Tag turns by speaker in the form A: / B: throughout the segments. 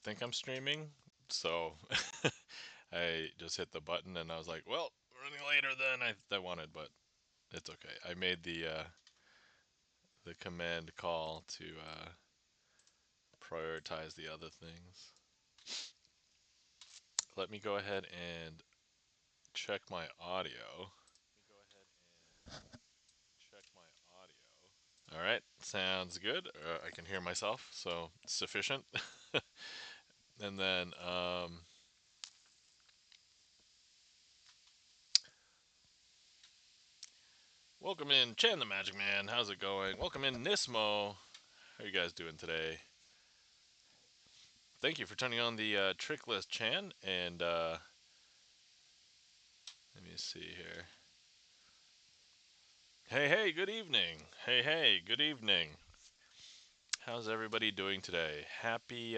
A: think I'm streaming, so I just hit the button and I was like, well, running later than I wanted, but it's okay. I made the command call to prioritize the other things. Let me go ahead and check my audio. All right, sounds good. I can hear myself, so sufficient. And then welcome in Chan the Magic Man. How's it going? Welcome in Nismo. How are you guys doing today? Thank you for turning on the trick list, Chan. And let me see here. Hey, hey, good evening. Hey, hey, good evening. How's everybody doing today? Happy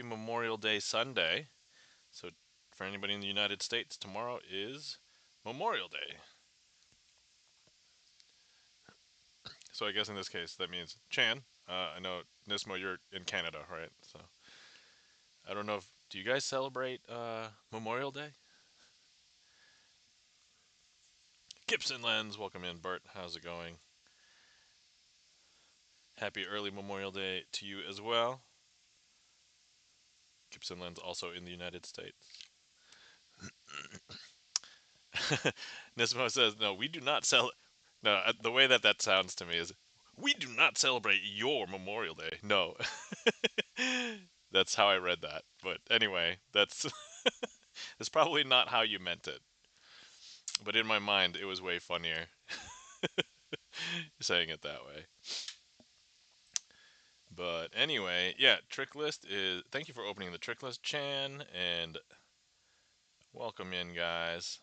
A: Memorial Day Sunday. So, for anybody in the United States, tomorrow is Memorial Day. So, I guess in this case, that means Chan. I know Nismo, you're in Canada, right? So, I don't know if do you guys celebrate Memorial Day? GipsonLens, welcome in, Bert. How's it going? Happy early Memorial Day to you as well. GipsonLens also in the United States. Nismo says, "No, we do not sell." No, the way that sounds to me is, "We do not celebrate your Memorial Day." No, that's how I read that. But anyway, that's probably not how you meant it. But in my mind, it was way funnier saying it that way. But anyway, yeah, trick list is. Thank you for opening the trick list, Chan, and welcome in, guys.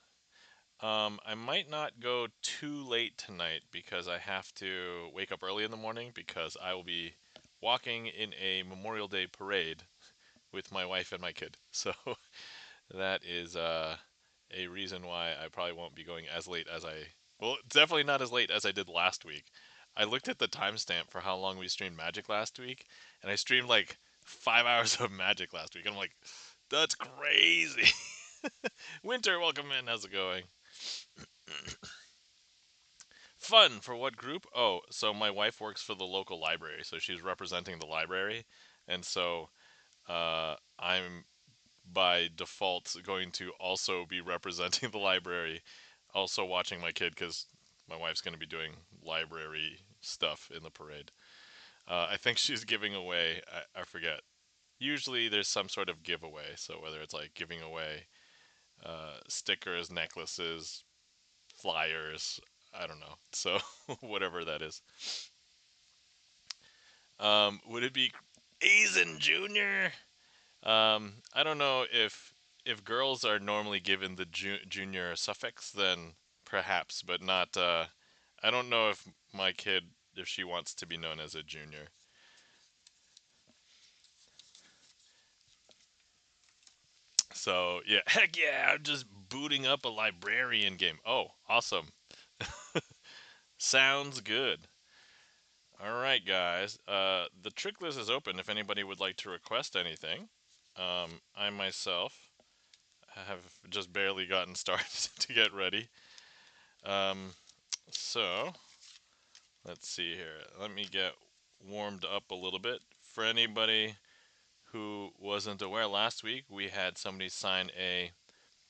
A: I might not go too late tonight because I have to wake up early in the morning because I will be walking in a Memorial Day parade with my wife and my kid. So that is a reason why I probably won't be going as late as I. Well, definitely not as late as I did last week. I looked at the timestamp for how long we streamed Magic last week, and I streamed like 5 hours of Magic last week. And I'm like, that's crazy. Winter, welcome in. How's it going? Fun for what group? Oh, so my wife works for the local library, so she's representing the library, and so I'm by default going to also be representing the library, also watching my kid because my wife's going to be doing library stuff in the parade. I think she's giving away. I forget. Usually there's some sort of giveaway, so whether it's like giving away stickers, necklaces, flyers, I don't know. So whatever that is. Would it be Aizen Junior? I don't know if girls are normally given the junior suffix, then perhaps, but not. I don't know if my kid, if she wants to be known as a junior. So yeah, heck yeah! I'm just booting up a librarian game. Oh, awesome! Sounds good. All right, guys. The trick list is open. If anybody would like to request anything, I myself have just barely gotten started to get ready. Um, so let's see here. Let me get warmed up a little bit. For anybody who wasn't aware, last week we had somebody sign a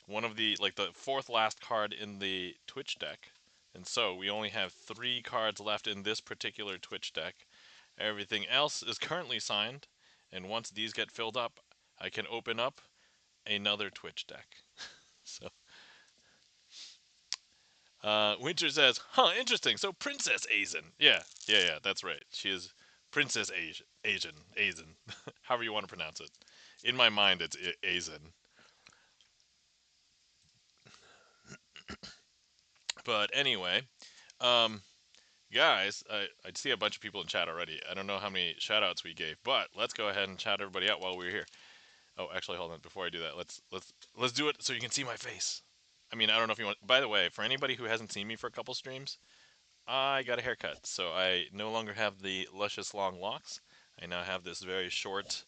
A: one of the like the fourth last card in the Twitch deck. And so we only have 3 cards left in this particular Twitch deck. Everything else is currently signed, and once these get filled up, I can open up another Twitch deck. So Winter says, "Huh, interesting. So Princess Aizen, yeah, that's right. She is Princess Aizen, however you want to pronounce it. In my mind, it's Aizen. But anyway, um, guys, I see a bunch of people in chat already. I don't know how many shoutouts we gave, but let's go ahead and shout everybody out while we're here. Oh, actually, hold on. Before I do that, let's do it so you can see my face. I mean, I don't know if you want. By the way, for anybody who hasn't seen me for a couple streams, I got a haircut, so I no longer have the luscious long locks. I now have this very short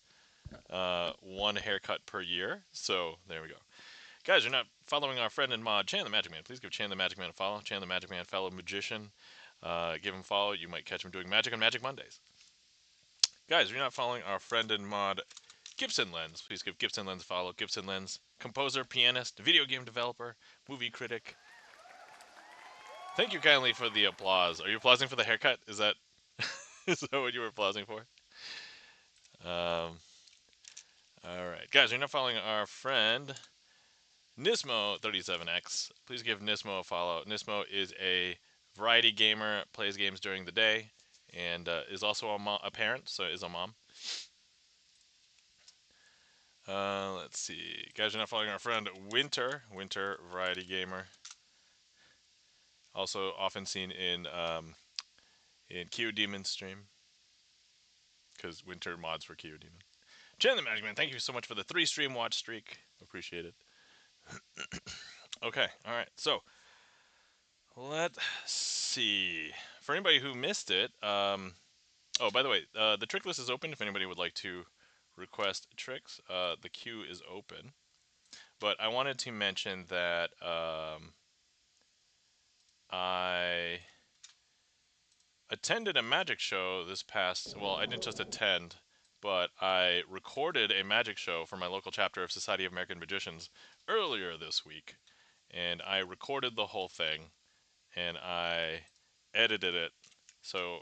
A: one haircut per year. So there we go. Guys, you're not following our friend and mod, Chan the Magic Man. Please give Chan the Magic Man a follow. Chan the Magic Man, fellow magician. Give him a follow. You might catch him doing magic on Magic Mondays. Guys, you're not following our friend and mod, GipsonLens. Please give GipsonLens a follow. GipsonLens, composer, pianist, video game developer, movie critic. Thank you kindly for the applause. Are you applauding for the haircut? Is that is that what you were applauding for? Um, all right, guys, you're not following our friend Nismo37X. Please give Nismo a follow. Nismo is a variety gamer, plays games during the day, and is also a parent, so is a mom. Let's see. Guys, you're not following our friend Winter. Winter, variety gamer. Also often seen in Q Demon stream, because Winter mods for Q Demon. Jen the Magic Man, thank you so much for the 3 stream watch streak. Appreciate it. Okay, alright, so let's see. For anybody who missed it, oh, by the way, the trick list is open if anybody would like to request tricks. The queue is open. But I wanted to mention that I attended a magic show this past, well, I didn't just attend, but I recorded a magic show for my local chapter of Society of American Magicians earlier this week. And I recorded the whole thing and I edited it. So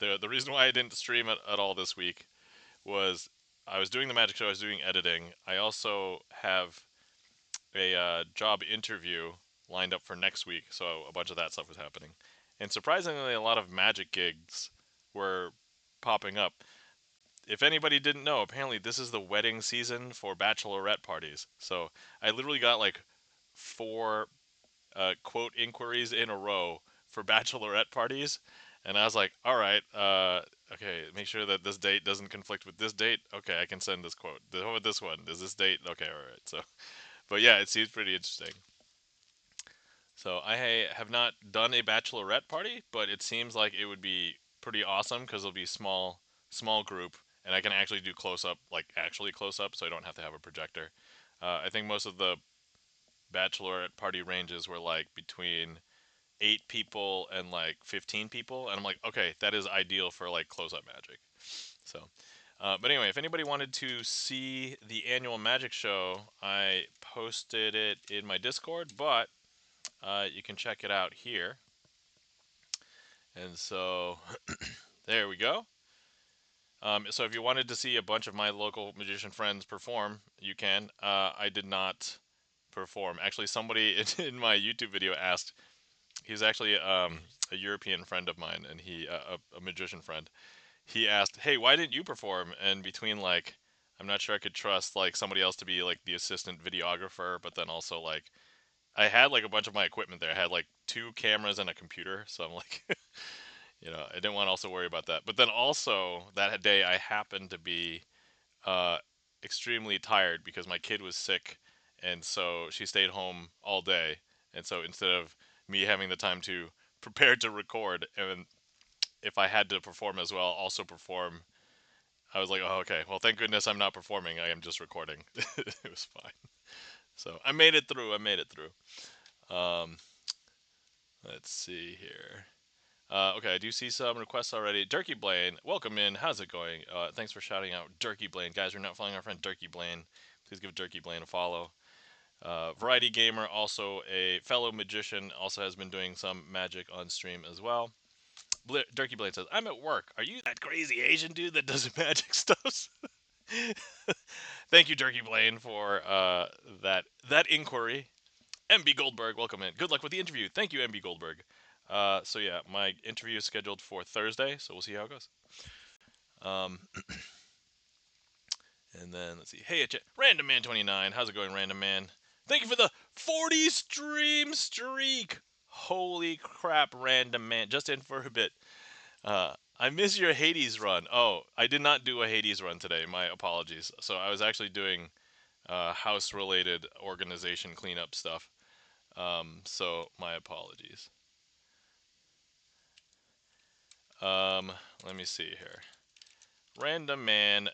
A: the reason why I didn't stream it at all this week was I was doing the magic show, I was doing editing. I also have a job interview lined up for next week, so a bunch of that stuff was happening. And surprisingly, a lot of magic gigs were popping up. If anybody didn't know, apparently this is the wedding season for bachelorette parties. So I literally got like 4 quote inquiries in a row for bachelorette parties. And I was like, all right, okay, make sure that this date doesn't conflict with this date. Okay, I can send this quote. How about this one? Is this date? Okay, all right. So, but yeah, it seems pretty interesting. So I have not done a bachelorette party, but it seems like it would be pretty awesome because it'll be small group, and I can actually do close up, like actually close up, so I don't have to have a projector. I think most of the bachelorette party ranges were like between 8 people and like 15 people, and I'm like, okay, that is ideal for like close up magic. So, but anyway, if anybody wanted to see the annual magic show, I posted it in my Discord, but you can check it out here. And so there we go. So if you wanted to see a bunch of my local magician friends perform, you can. I did not perform. Actually, somebody in my YouTube video asked. He's actually a European friend of mine, and a magician friend. He asked, "Hey, why didn't you perform?" And between like, I'm not sure I could trust like somebody else to be like the assistant videographer, but then also like I had like a bunch of my equipment there. I had like 2 cameras and a computer, so I'm like, I didn't want to also worry about that. But then also that day I happened to be uh, extremely tired because my kid was sick, and so she stayed home all day. And so instead of me having the time to prepare to record, and if I had to perform as well, also perform, I was like, oh, okay. Well, thank goodness I'm not performing. I am just recording. It was fine. So I made it through. I made it through. Um, let's see here. Okay, I do see some requests already. Durkey Blaine, welcome in. How's it going? Thanks for shouting out Durkey Blaine. Guys, we're not following our friend Durkey Blaine. Please give Durkey Blaine a follow. Variety Gamer, also a fellow magician, also has been doing some magic on stream as well. Durkey Blaine says, I'm at work. Are you that crazy Asian dude that does magic stuff? Thank you, Durkey Blaine, for that inquiry. MB Goldberg, welcome in. Good luck with the interview. Thank you, MB Goldberg. So yeah, my interview is scheduled for Thursday, so we'll see how it goes. Um, and then let's see. Hey, Random Man 29. How's it going, Random Man? Thank you for the 40 stream streak. Holy crap, Random Man. Just in for a bit. I miss your Hades run. Oh, I did not do a Hades run today. My apologies. So I was actually doing house-related organization cleanup stuff. So my apologies. Um, Let me see here. Random Man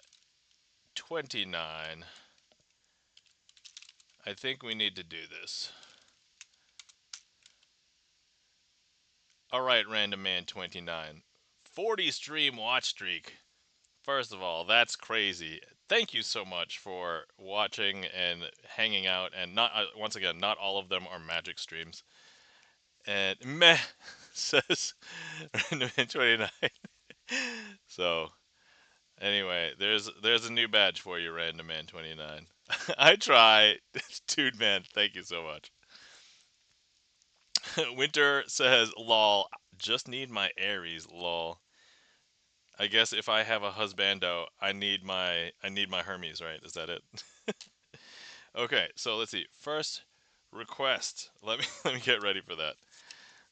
A: 29. I think we need to do this. Alright, Random Man 29. 40 stream watch streak. First of all, that's crazy. Thank you so much for watching and hanging out. And not once again, not all of them are magic streams. And meh says Random Man 29. So anyway, there's a new badge for you, Random Man 29. I try, dude. Man, thank you so much. Winter says, "Lol, just need my Aries, lol." I guess if I have a husbando, I need my Hermes, right? Is that it? Okay, so let's see. First request. Let me let me get ready for that.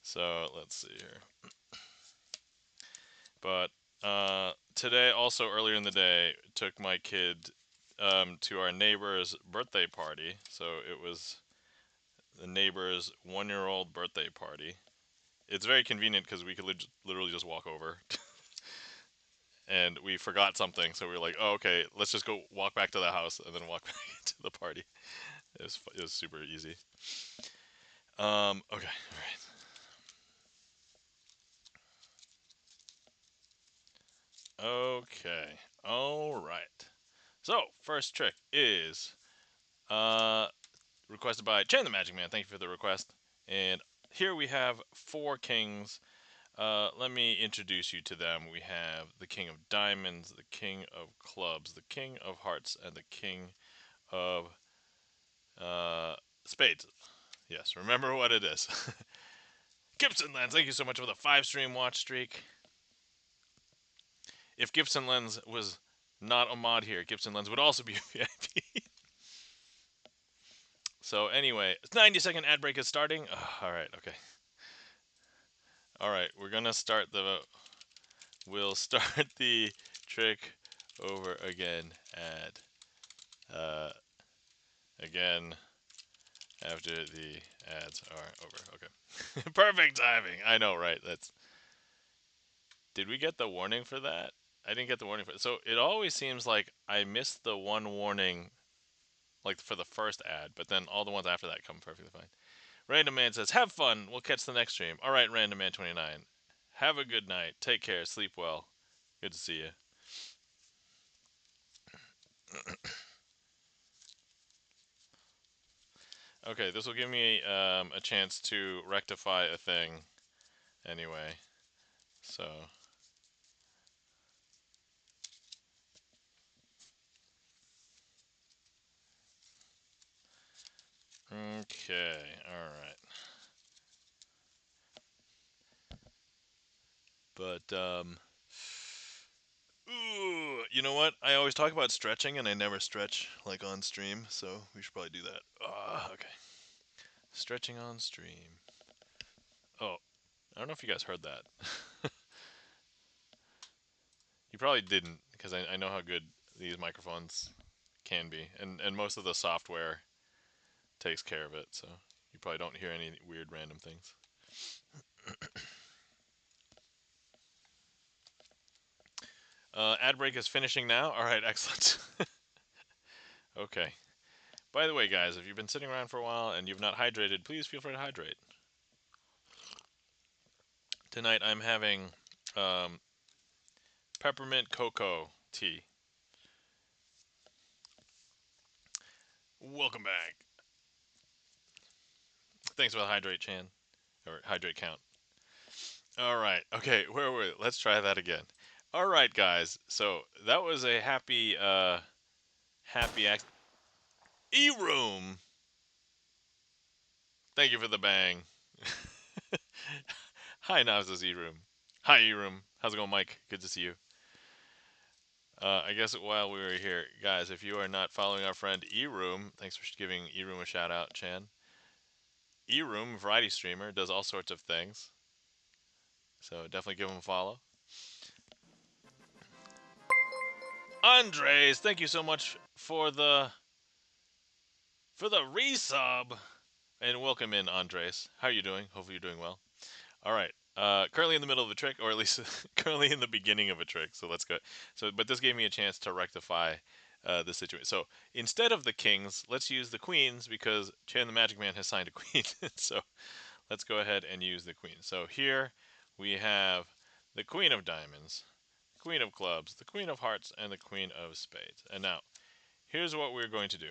A: So let's see here. But today, also earlier in the day, took my kid to our neighbor's birthday party. So it was the neighbor's 1-year-old birthday party. It's very convenient because we could literally just walk over. And we forgot something, so we were like, "Oh, okay, let's just go walk back to the house and then walk back to the party." It was super easy. Okay, all right. Okay, all right. So first trick is uh requested by Chan the Magic Man. Thank you for the request. And here we have 4 kings. Let me introduce you to them. We have the King of Diamonds, the King of Clubs, the King of Hearts, and the King of uh, Spades. Yes, remember what it is. GipsonLens, thank you so much for the 5-stream watch streak. If GipsonLens was not a mod here, GipsonLens would also be a VIP. So anyway, 90-second ad break is starting. All right, okay. All right, we're gonna start the. We'll start the trick over again. Again after the ads are over. Okay. Perfect timing. I know, right? That's. Did we get the warning for that? I didn't get the warning for it. So it always seems like I missed the one warning, like for the first ad, but then all the ones after that come perfectly fine. Random Man says, "Have fun. We'll catch the next stream." All right, Random Man 29. Have a good night. Take care. Sleep well. Good to see you. Okay, this will give me a chance to rectify a thing. Anyway, so. Okay, alright. But, ooh, you know what? I always talk about stretching and I never stretch, like, on stream, so we should probably do that. Okay. Stretching on stream. Oh, I don't know if you guys heard that. You probably didn't, because I know how good these microphones can be, and most of the software takes care of it, so you probably don't hear any weird random things. Ad break is finishing now. All right, excellent. Okay. By the way, guys, if you've been sitting around for a while and you've not hydrated, please feel free to hydrate. Tonight I'm having peppermint cocoa tea. Welcome back. Thanks for the hydrate, Chan. Or hydrate count. All right. Okay, where were we? Let's try that again. All right, guys. So that was a happy E-room. Thank you for the bang. Hi, Nav's E-room. Hi, E-room. How's it going, Mike? Good to see you. I guess while we were here, guys, if you are not following our friend E-room, thanks for giving E-room a shout out, Chan. E-room, variety streamer, does all sorts of things. So definitely give him a follow. Andres, thank you so much for the resub. And welcome in, Andres. How are you doing? Hopefully you're doing well. All right. Currently in the middle of a trick, or at least currently in the beginning of a trick. So let's go. So, but this gave me a chance to rectify the situation. So instead of the kings, let's use the queens because Chan the Magic Man has signed a queen. So let's go ahead and use the queen. So here we have the queen of diamonds, queen of clubs, the queen of hearts, and the queen of spades. And now, here's what we're going to do.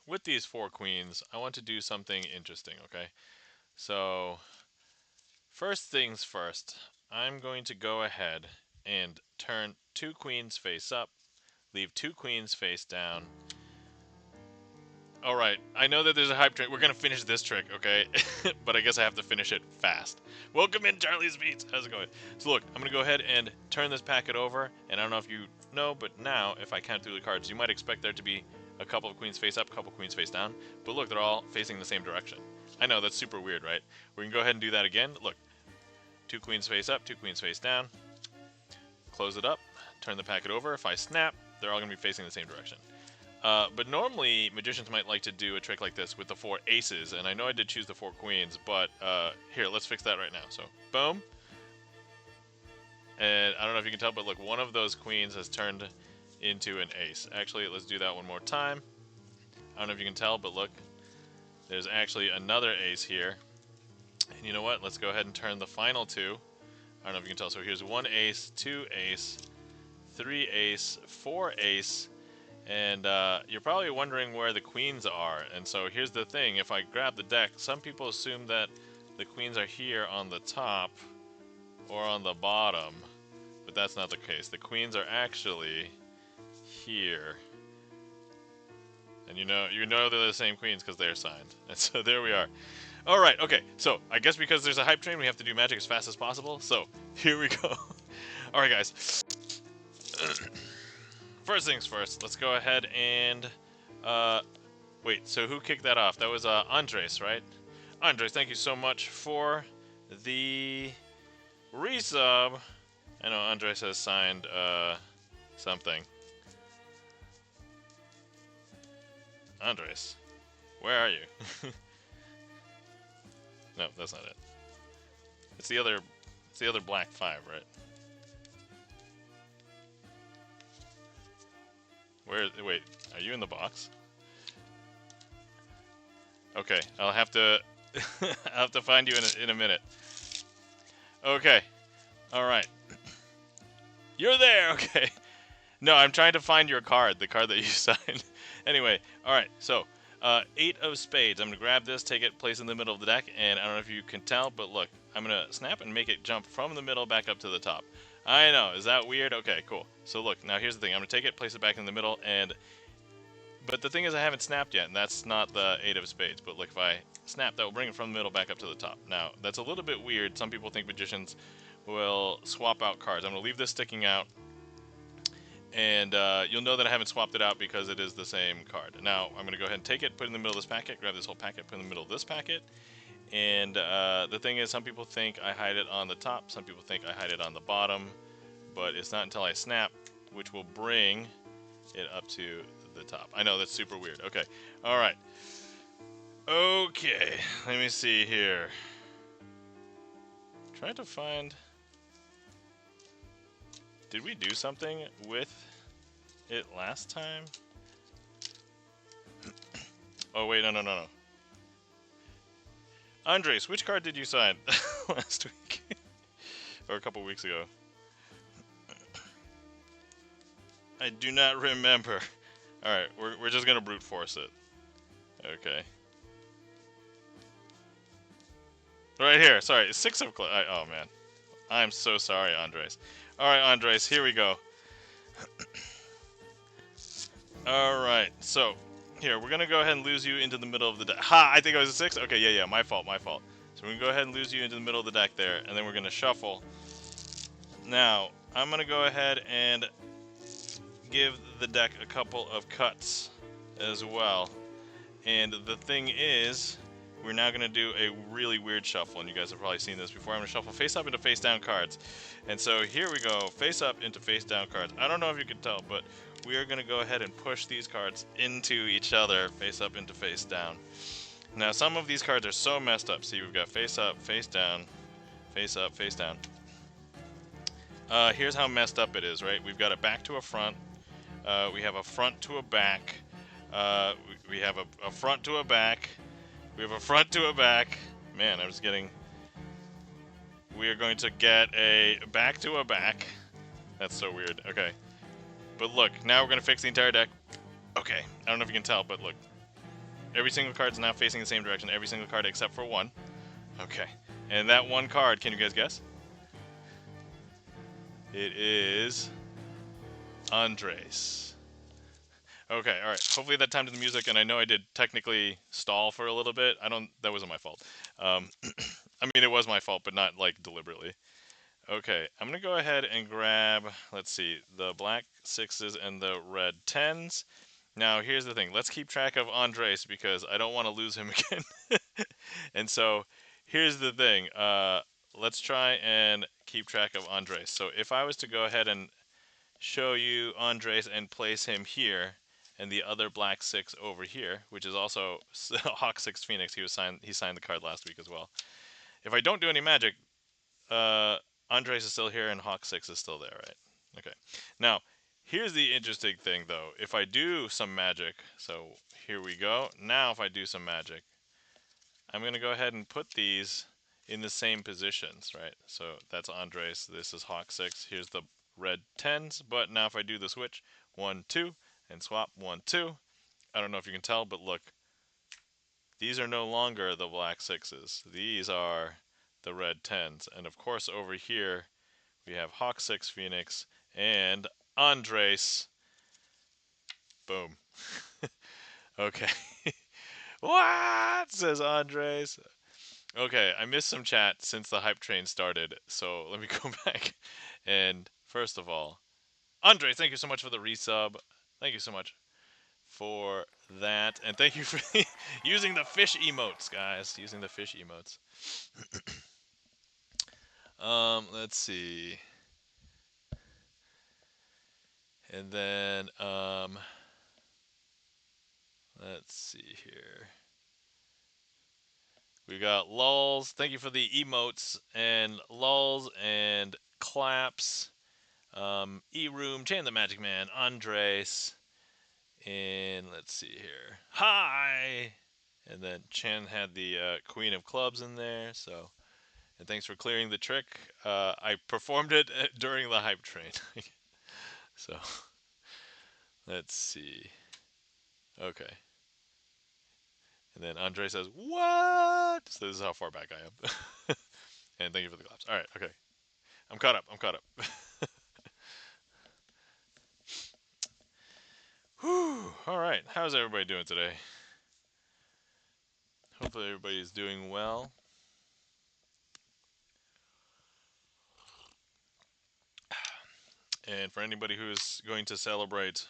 A: With these 4 queens, I want to do something interesting, okay? So, first things first, I'm going to go ahead and turn 2 queens face up, leave 2 queens face down. Alright, I know that there's a hype trick. We're going to finish this trick, okay? But I guess I have to finish it fast. Welcome in, Charlie's Beats. How's it going? So look, I'm going to go ahead and turn this packet over. And I don't know if you know, but now, if I count through the cards, you might expect there to be a couple of queens face up, a couple of queens face down. But look, they're all facing the same direction. I know, that's super weird, right? We can go ahead and do that again. Look, 2 queens face up, 2 queens face down. Close it up, turn the packet over. If I snap, they're all going to be facing the same direction. But normally, magicians might like to do a trick like this with the 4 aces, and I know I did choose the 4 queens, but here, let's fix that right now. So, boom. And I don't know if you can tell, but look, one of those queens has turned into an ace. Actually, let's do that one more time. I don't know if you can tell, but look, there's actually another ace here. And you know what? Let's go ahead and turn the final 2. I don't know if you can tell. So here's 1 ace, 2 ace, 3 ace, 4 ace. And you're probably wondering where the queens are. And so here's the thing. If I grab the deck, some people assume that the queens are here on the top or on the bottom. But that's not the case. The queens are actually here. And you know they're the same queens because they're signed. And so there we are. Alright, okay. So I guess because there's a hype train, we have to do magic as fast as possible. So here we go. Alright, guys. First things first, let's go ahead and, wait, so who kicked that off? That was, Andres, right? Andres, thank you so much for the resub. I know Andres has signed, something. Andres, where are you? No, that's not it. It's the other black 5, right? Wait, are you in the box? Okay, I'll have to find you in a minute. Okay. Alright. You're there, okay. No, I'm trying to find your card, the card that you signed. Anyway, alright, so 8 of spades. I'm gonna grab this, take it, place it in the middle of the deck, and I don't know if you can tell, but look, I'm gonna snap and make it jump from the middle back up to the top. I know, is that weird? Okay, cool. So look, now here's the thing. I'm going to take it, place it back in the middle, but the thing is I haven't snapped yet, and that's not the 8 of spades. But look, if I snap, that will bring it from the middle back up to the top. Now, that's a little bit weird. Some people think magicians will swap out cards. I'm going to leave this sticking out, and you'll know that I haven't swapped it out because it is the same card. Now, I'm going to go ahead and take it, put it in the middle of this packet, grab this whole packet, put it in the middle of this packet. And the thing is, some people think I hide it on the top, some people think I hide it on the bottom, but it's not until I snap, which will bring it up to the top. I know, that's super weird. Okay, alright. Okay, let me see here. Try to find... Did we do something with it last time? Oh, wait, no. Andres, which card did you sign last week? Or a couple weeks ago? I do not remember. Alright, we're just gonna brute force it. Okay. Right here, sorry, 6 of clubs. Oh man. I'm so sorry, Andres. Alright, Andres, here we go. Alright, so... Here, we're gonna go ahead and lose you into the middle of the deck. Ha! I think it was a 6? Okay, yeah, my fault. So we're gonna go ahead and lose you into the middle of the deck there, and then we're gonna shuffle. Now, I'm gonna go ahead and give the deck a couple of cuts as well. And the thing is, we're now gonna do a really weird shuffle, and you guys have probably seen this before. I'm gonna shuffle face up into face down cards. And so here we go, face up into face down cards. I don't know if you can tell, but we are going to go ahead and push these cards into each other, face up into face down. Now, some of these cards are so messed up. See, we've got face up, face down, face up, face down. Here's how messed up it is, right? We've got it back to a front. We have a front to a back. We have a front to a back. We have a front to a back. Man, I was getting. We are going to get a back to a back. That's so weird. Okay. But look, now we're going to fix the entire deck. Okay. I don't know if you can tell, but look. Every single card is now facing the same direction. Every single card except for one. Okay. And that one card, can you guys guess? It is Andres. Okay, all right. Hopefully that timed the music, and I know I did technically stall for a little bit. That wasn't my fault. I mean, it was my fault, but not like deliberately. Okay, I'm gonna go ahead and grab, let's see, the black sixes and the red tens. Now, here's the thing. Let's keep track of Andres because I don't want to lose him again. And so, here's the thing. Let's try and keep track of Andres. So, if I was to go ahead and show you Andres and place him here, and the other black six over here, which is also Hawk Six Phoenix. He signed the card last week as well. If I don't do any magic, Andres is still here and Hawk Six is still there, right? Okay. Now, here's the interesting thing, though. If I do some magic, so here we go. Now, if I do some magic, I'm going to go ahead and put these in the same positions, right? So that's Andres. This is Hawk 6. Here's the red 10s. But now if I do the switch, 1, 2, and swap 1, 2, I don't know if you can tell, but look. These are no longer the black 6s. These are the red 10s. And of course over here, we have Hawk 6 Phoenix and Andres. Boom. Okay. What? Says Andres. Okay, I missed some chat since the hype train started, so let me go back. And first of all, Andre, thank you so much for the resub. Thank you so much for that, and thank you for using the fish emotes, guys. Using the fish emotes. Let's see, and then let's see here. We got lulls. Thank you for the emotes and lulls and claps. E-Room, Chan the Magic Man, Andres, and let's see here. Hi! And then Chan had the Queen of Clubs in there, so. And thanks for clearing the trick. I performed it during the hype train. So, let's see. Okay. And then Andre says, what? So this is how far back I am. And thank you for the claps. Alright, okay. I'm caught up. Whew. Alright, how's everybody doing today? Hopefully everybody's doing well. And for anybody who is going to celebrate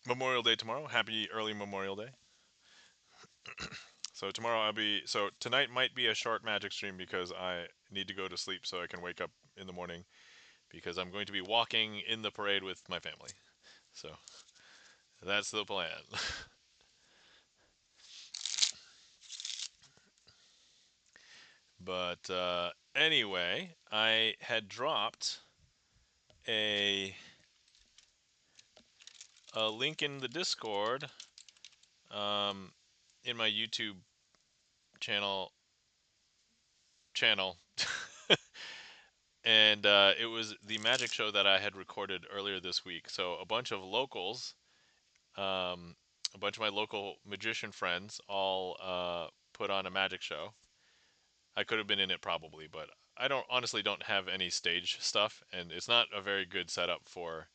A: Memorial Day tomorrow, happy early Memorial Day. So tomorrow so tonight might be a short magic stream because I need to go to sleep so I can wake up in the morning because I'm going to be walking in the parade with my family. So that's the plan. But anyway, I had dropped a link in the Discord in my YouTube channel and it was the magic show that I had recorded earlier this week. So a bunch of locals, a bunch of my local magician friends, all put on a magic show. I could have been in it probably, but I don't have any stage stuff, and it's not a very good setup for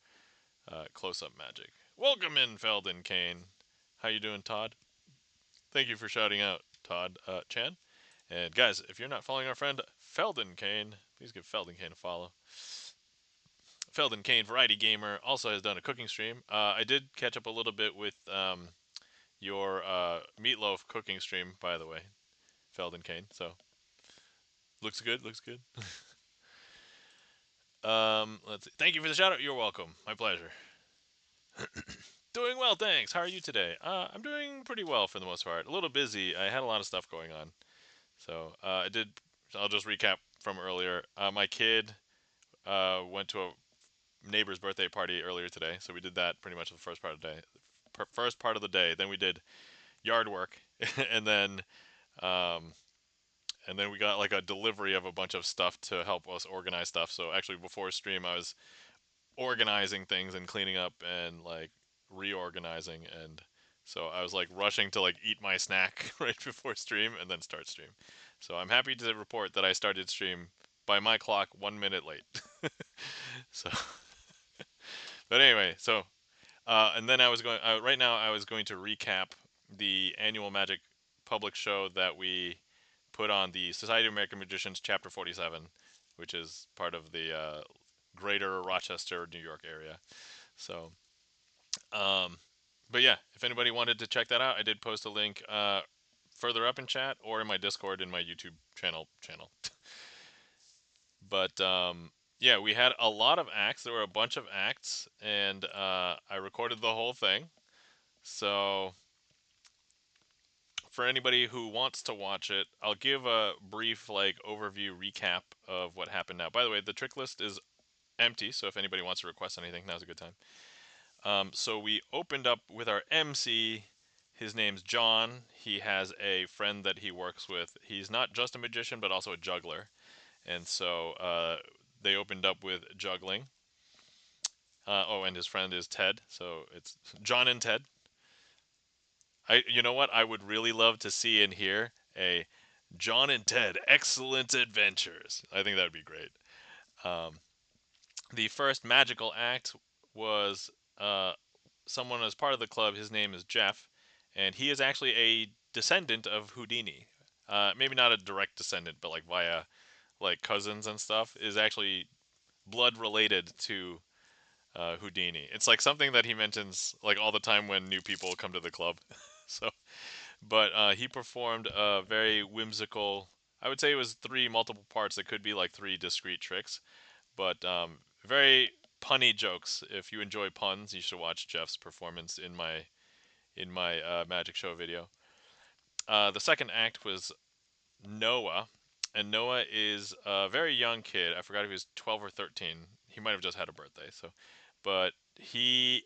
A: close-up magic. Welcome in, Felden Kane. How you doing, Todd? Thank you for shouting out, Todd Chan. And guys, if you're not following our friend Felden Kane, please give Felden Kane a follow. Felden Kane, Variety Gamer, also has done a cooking stream. I did catch up a little bit with your meatloaf cooking stream, by the way, Felden Kane. So looks good. Let's see. Thank you for the shout out. You're welcome. My pleasure. Doing well, thanks. How are you today? I'm doing pretty well for the most part. A little busy. I had a lot of stuff going on. So I'll just recap from earlier. My kid went to neighbor's birthday party earlier today, so we did that pretty much the first part of the day. First part of the day. Then we did yard work, and then um, we got like a delivery of a bunch of stuff to help us organize stuff. So actually, before stream, I was organizing things and cleaning up and like reorganizing, and so I was like rushing to like eat my snack right before stream and then start stream. So I'm happy to report that I started stream by my clock 1 minute late. So, but anyway, so and then I was going right now. I was going to recap the annual Magic public show that we put on the Society of American Magicians Chapter 47, which is part of the Greater Rochester, New York area. So, um, but yeah, if anybody wanted to check that out, I did post a link further up in chat or in my Discord in my YouTube channel. But yeah, we had a lot of acts. There were a bunch of acts, and I recorded the whole thing. So for anybody who wants to watch it, I'll give a brief like overview recap of what happened now. By the way, the trick list is empty, so if anybody wants to request anything, now's a good time. So we opened up with our MC. His name's John. He has a friend that he works with. He's not just a magician, but also a juggler. And so they opened up with juggling. Oh, and his friend is Ted. So it's John and Ted. You know what? I would really love to see and hear a John and Ted Excellent Adventures. I think that would be great. Um, the first magical act was someone as part of the club. His name is Jeff, and he is actually a descendant of Houdini. Maybe not a direct descendant, but like via like cousins and stuff. Is actually blood related to Houdini. It's like something that he mentions like all the time when new people come to the club. So, but he performed a very whimsical. I would say it was three multiple parts. It could be like three discrete tricks, but very punny jokes. If you enjoy puns, you should watch Jeff's performance in my magic show video. The second act was Noah, and Noah is a very young kid. I forgot if he was 12 or 13. He might have just had a birthday. So, but he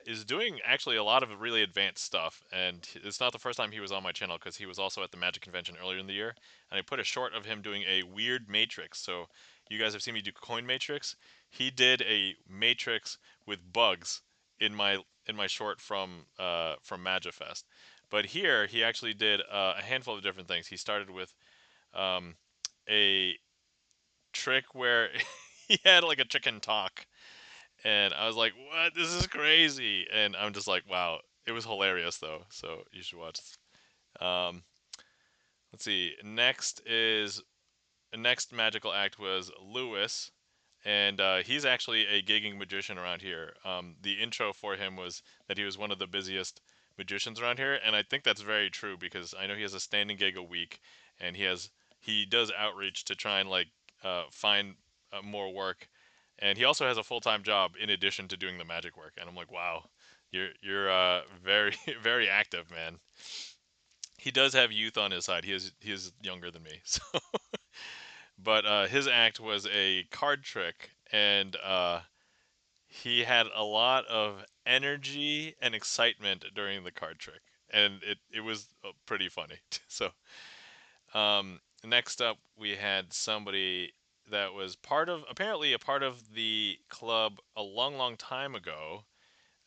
A: is doing actually a lot of really advanced stuff, and it's not the first time he was on my channel because he was also at the Magic Convention earlier in the year, and I put a short of him doing a weird matrix. So you guys have seen me do coin matrix. He did a matrix with bugs in my short from MagiFest. But here he actually did a handful of different things. He started with um, a trick where he had like a chicken talk, and I was like, "What? This is crazy!" And I'm just like, "Wow!" It was hilarious though, so you should watch. Um, let's see. Next magical act was Lewis, and he's actually a gigging magician around here. The intro for him was that he was one of the busiest magicians around here, and I think that's very true because I know he has a standing gig a week, and he does outreach to try and like find more work, and he also has a full time job in addition to doing the magic work. And I'm like, wow, you're very very active, man. He does have youth on his side. He is younger than me, so but his act was a card trick, and he had a lot of energy and excitement during the card trick, and it was pretty funny. So next up, we had somebody that was apparently a part of the club a long, long time ago,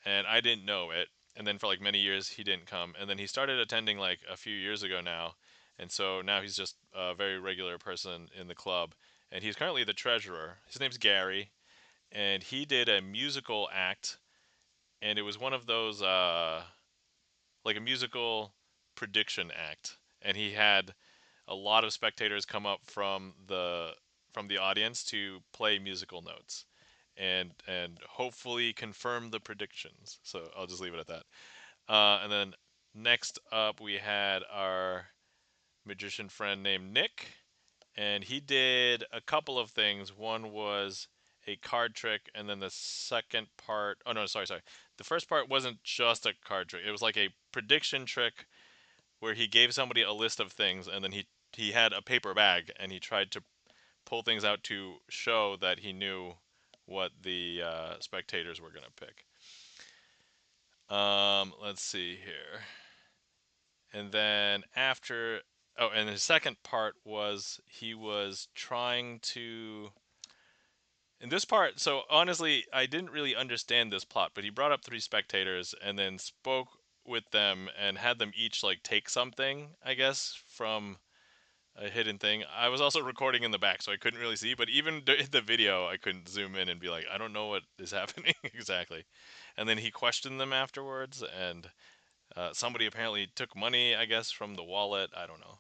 A: and I didn't know it. And then for like many years, he didn't come, and then he started attending like a few years ago now, and so now he's just a very regular person in the club, and he's currently the treasurer. His name's Gary, and he did a musical act, and it was one of those like a musical prediction act, and he had a lot of spectators come up from the audience to play musical notes and hopefully confirm the predictions. So I'll just leave it at that. And then next up we had our magician friend named Nick, and he did a couple of things. One was a card trick, and then the second part. Oh no, sorry. The first part wasn't just a card trick. It was like a prediction trick where he gave somebody a list of things, and then he had a paper bag, and he tried to pull things out to show that he knew what the spectators were going to pick. Let's see here. And then after, oh, and the second part was he was trying to. In this part, so honestly, I didn't really understand this plot, but he brought up three spectators and then spoke with them and had them each like take something, I guess, from a hidden thing. I was also recording in the back, so I couldn't really see, but even in the video, I couldn't zoom in and be like, I don't know what is happening exactly. And then he questioned them afterwards, and somebody apparently took money, I guess, from the wallet. I don't know.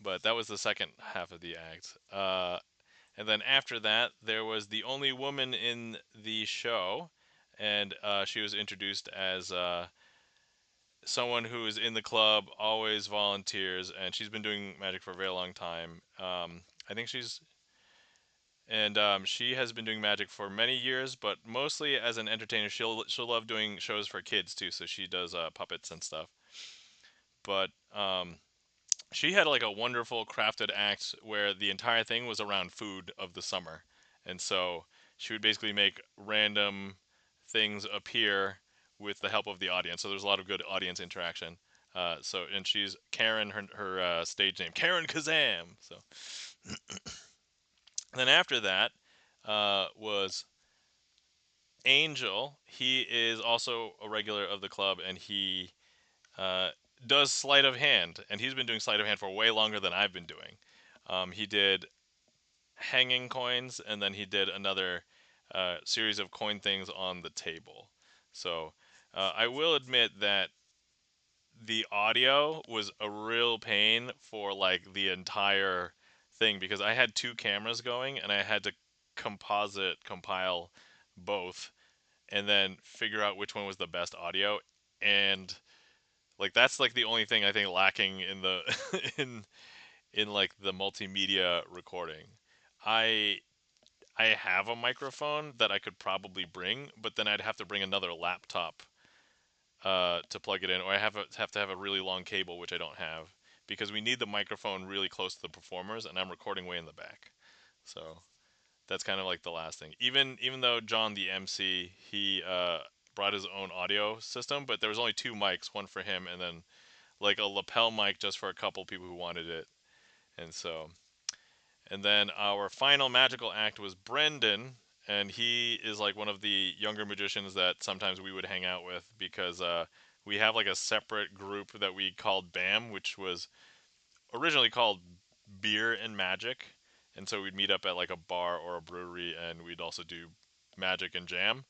A: But that was the second half of the act. And then after that, there was the only woman in the show, and she was introduced as someone who is in the club, always volunteers, and she's been doing magic for a very long time. I think she has been doing magic for many years, but mostly as an entertainer. She'll love doing shows for kids too, so she does puppets and stuff. But she had like a wonderful crafted act where the entire thing was around food of the summer, and so she would basically make random things appear with the help of the audience. So there's a lot of good audience interaction. And she's Karen, her stage name, Karen Kazam. So then after that was Angel. He is also a regular of the club, and he uh, does sleight of hand, and he's been doing sleight of hand for way longer than I've been doing. He did hanging coins, and then he did another series of coin things on the table. So I will admit that the audio was a real pain for like the entire thing because I had two cameras going and I had to compile both and then figure out which one was the best audio, and like that's like the only thing I think lacking in the in like the multimedia recording. I I have a microphone that I could probably bring, but then I'd have to bring another laptop to plug it in, or have to have a really long cable, which I don't have, because we need the microphone really close to the performers, and I'm recording way in the back. So that's kind of like the last thing. Even though John, the MC, he brought his own audio system, but there was only two mics, one for him, and then like a lapel mic just for a couple people who wanted it, and so and then our final magical act was Brendan, and he is like one of the younger magicians that sometimes we would hang out with because we have like a separate group that we called BAM, which was originally called Beer and Magic. And so we'd meet up at like a bar or a brewery and we'd also do magic and jam.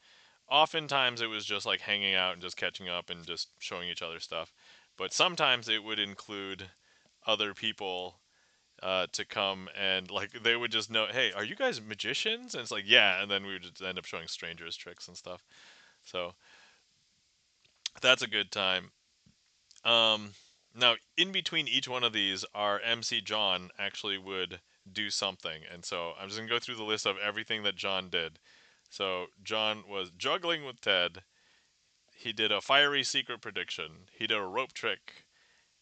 A: Oftentimes it was just like hanging out and just catching up and just showing each other stuff. But sometimes it would include other people to come and like they would just know, hey, are you guys magicians? And it's like, yeah, and then we would just end up showing strangers tricks and stuff. So that's a good time. Um, Now in between each one of these, our MC John actually would do something, and so I'm just gonna go through the list of everything that John did. So John was juggling with Ted. He did a fiery secret prediction. He did a rope trick.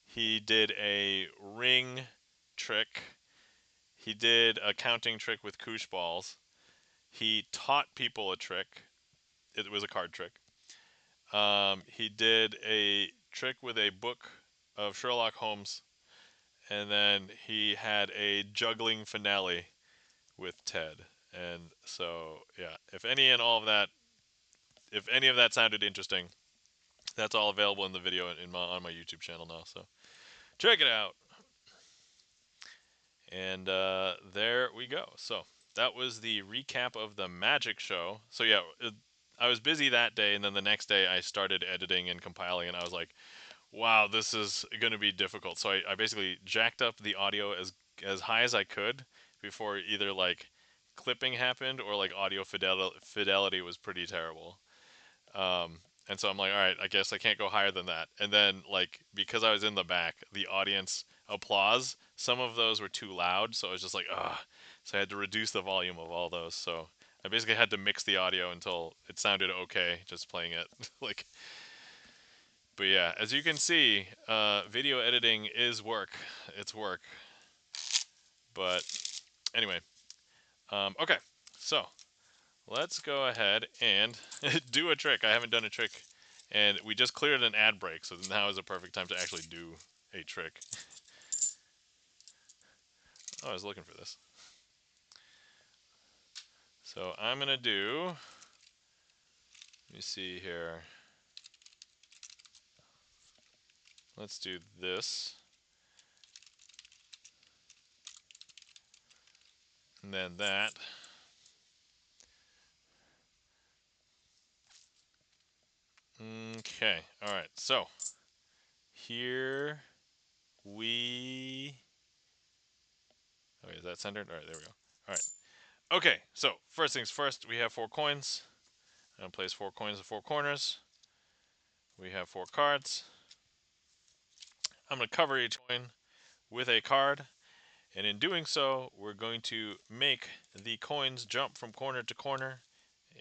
A: He did a ring trick. He did a counting trick with koosh balls. He taught people a trick. It was a card trick. He did a trick with a book of Sherlock Holmes, and then he had a juggling finale with Ted. And so, yeah, if any of that sounded interesting, that's all available in the video on my YouTube channel now. So check it out. And there we go. So that was the recap of the magic show. So yeah, I was busy that day, and then the next day I started editing and compiling, and I was like, wow, this is going to be difficult. So I basically jacked up the audio as high as I could before either like clipping happened or like audio fidelity was pretty terrible. Um, and so I'm like, all right, I guess I can't go higher than that. And then, like, because I was in the back, the audience applause, some of those were too loud. So I was just like, ugh. So I had to reduce the volume of all those. So I basically had to mix the audio until it sounded okay, just playing it. like, but yeah, as you can see, video editing is work. It's work. But anyway, okay. So let's go ahead and do a trick. I haven't done a trick, and we just cleared an ad break, so now is a perfect time to actually do a trick. Oh, I was looking for this. So I'm gonna do, let me see here. Let's do this. And then that. Okay, alright, so here we. Okay, is that centered? Alright, there we go. Alright. Okay, so first things first, we have 4 coins. I'm gonna place 4 coins in 4 corners. We have 4 cards. I'm gonna cover each coin with a card, and in doing so, we're going to make the coins jump from corner to corner,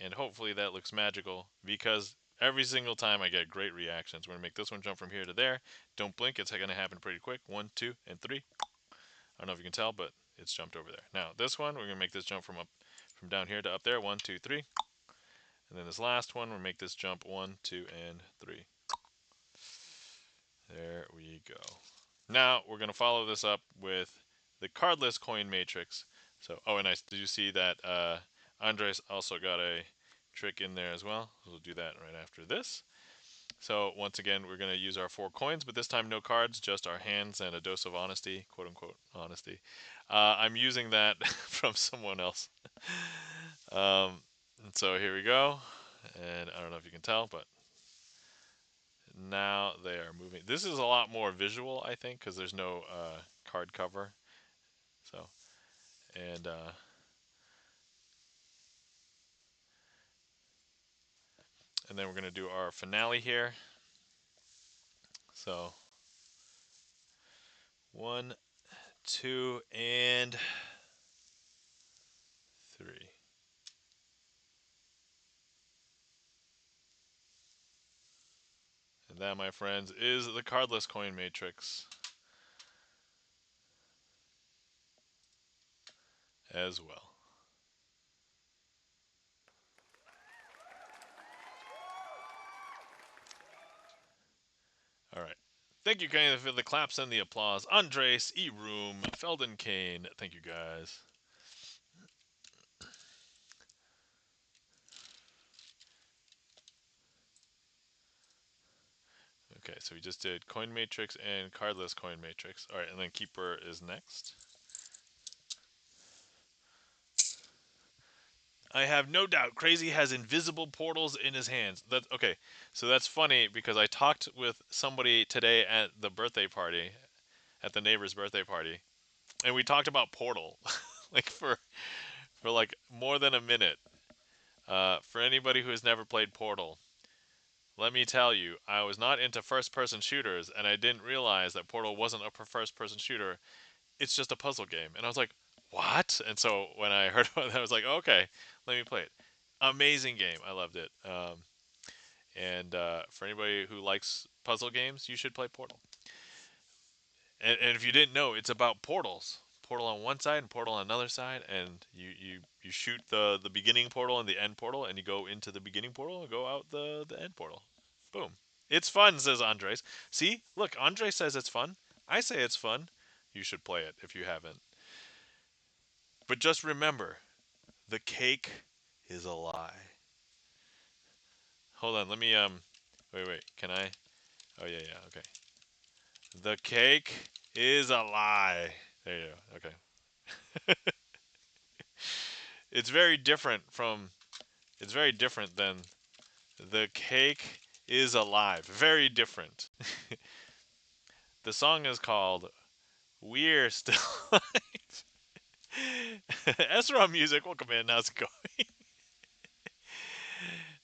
A: and hopefully that looks magical, because every single time I get great reactions. We're gonna make this one jump from here to there. Don't blink, it's gonna happen pretty quick. 1, 2, and 3. I don't know if you can tell, but it's jumped over there. Now this one, we're gonna make this jump from down here to up there. 1, 2, 3. And then this last one, we'll make this jump 1, 2, and 3. There we go. Now we're gonna follow this up with the cardless coin matrix. So, oh, and did you see that Andres also got a trick in there as well? We'll do that right after this. So once again, we're going to use our 4 coins, but this time no cards, just our hands and a dose of honesty, quote unquote honesty. I'm using that from someone else. And so here we go. And I don't know if you can tell, but now they are moving. This is a lot more visual, I think, because there's no card cover. So, and and then we're going to do our finale here. So 1, 2, and 3. And that, my friends, is the cardless coin matrix as well. All right. Thank you guys for the claps and the applause. Andres, E-Room, Felden Kane. Thank you guys. Okay, so we just did coin matrix and cardless coin matrix. All right, and then keeper is next. I have no doubt Crazy has invisible portals in his hands. That's okay. So that's funny because I talked with somebody today at the birthday party, at the neighbor's birthday party, and we talked about Portal, like for like more than a minute. For anybody who has never played Portal, let me tell you, I was not into first-person shooters, and I didn't realize that Portal wasn't a first-person shooter. It's just a puzzle game, and I was like, "What?" And so when I heard about that, I was like, "Okay, let me play it." Amazing game. I loved it. And for anybody who likes puzzle games, you should play Portal. And if you didn't know, it's about portals. Portal on one side and portal on another side, and you shoot the beginning portal and the end portal, and you go into the beginning portal and go out the end portal. Boom. It's fun, says Andres. See, look, Andres says it's fun. I say it's fun. You should play it if you haven't. But just remember, the cake is a lie. Hold on, let me wait, can I? Oh yeah, okay. The cake is a lie. There you go. Okay. It's very different from. It's very different than the cake is alive. Very different. The song is called "We're Still Alive." Esra Music, welcome in. How's it going?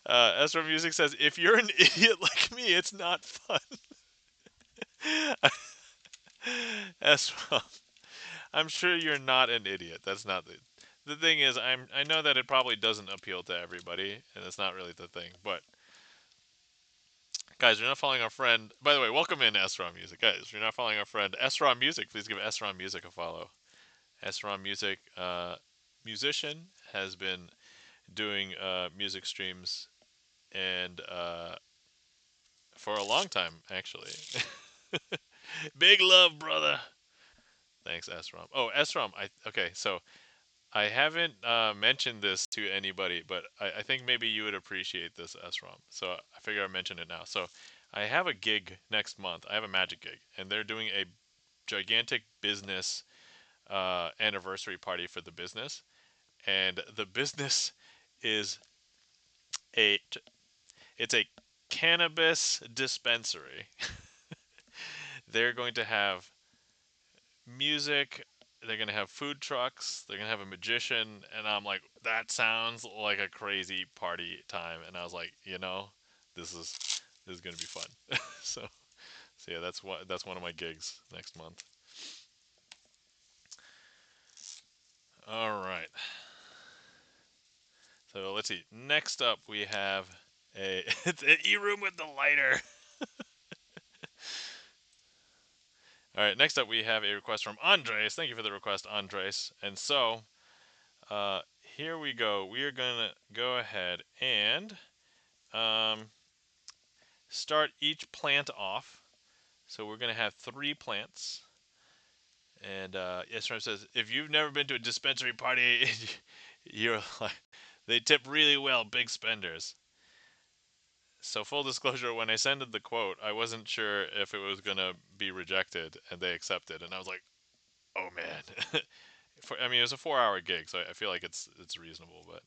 A: Esra Music says, "If you're an idiot like me, it's not fun." Esra, I'm sure you're not an idiot. That's not the thing is I know that it probably doesn't appeal to everybody, and it's not really the thing. But guys, you're not following our friend. By the way, welcome in Esra Music, guys. If you're not following our friend Esra Music, please give Esra Music a follow. Esra Music, musician, has been doing music streams and for a long time actually. Big love, brother. Thanks, Esrom. Oh, Esrom. Okay. So I haven't mentioned this to anybody, but I think maybe you would appreciate this, Esrom. So I figure I'll mention it now. So I have a gig next month. I have a magic gig, and they're doing a gigantic business anniversary party for the business, and the business is a it's a cannabis dispensary. They're going to have music. They're gonna have food trucks. They're gonna have a magician, and I'm like, that sounds like a crazy party time. And I was like, this is this is gonna be fun. so so yeah, that's one of my gigs next month. All right. So let's see. Next up, we have a it's an e-room with the lighter. All right. Next up, we have a request from Andres. Thank you for the request, Andres. And so uh, here we go. We are gonna go ahead and um, start each plant off. So we're gonna have 3 plants. And Yesram says, if you've never been to a dispensary party, you're like, they tip really well, big spenders. So full disclosure, when I sent the quote, I wasn't sure if it was gonna be rejected, and they accepted, and I was like, oh man. I mean, it was a 4-hour gig, so I feel like it's reasonable, but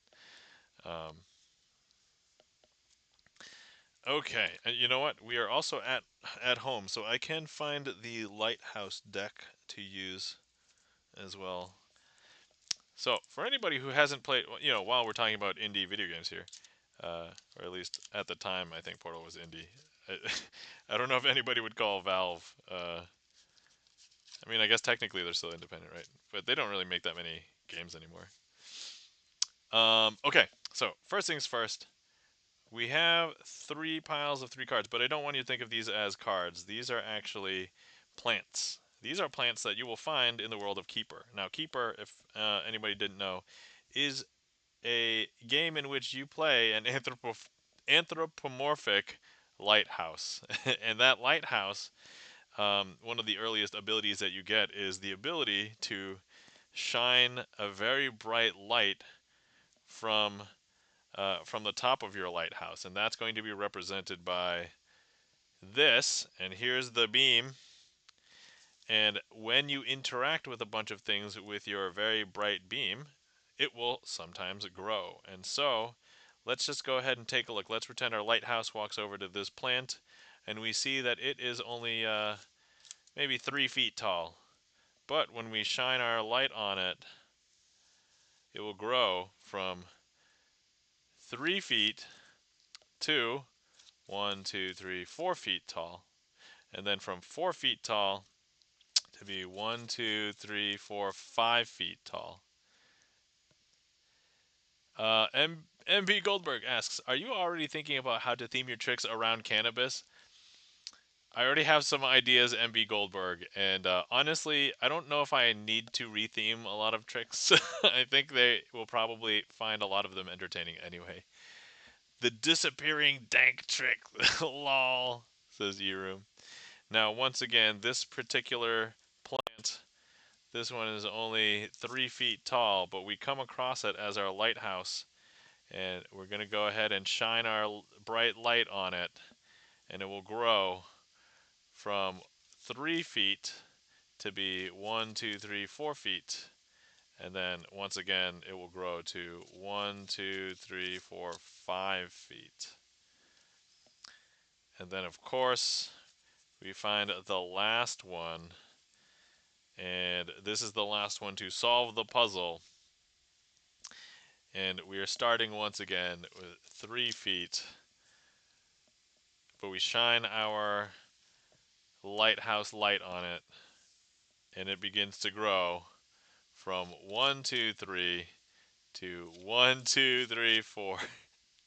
A: okay. And you know what? We are also at home, so I can find the lighthouse deck to use as well. So for anybody who hasn't played, while we're talking about indie video games here, or at least at the time, I think Portal was indie. I don't know if anybody would call Valve. I mean, I guess technically they're still independent, right? But they don't really make that many games anymore. Okay, so first things first. We have 3 piles of 3 cards, but I don't want you to think of these as cards. These are actually plants. These are plants that you will find in the world of Keeper. Now, Keeper, if anybody didn't know, is a game in which you play an anthropomorphic lighthouse. And that lighthouse, one of the earliest abilities that you get is the ability to shine a very bright light from from the top of your lighthouse, and that's going to be represented by this. And here's the beam. And when you interact with a bunch of things with your very bright beam, it will sometimes grow. And so let's just go ahead and take a look. Let's pretend our lighthouse walks over to this plant, and we see that it is only maybe 3 feet tall. But when we shine our light on it, it will grow from 3 feet to 1, 2, 3, 4 feet tall. And then from 4 feet tall to be 1, 2, 3, 4, 5 feet tall. MB Goldberg asks, are you already thinking about how to theme your tricks around cannabis? I already have some ideas, MB Goldberg, and honestly, I don't know if I need to retheme a lot of tricks. I think they will probably find a lot of them entertaining anyway. The disappearing dank trick, lol, says Yeroom. Now, once again, this particular plant, this one is only 3 feet tall, but we come across it as our lighthouse, and we're going to go ahead and shine our bright light on it, and it will grow from 3 feet to be 1, 2, 3, 4 feet. And then once again, it will grow to 1, 2, 3, 4, 5 feet. And then, of course, we find the last one. And this is the last one to solve the puzzle. And we are starting once again with 3 feet. But we shine our lighthouse light on it. And it begins to grow from 1, 2, 3 to 1, 2, 3, 4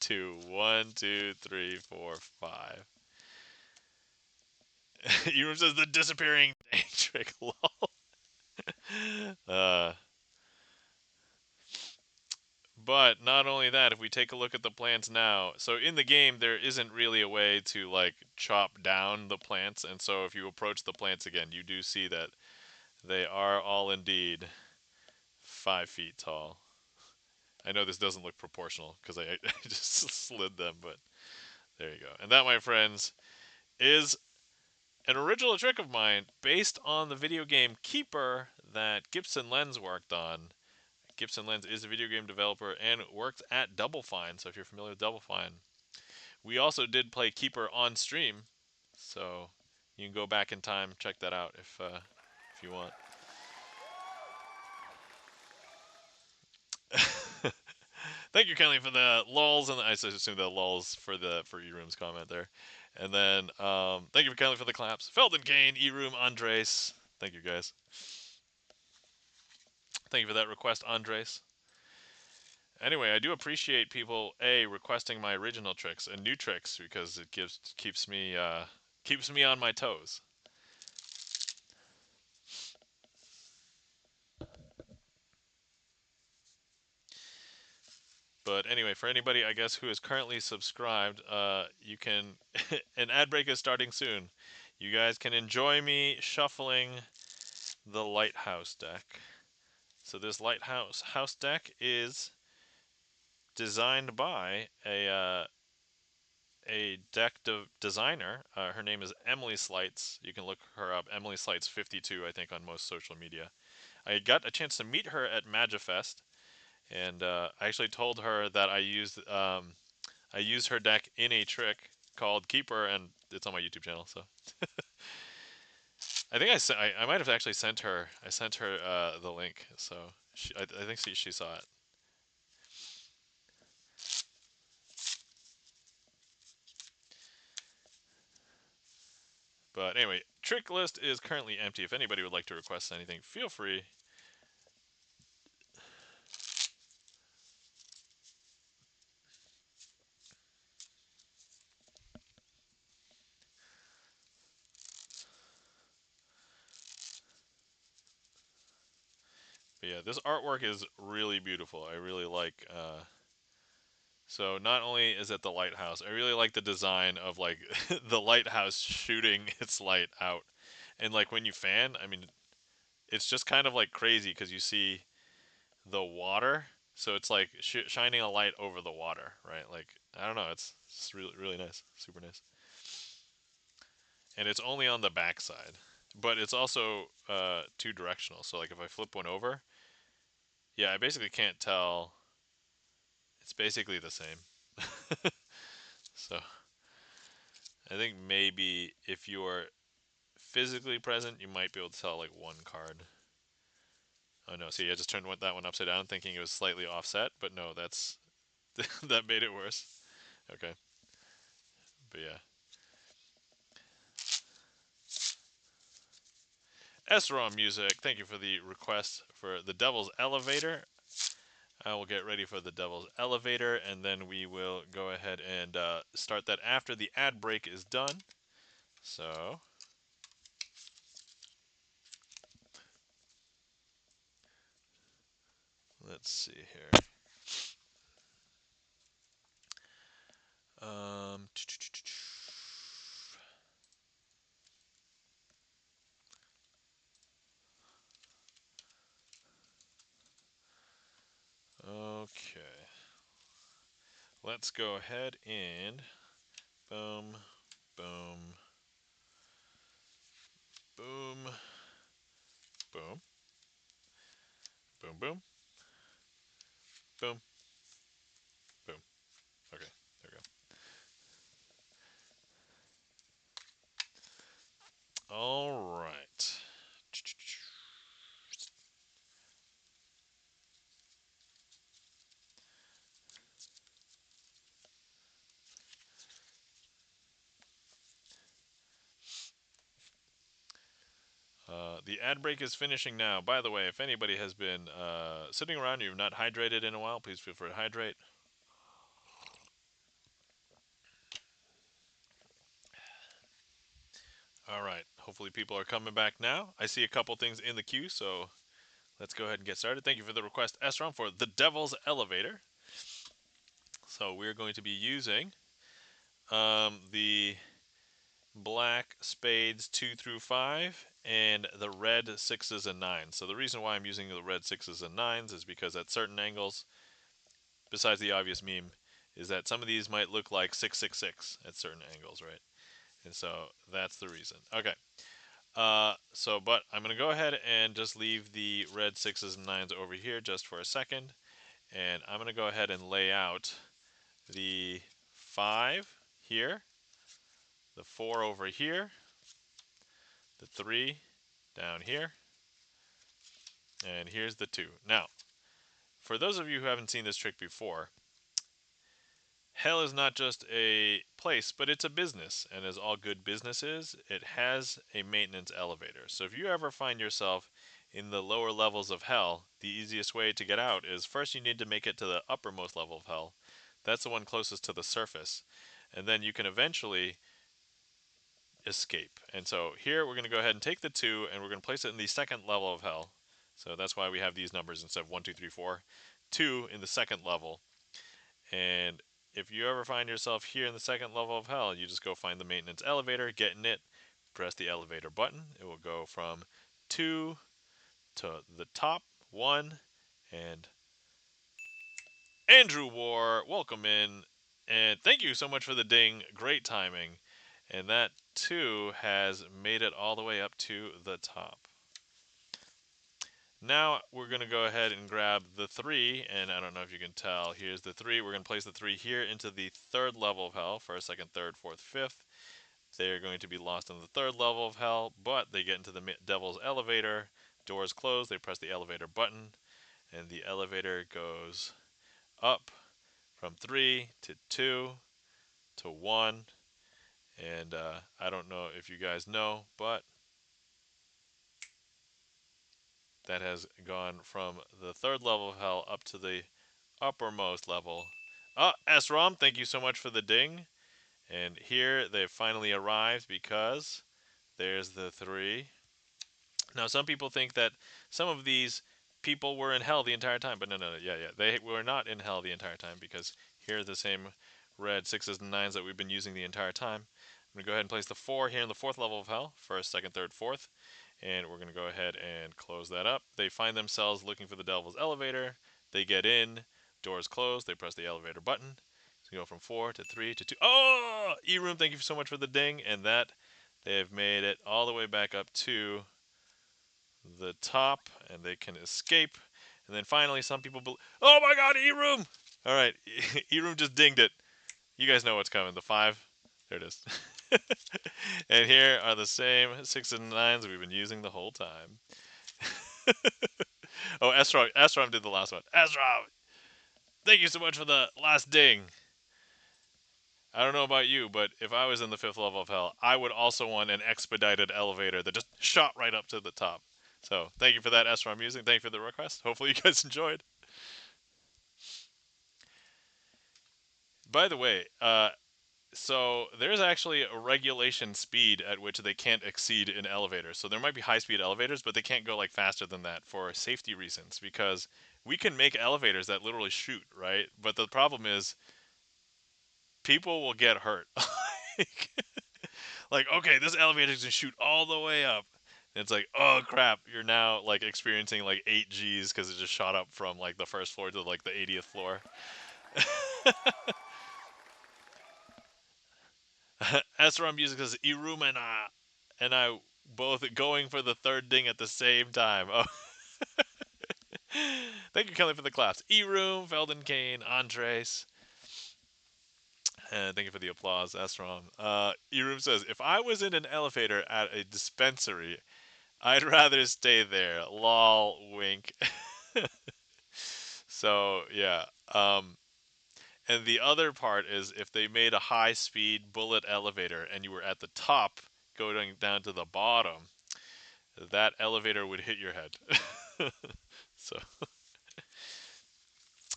A: to 1, 2, 3, 4, 5. You says the disappearing trick. Lol. Uh, But not only that, if we take a look at the plants now, so in the game there isn't really a way to like chop down the plants, and so if you approach the plants again, you do see that they are all indeed 5 feet tall. I know this doesn't look proportional because I just slid them, but there you go. And that, my friends, is an original trick of mine based on the video game Keeper that GipsonLens worked on. GipsonLens is a video game developer and works at Double Fine, so if you're familiar with Double Fine. We also did play Keeper on stream, so you can go back in time, check that out if you want. Thank you, Kelly, for the lulls, and I assume the lulls for E-Room's comment there. And then thank you, Kelly, for the claps. Felden Kane, E-Room, Andres. Thank you, guys. Thank you for that request, Andres. Anyway, I do appreciate people requesting my original tricks and new tricks because it keeps me on my toes. But anyway, for anybody, I guess, who is currently subscribed, you can. An ad break is starting soon. You guys can enjoy me shuffling the Lighthouse deck. So this Lighthouse deck is designed by a deck designer. Her name is Emily Sleights. You can look her up. Emily Sleights 52, I think, on most social media. I got a chance to meet her at MagiFest, and I actually told her that I used her deck in a trick called Keeper, and it's on my YouTube channel. So I think I might have actually sent her. I sent her the link, so I think she saw it. But anyway, trick list is currently empty. If anybody would like to request anything, feel free. But yeah, this artwork is really beautiful. I really like. So not only is it the lighthouse, I really like the design of like the lighthouse shooting its light out, and like when you fan, I mean, it's just kind of like crazy because you see the water, so it's like shining a light over the water, right? Like I don't know, it's really nice, super nice, and it's only on the back side, but it's also two directional. So like if I flip one over, yeah, I basically can't tell. It's basically the same. So I think maybe if you are physically present, you might be able to tell like one card. Oh no, see, I just turned that one upside down thinking it was slightly offset, but no, that's that made it worse. Okay, but yeah. SROM Music, thank you for the request for the Devil's Elevator. I will get ready for the Devil's Elevator, and then we will go ahead and start that after the ad break is done. So, let's see here. Um, okay. Let's go ahead and boom, boom, boom, boom, boom, boom, boom, boom. Okay, there we go. All right. The ad break is finishing now. By the way, if anybody has been sitting around and you've not hydrated in a while, please feel free to hydrate. All right. Hopefully people are coming back now. I see a couple things in the queue, so let's go ahead and get started. Thank you for the request, Esrom, for the Devil's Elevator. So we're going to be using the black spades 2 through 5 and the red 6s and 9s. So the reason why I'm using the red 6s and 9s is because at certain angles, besides the obvious meme, is that some of these might look like 666 at certain angles, right? And so that's the reason. Okay. But I'm going to go ahead and just leave the red 6s and 9s over here just for a second. And I'm going to go ahead and lay out the 5 here, the 4 over here, the 3 down here, and here's the 2. Now, for those of you who haven't seen this trick before, hell is not just a place, but it's a business. And as all good business is, it has a maintenance elevator. So if you ever find yourself in the lower levels of hell, the easiest way to get out is first you need to make it to the uppermost level of hell. That's the one closest to the surface. And then you can eventually escape. And so here we're going to go ahead and take the 2 and we're going to place it in the second level of hell. So that's why we have these numbers instead of 1, 2, 3, 4. 2 in the second level. And if you ever find yourself here in the second level of hell, you just go find the maintenance elevator, get in it, press the elevator button. It will go from 2 to the top, 1, and Andrew War, welcome in. And thank you so much for the ding. Great timing. And that 2 has made it all the way up to the top. Now we're going to go ahead and grab the 3, and I don't know if you can tell, here's the 3. We're going to place the 3 here into the third level of hell, first, second, third, fourth, fifth. They're going to be lost in the third level of hell, but they get into the devil's elevator. Doors close, they press the elevator button, and the elevator goes up from 3 to 2 to 1. And I don't know if you guys know, but that has gone from the third level of hell up to the uppermost level. SROM, thank you so much for the ding. And here they've finally arrived because there's the 3. Now, some people think that some of these people were in hell the entire time, but no, yeah, they were not in hell the entire time because here are the same red 6s and 9s that we've been using the entire time. I'm going to go ahead and place the 4 here in the fourth level of hell, first, second, third, fourth, and we're going to go ahead and close that up. They find themselves looking for the devil's elevator. They get in, doors close, they press the elevator button. So we go from 4 to 3 to 2. Oh! E-Room, thank you so much for the ding, and that they have made it all the way back up to the top, and they can escape. And then finally, some people oh my god, E-Room! Alright, E-Room just dinged it. You guys know what's coming. The 5. There it is. And here are the same 6s and 9s we've been using the whole time. Oh, Astrom did the last one. Astrom! Thank you so much for the last ding. I don't know about you, but if I was in the 5th level of hell, I would also want an expedited elevator that just shot right up to the top. So, thank you for that, Astrom Music. Thank you for the request. Hopefully you guys enjoyed. By the way, so there's actually a regulation speed at which they can't exceed in elevators. So there might be high-speed elevators, but they can't go like faster than that for safety reasons because we can make elevators that literally shoot, right? But the problem is people will get hurt. Like, okay, this elevator's gonna shoot all the way up. And it's like, oh crap, you're now like experiencing like 8 Gs because it just shot up from like the first floor to like the 80th floor. Esrom Music says Iruma and I both going for the third ding at the same time. Oh, thank you, Kelly, for the claps. E-Room, Felden Kane, Andres. Thank you for the applause, Esrom. E-Room says, if I was in an elevator at a dispensary, I'd rather stay there. Lol, wink. So, yeah. And the other part is if they made a high-speed bullet elevator and you were at the top going down to the bottom, that elevator would hit your head. So,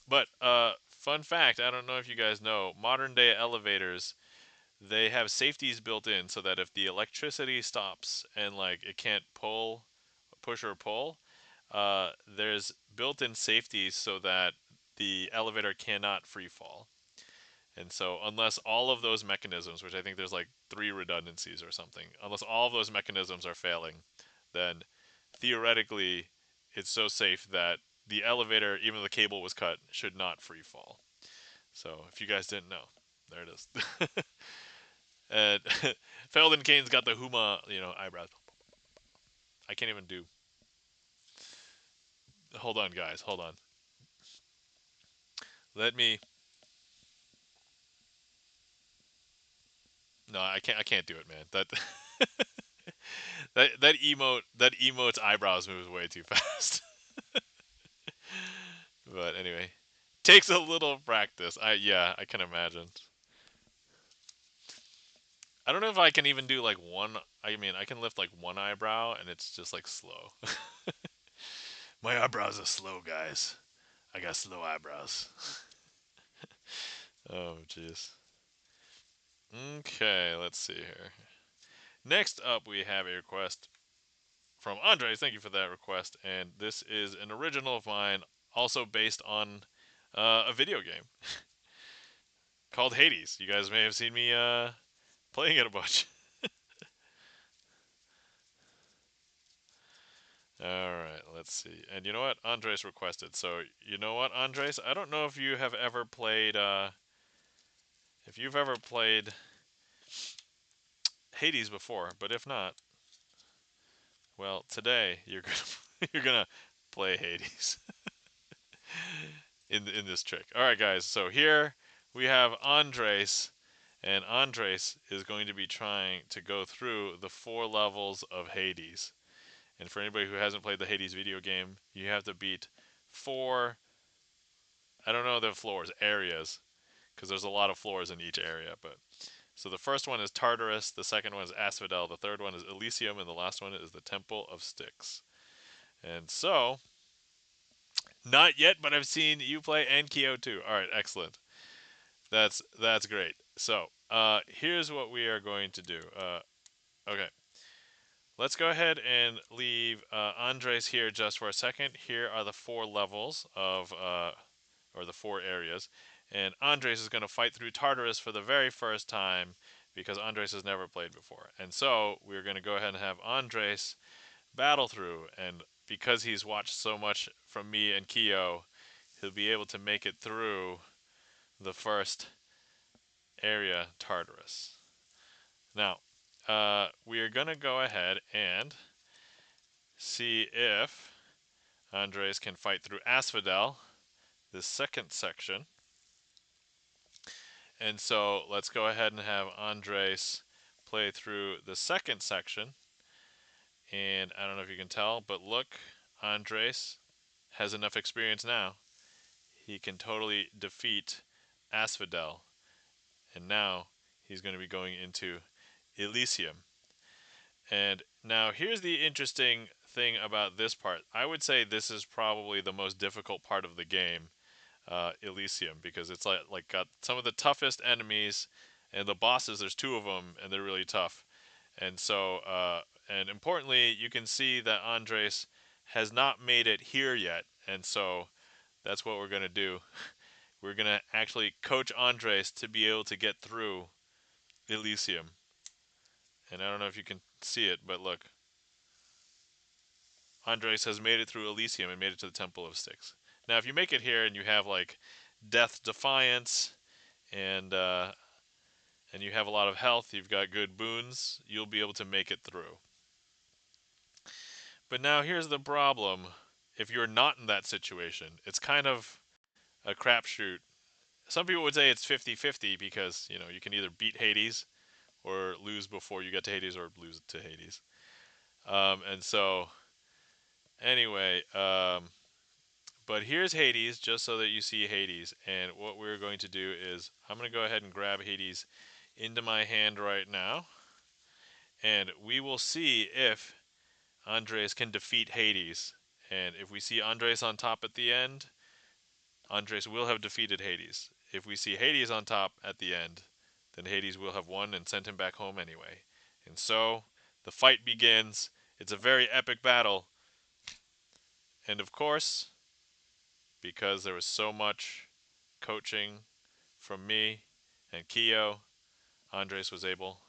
A: but fun fact, I don't know if you guys know, modern day elevators, they have safeties built in so that if the electricity stops and like it can't push or pull, there's built-in safeties so that the elevator cannot free fall. And so, unless all of those mechanisms, which I think there's like 3 redundancies or something, unless all of those mechanisms are failing, then theoretically it's so safe that the elevator, even though the cable was cut, should not free fall. So, if you guys didn't know, there it is. And Feldon Kane's got the Huma, eyebrows. I can't even do. Hold on, guys. Hold on. Let me. No, I can't. I can't do it, man. That emote's eyebrows moves way too fast. But anyway, takes a little practice. I can imagine. I don't know if I can even do like one. I mean, I can lift like one eyebrow, and it's just like slow. My eyebrows are slow, guys. I got slow eyebrows. Oh, jeez. Okay, let's see here. Next up, we have a request from Andres. Thank you for that request. And this is an original of mine, also based on a video game called Hades. You guys may have seen me playing it a bunch. All right, let's see. And you know what? Andres requested. So, you know what, Andres? I don't know if you have ever played if you've ever played Hades before, but if not, well, today you're going to you're going to play Hades in this trick. All right, guys. So, here we have Andres, and Andres is going to be trying to go through the 4 levels of Hades. And for anybody who hasn't played the Hades video game, you have to beat 4, I don't know the floors, areas, because there's a lot of floors in each area. But so the first one is Tartarus, the second one is Asphodel, the third one is Elysium, and the last one is the Temple of Styx. And so, not yet, but I've seen you play and Kyo too. All right, excellent. That's great. So, here's what we are going to do. Okay, let's go ahead and leave Andres here just for a second. Here are the 4 levels of or the 4 areas. And Andres is going to fight through Tartarus for the very first time because Andres has never played before. And so we're going to go ahead and have Andres battle through. And because he's watched so much from me and Kyo, he'll be able to make it through the first area, Tartarus. Now, we are going to go ahead and see if Andres can fight through Asphodel, the second section. And so let's go ahead and have Andres play through the second section. And I don't know if you can tell, but look, Andres has enough experience now. He can totally defeat Asphodel. And now he's going to be going into Elysium. And now here's the interesting thing about this part. I would say this is probably the most difficult part of the game, Elysium, because it's like got some of the toughest enemies, and the bosses. There's 2 of them, and they're really tough. And so, and importantly, you can see that Andres has not made it here yet, and so that's what we're gonna do. We're gonna actually coach Andres to be able to get through Elysium. And I don't know if you can see it, but look, Andres has made it through Elysium and made it to the Temple of Styx. Now, if you make it here and you have like Death Defiance and and you have a lot of health, you've got good boons, you'll be able to make it through. But now here's the problem. If you're not in that situation, it's kind of a crapshoot. Some people would say it's 50-50 because, you can either beat Hades or lose before you get to Hades or lose to Hades. And so, anyway, but here's Hades, just so that you see Hades. And what we're going to do is, I'm going to go ahead and grab Hades into my hand right now. And we will see if Andres can defeat Hades. And if we see Andres on top at the end, Andres will have defeated Hades. If we see Hades on top at the end, then Hades will have won and sent him back home anyway. And so, the fight begins. It's a very epic battle. And of course, because there was so much coaching from me, And Keo, Andres was able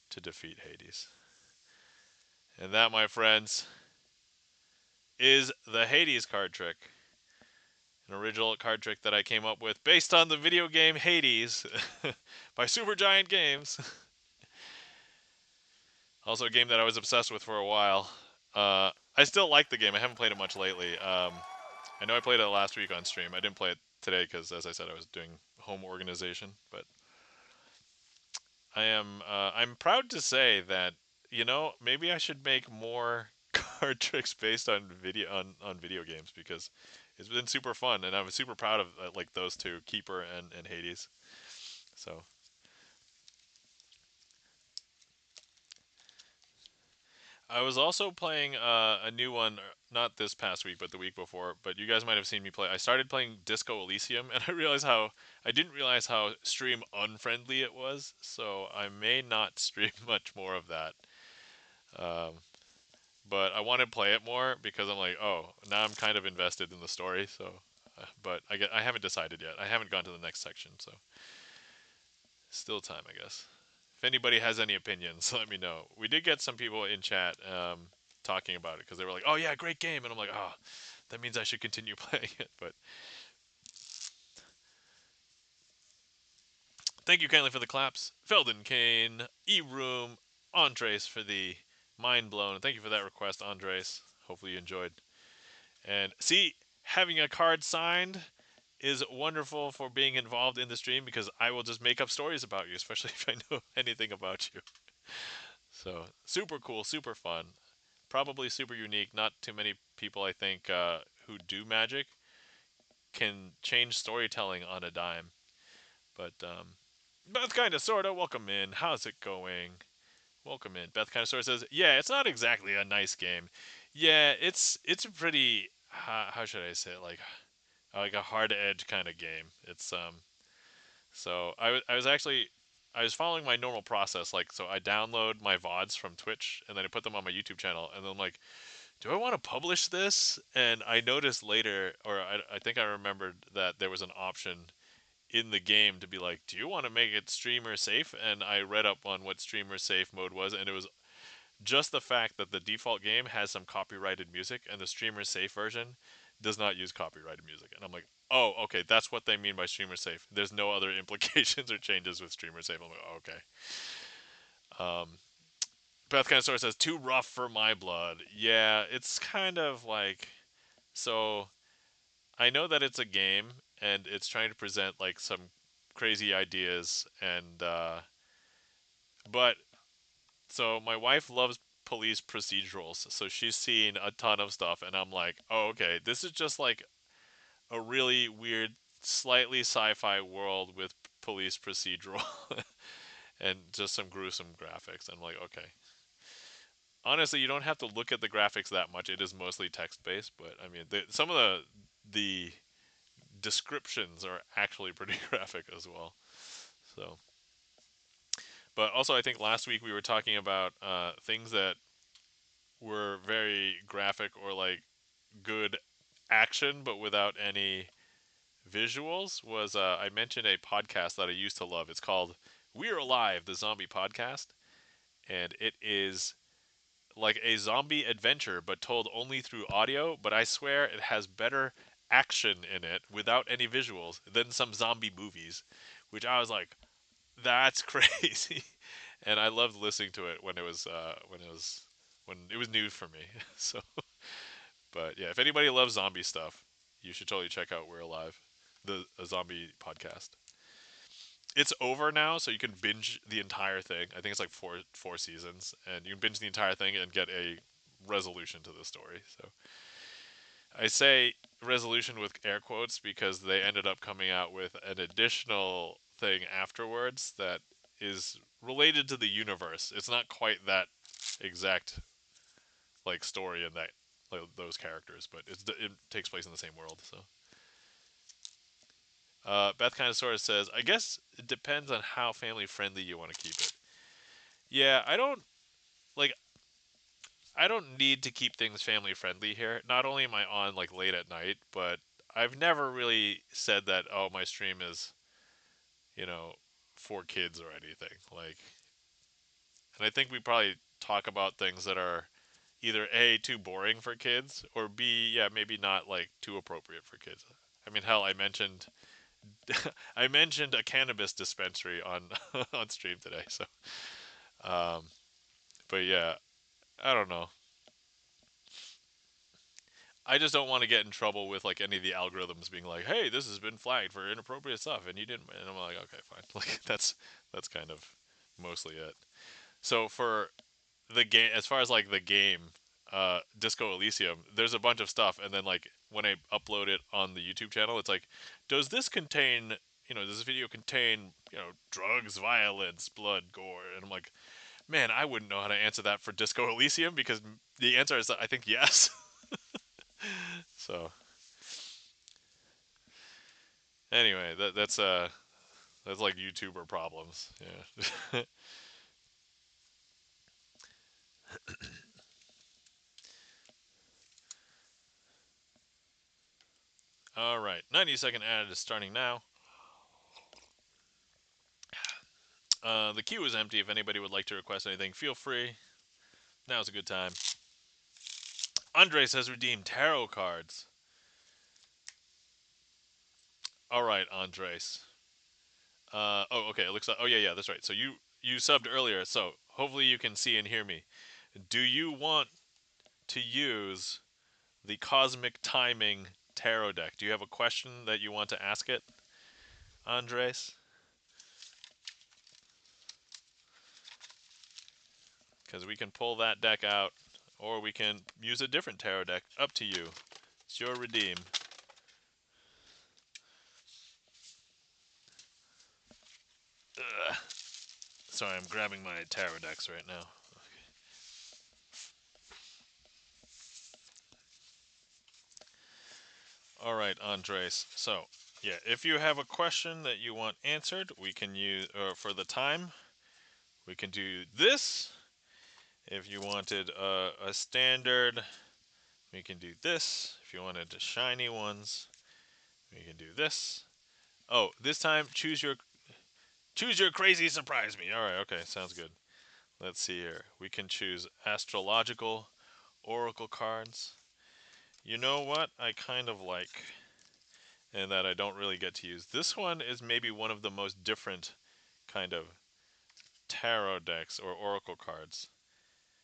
A: to defeat Hades. And that, my friends, is the Hades card trick. An original card trick that I came up with based on the video game Hades by Supergiant Games. Also, a game that I was obsessed with for a while. I still like the game. I haven't played it much lately. I know I played it last week on stream. I didn't play it today because, as I said, I was doing home organization. But I'm proud to say that maybe I should make more card tricks based on video games because it's been super fun, and I'm super proud of like those two, Keeper and Hades. So I was also playing a new one, not this past week, but the week before. But you guys might have seen me play. I started playing Disco Elysium, and I didn't realize how stream unfriendly it was. So I may not stream much more of that. Um, but I want to play it more because I'm like, oh, now I'm kind of invested in the story. So, but I haven't decided yet. I haven't gone to the next section, so still time, I guess. If anybody has any opinions, let me know. We did get some people in chat talking about it because they were like, "Oh yeah, great game," and I'm like, "Oh, that means I should continue playing it." But thank you kindly for the claps, Felden Kane, E Room, Andres for the mind blown. Thank you for that request, Andres. Hopefully you enjoyed. And see, having a card signed is wonderful for being involved in the stream because I will just make up stories about you, especially if I know anything about you. So super cool, super fun, probably super unique. Not too many people, I think, who do magic can change storytelling on a dime. But Beth kind of sorta, welcome in. How's it going? Welcome in. Beth kind of sorta says, yeah, it's not exactly a nice game. Yeah, it's a pretty how should I say it? Like a hard edge kind of game. It's so I was actually I was following my normal process. Like, so I download my VODs from Twitch and then I put them on my YouTube channel, and then I'm like, do I want to publish this? And I noticed later, or I think I remembered that there was an option in the game to be like, do you want to make it streamer safe? And I read up on what streamer safe mode was, and it was just the fact that the default game has some copyrighted music and the streamer safe version does not use copyrighted music. And I'm like, oh, okay, that's what they mean by streamer safe. There's no other implications or changes with streamer safe. I'm like, oh, okay. Beth kind of sort of says, too rough for my blood. Yeah, it's kind of like, so I know that it's a game and it's trying to present like some crazy ideas and but so my wife loves police procedurals, so she's seen a ton of stuff, and I'm like, oh, okay, this is just like a really weird, slightly sci-fi world with police procedural and just some gruesome graphics. I'm like, okay. Honestly, you don't have to look at the graphics that much. It is mostly text-based, but I mean, some of the descriptions are actually pretty graphic as well. So, but also, I think last week we were talking about things that were very graphic or like good action, but without any visuals. Was I mentioned a podcast that I used to love? It's called "We're Alive," the zombie podcast, and it is like a zombie adventure, but told only through audio. But I swear it has better action in it without any visuals than some zombie movies, which I was like, that's crazy. And I loved listening to it when it was new for me. So, but yeah, if anybody loves zombie stuff, you should totally check out We're Alive, the a zombie podcast. It's over now, so you can binge the entire thing. I think it's like four seasons, and you can binge the entire thing and get a resolution to the story. So I say resolution with air quotes because they ended up coming out with an additional thing afterwards that is related to the universe. It's not quite that exact like story and that like, those characters, but it takes place in the same world. So Beth kind of sort of says, I guess it depends on how family friendly you want to keep it. Yeah, like I don't need to keep things family friendly here. Not only am I on like late at night, but I've never really said that, oh, my stream is, for kids or anything. Like, and I think we probably talk about things that are either A, too boring for kids, or B, yeah, maybe not like too appropriate for kids. I mean, hell, I mentioned I mentioned a cannabis dispensary on on stream today. So, um, but yeah, I don't know. I just don't want to get in trouble with like any of the algorithms being like, "Hey, this has been flagged for inappropriate stuff," and you didn't. And I'm like, "Okay, fine." Like that's kind of mostly it. So for the game, as far as like the game, Disco Elysium, there's a bunch of stuff, and then like when I upload it on the YouTube channel, it's like, does this contain, does this video contain, drugs, violence, blood, gore? And I'm like, man, I wouldn't know how to answer that for Disco Elysium because the answer is, I think, yes. So anyway, that's like YouTuber problems. Yeah. All right, 90-second ad is starting now. The queue is empty. If anybody would like to request anything, feel free. Now's a good time. Andres has redeemed tarot cards. All right, Andres. Oh, okay. It looks like. Oh, yeah, yeah. That's right. So you subbed earlier. So hopefully you can see and hear me. Do you want to use the Cosmic Timing Tarot deck? Do you have a question that you want to ask it, Andres? Because we can pull that deck out, or we can use a different tarot deck. Up to you. It's your redeem. Ugh. Sorry, I'm grabbing my tarot decks right now. All right, Andres. So, yeah, if you have a question that you want answered, we can use for the time. We can do this. If you wanted a standard, we can do this. If you wanted the shiny ones, we can do this. Oh, this time choose your crazy surprise me. All right, okay, sounds good. Let's see here. We can choose astrological oracle cards. You know what I kind of like and that I don't really get to use. This one is maybe one of the most different kind of tarot decks or oracle cards.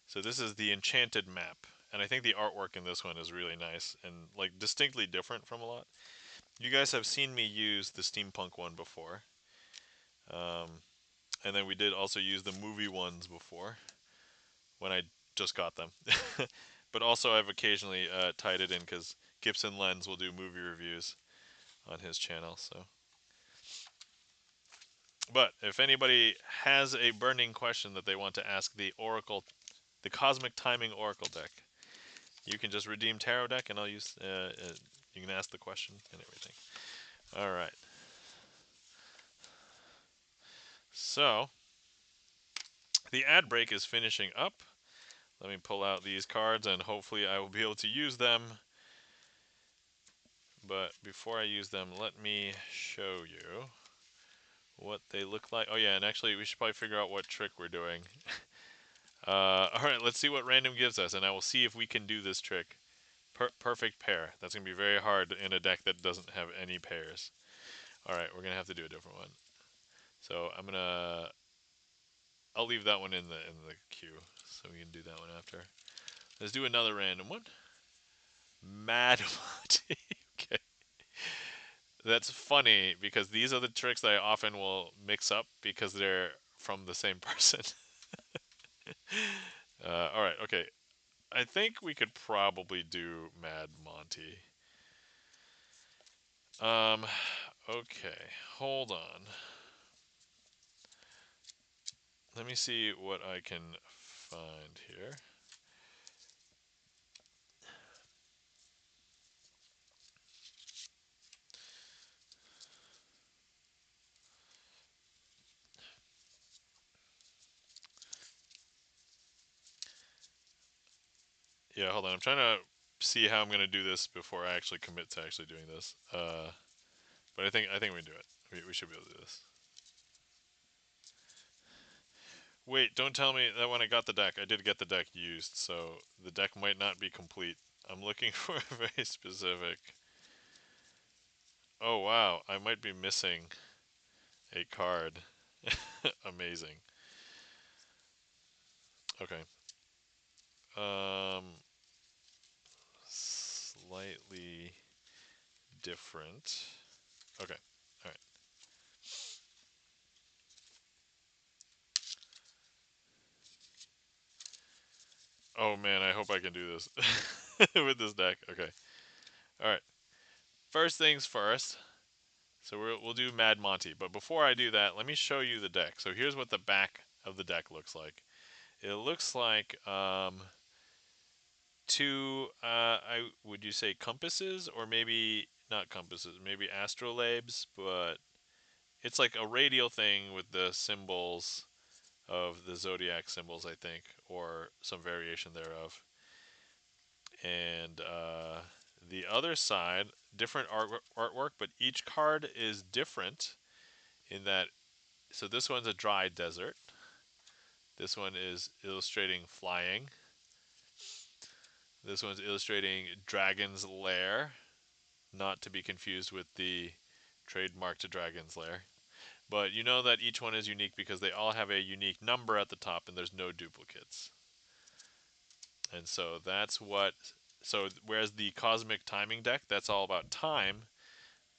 A: So this is the Enchanted Map, and I think the artwork in this one is really nice and like distinctly different from a lot. You guys have seen me use the steampunk one before, and then we did also use the movie ones before when I just got them. But also I've occasionally tied it in because GipsonLens will do movie reviews on his channel. So, but if anybody has a burning question that they want to ask the Cosmic Timing Oracle deck, you can just redeem Tarot deck, and I'll use. You can ask the question and everything. All right. So the ad break is finishing up. Let me pull out these cards, and hopefully I will be able to use them. But before I use them, let me show you what they look like. Oh yeah, and actually we should probably figure out what trick we're doing. All right, let's see what random gives us, and I will see if we can do this trick. Perfect pair. That's going to be very hard in a deck that doesn't have any pairs. All right, we're going to have to do a different one. So I'll leave that one in the queue, so we can do that one after. Let's do another random one. Mad Monty. Okay. That's funny because these are the tricks that I often will mix up because they're from the same person. All right, okay. I think we could probably do Mad Monty. Um, okay, hold on. Let me see what I can find here. Yeah, hold on. I'm trying to see how I'm going to do this before I actually commit to actually doing this. But I think we can do it. We should be able to do this. Wait, don't tell me that when I got the deck, I did get the deck used, so the deck might not be complete. I'm looking for a very specific. Oh wow, I might be missing a card. Amazing. Okay. Um, Slightly different. Okay. All right. Oh man, I hope I can do this with this deck. Okay. All right. First things first. So we'll do Mad Monty, but before I do that, let me show you the deck. So here's what the back of the deck looks like. It looks like two. I would you say compasses or maybe not compasses, maybe astrolabes, but it's like a radial thing with the symbols of the zodiac symbols, I think, or some variation thereof. And the other side, different artwork, but each card is different in that. So this one's a dry desert. This one is illustrating flying. This one's illustrating Dragon's Lair, not to be confused with the trademark to Dragon's Lair. But you know that each one is unique because they all have a unique number at the top and there's no duplicates. And so that's what. So whereas the Cosmic Timing deck, that's all about time.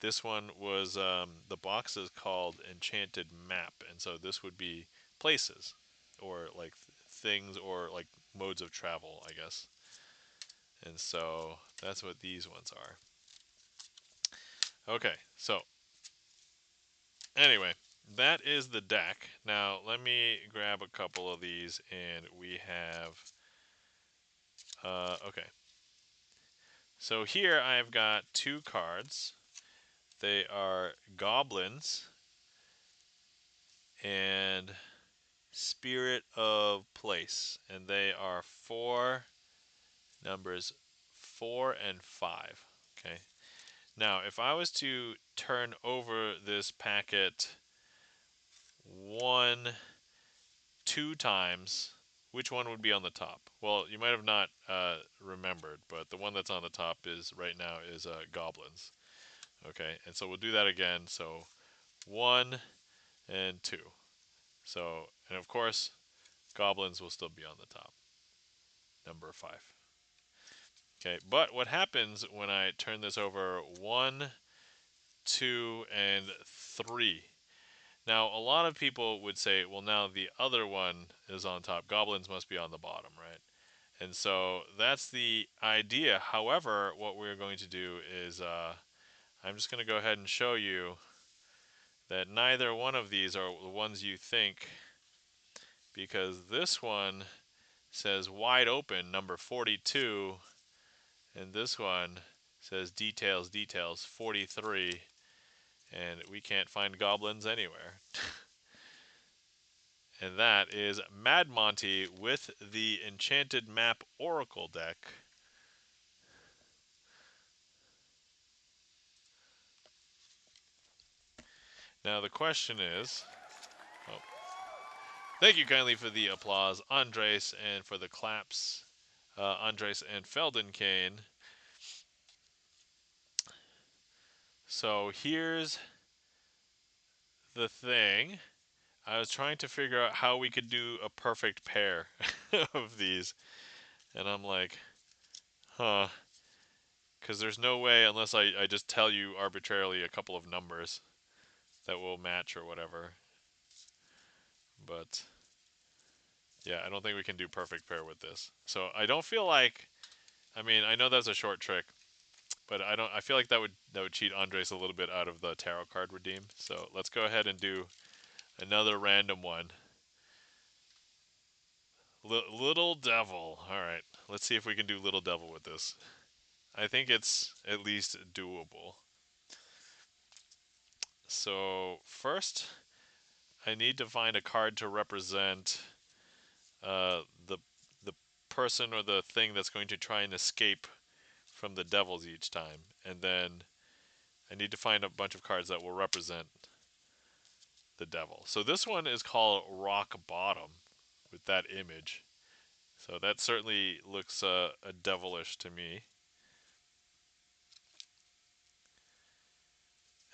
A: This one was the box is called Enchanted Map, and so this would be places, or like things, or like modes of travel, I guess. And so that's what these ones are. Okay, so anyway, that is the deck. Now let me grab a couple of these, and we have. Okay, so here I've got two cards. They are goblins and Spirit of Place, and they are four numbers 4 and 5. Okay. Now, if I was to turn over this packet one, two times, which one would be on the top? Well, you might have not remembered, but the one that's on the top is right now is goblins. Okay, and so we'll do that again. So 1 and 2. So, and of course, goblins will still be on the top, number 5. Okay, but what happens when I turn this over 1, 2, and 3? Now, a lot of people would say, well, now the other one is on top. Goblins must be on the bottom, right? And so that's the idea. However, what we're going to do is I'm just going to go ahead and show you that neither one of these are the ones you think, because this one says wide open, number 42, and this one says details, details, 43, and we can't find goblins anywhere. And that is Mad Monty with the Enchanted Map Oracle deck. Now the question is, oh, thank you kindly for the applause, Andres, and for the claps, Andres and Feldenkane. So here's the thing. I was trying to figure out how we could do a perfect pair of these, and I'm like, huh, because there's no way unless I just tell you arbitrarily a couple of numbers that will match or whatever. But yeah, I don't think we can do perfect pair with this. So I don't feel like, I mean, I know that's a short trick, but I feel like that would cheat Andres a little bit out of the tarot card redeem. So let's go ahead and do another random one. Little Devil. All right, let's see if we can do Little Devil with this. I think it's at least doable. So first, I need to find a card to represent the person or the thing that's going to try and escape from the devils each time, and then I need to find a bunch of cards that will represent the devil. So this one is called Rock Bottom. with that image. So that certainly looks a devilish to me.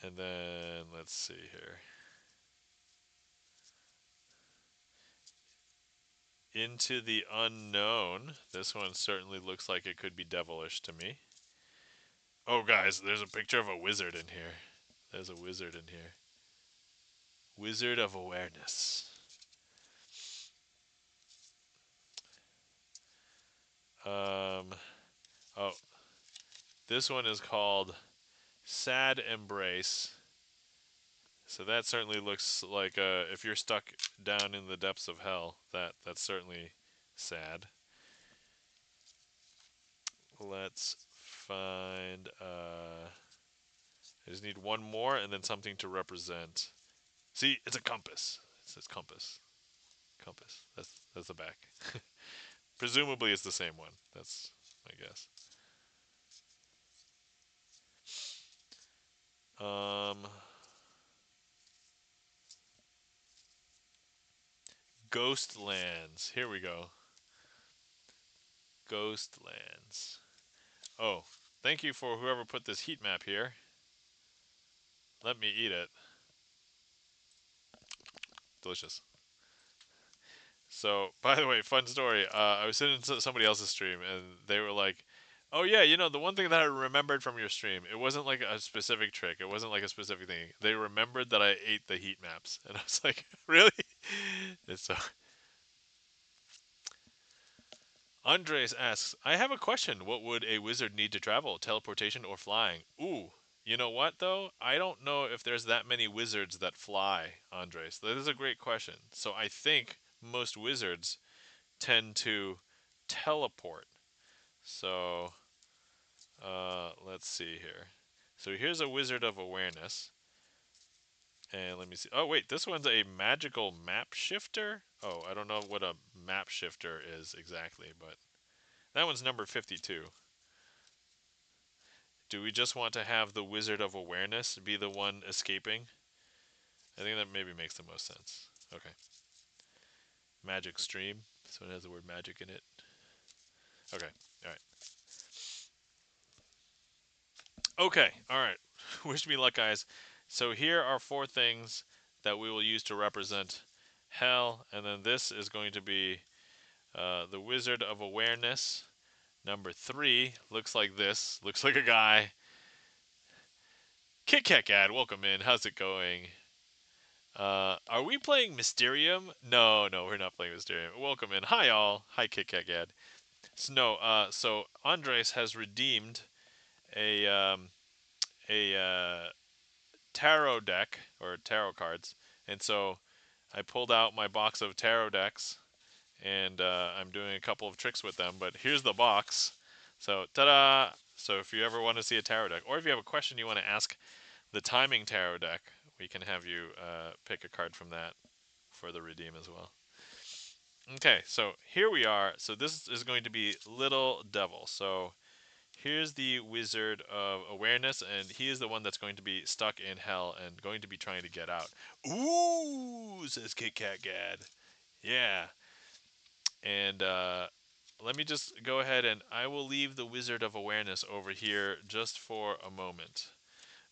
A: And then let's see here. Into the unknown. This one certainly looks like it could be devilish to me. Oh, guys, there's a picture of a wizard in here. There's a wizard in here. Wizard of Awareness. Oh, this one is called Sad Embrace. So that certainly looks like if you're stuck down in the depths of hell, that's certainly sad. Let's find. I just need one more and then something to represent. See, it's a compass. It says compass. Compass. That's the back. Presumably, it's the same one. That's my guess. Um, Ghostlands. Here we go. Ghostlands. Oh, thank you for whoever put this heat map here. Let me eat it. Delicious. So, by the way, fun story. I was sitting in somebody else's stream, and they were like, "Oh yeah, the one thing that I remembered from your stream, it wasn't like a specific trick. It wasn't like a specific thing. They remembered that I ate the heat maps." And I was like, "Really?" And so Andres asks, "I have a question. What would a wizard need to travel? Teleportation or flying?" Ooh, you know what though? I don't know if there's that many wizards that fly, Andres. That is a great question. So I think most wizards tend to teleport. So let's see here. So here's a Wizard of Awareness. And let me see. Oh, wait, this one's a magical map shifter? Oh, I don't know what a map shifter is exactly, but that one's number 52. Do we just want to have the Wizard of Awareness be the one escaping? I think that maybe makes the most sense. Okay. Magic stream. So it has the word magic in it. Okay. All right. Okay, all right. Wish me luck, guys. So here are four things that we will use to represent hell, and then this is going to be the Wizard of Awareness. Number 3 looks like this. Looks like a guy. Kit Kat Gad, welcome in. How's it going? Are we playing Mysterium? No, we're not playing Mysterium. Welcome in. Hi, all. Hi, Kit Kat Gad. So, no, so Andres has redeemed a tarot deck or tarot cards, and so I pulled out my box of tarot decks, and I'm doing a couple of tricks with them. But here's the box. So ta-da! So if you ever want to see a tarot deck, or if you have a question you want to ask the timing tarot deck, we can have you pick a card from that for the redeem as well. Okay, so here we are. So this is going to be Little Devil. So here's the Wizard of Awareness, and he is the one that's going to be stuck in hell and going to be trying to get out. Ooh, says Kit Kat Gad. Yeah. And let me just go ahead and I will leave the Wizard of Awareness over here just for a moment.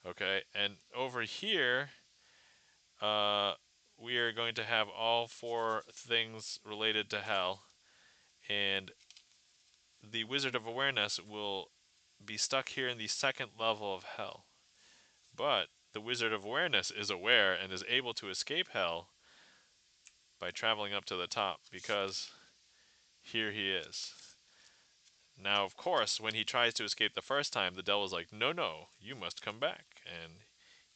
A: Okay, and over here, uh, we are going to have all four things related to hell, and the Wizard of Awareness will be stuck here in the second level of hell. But the Wizard of Awareness is aware and is able to escape hell by traveling up to the top because here he is. Now, of course, when he tries to escape the first time, the devil's like, "No, no, you must come back." And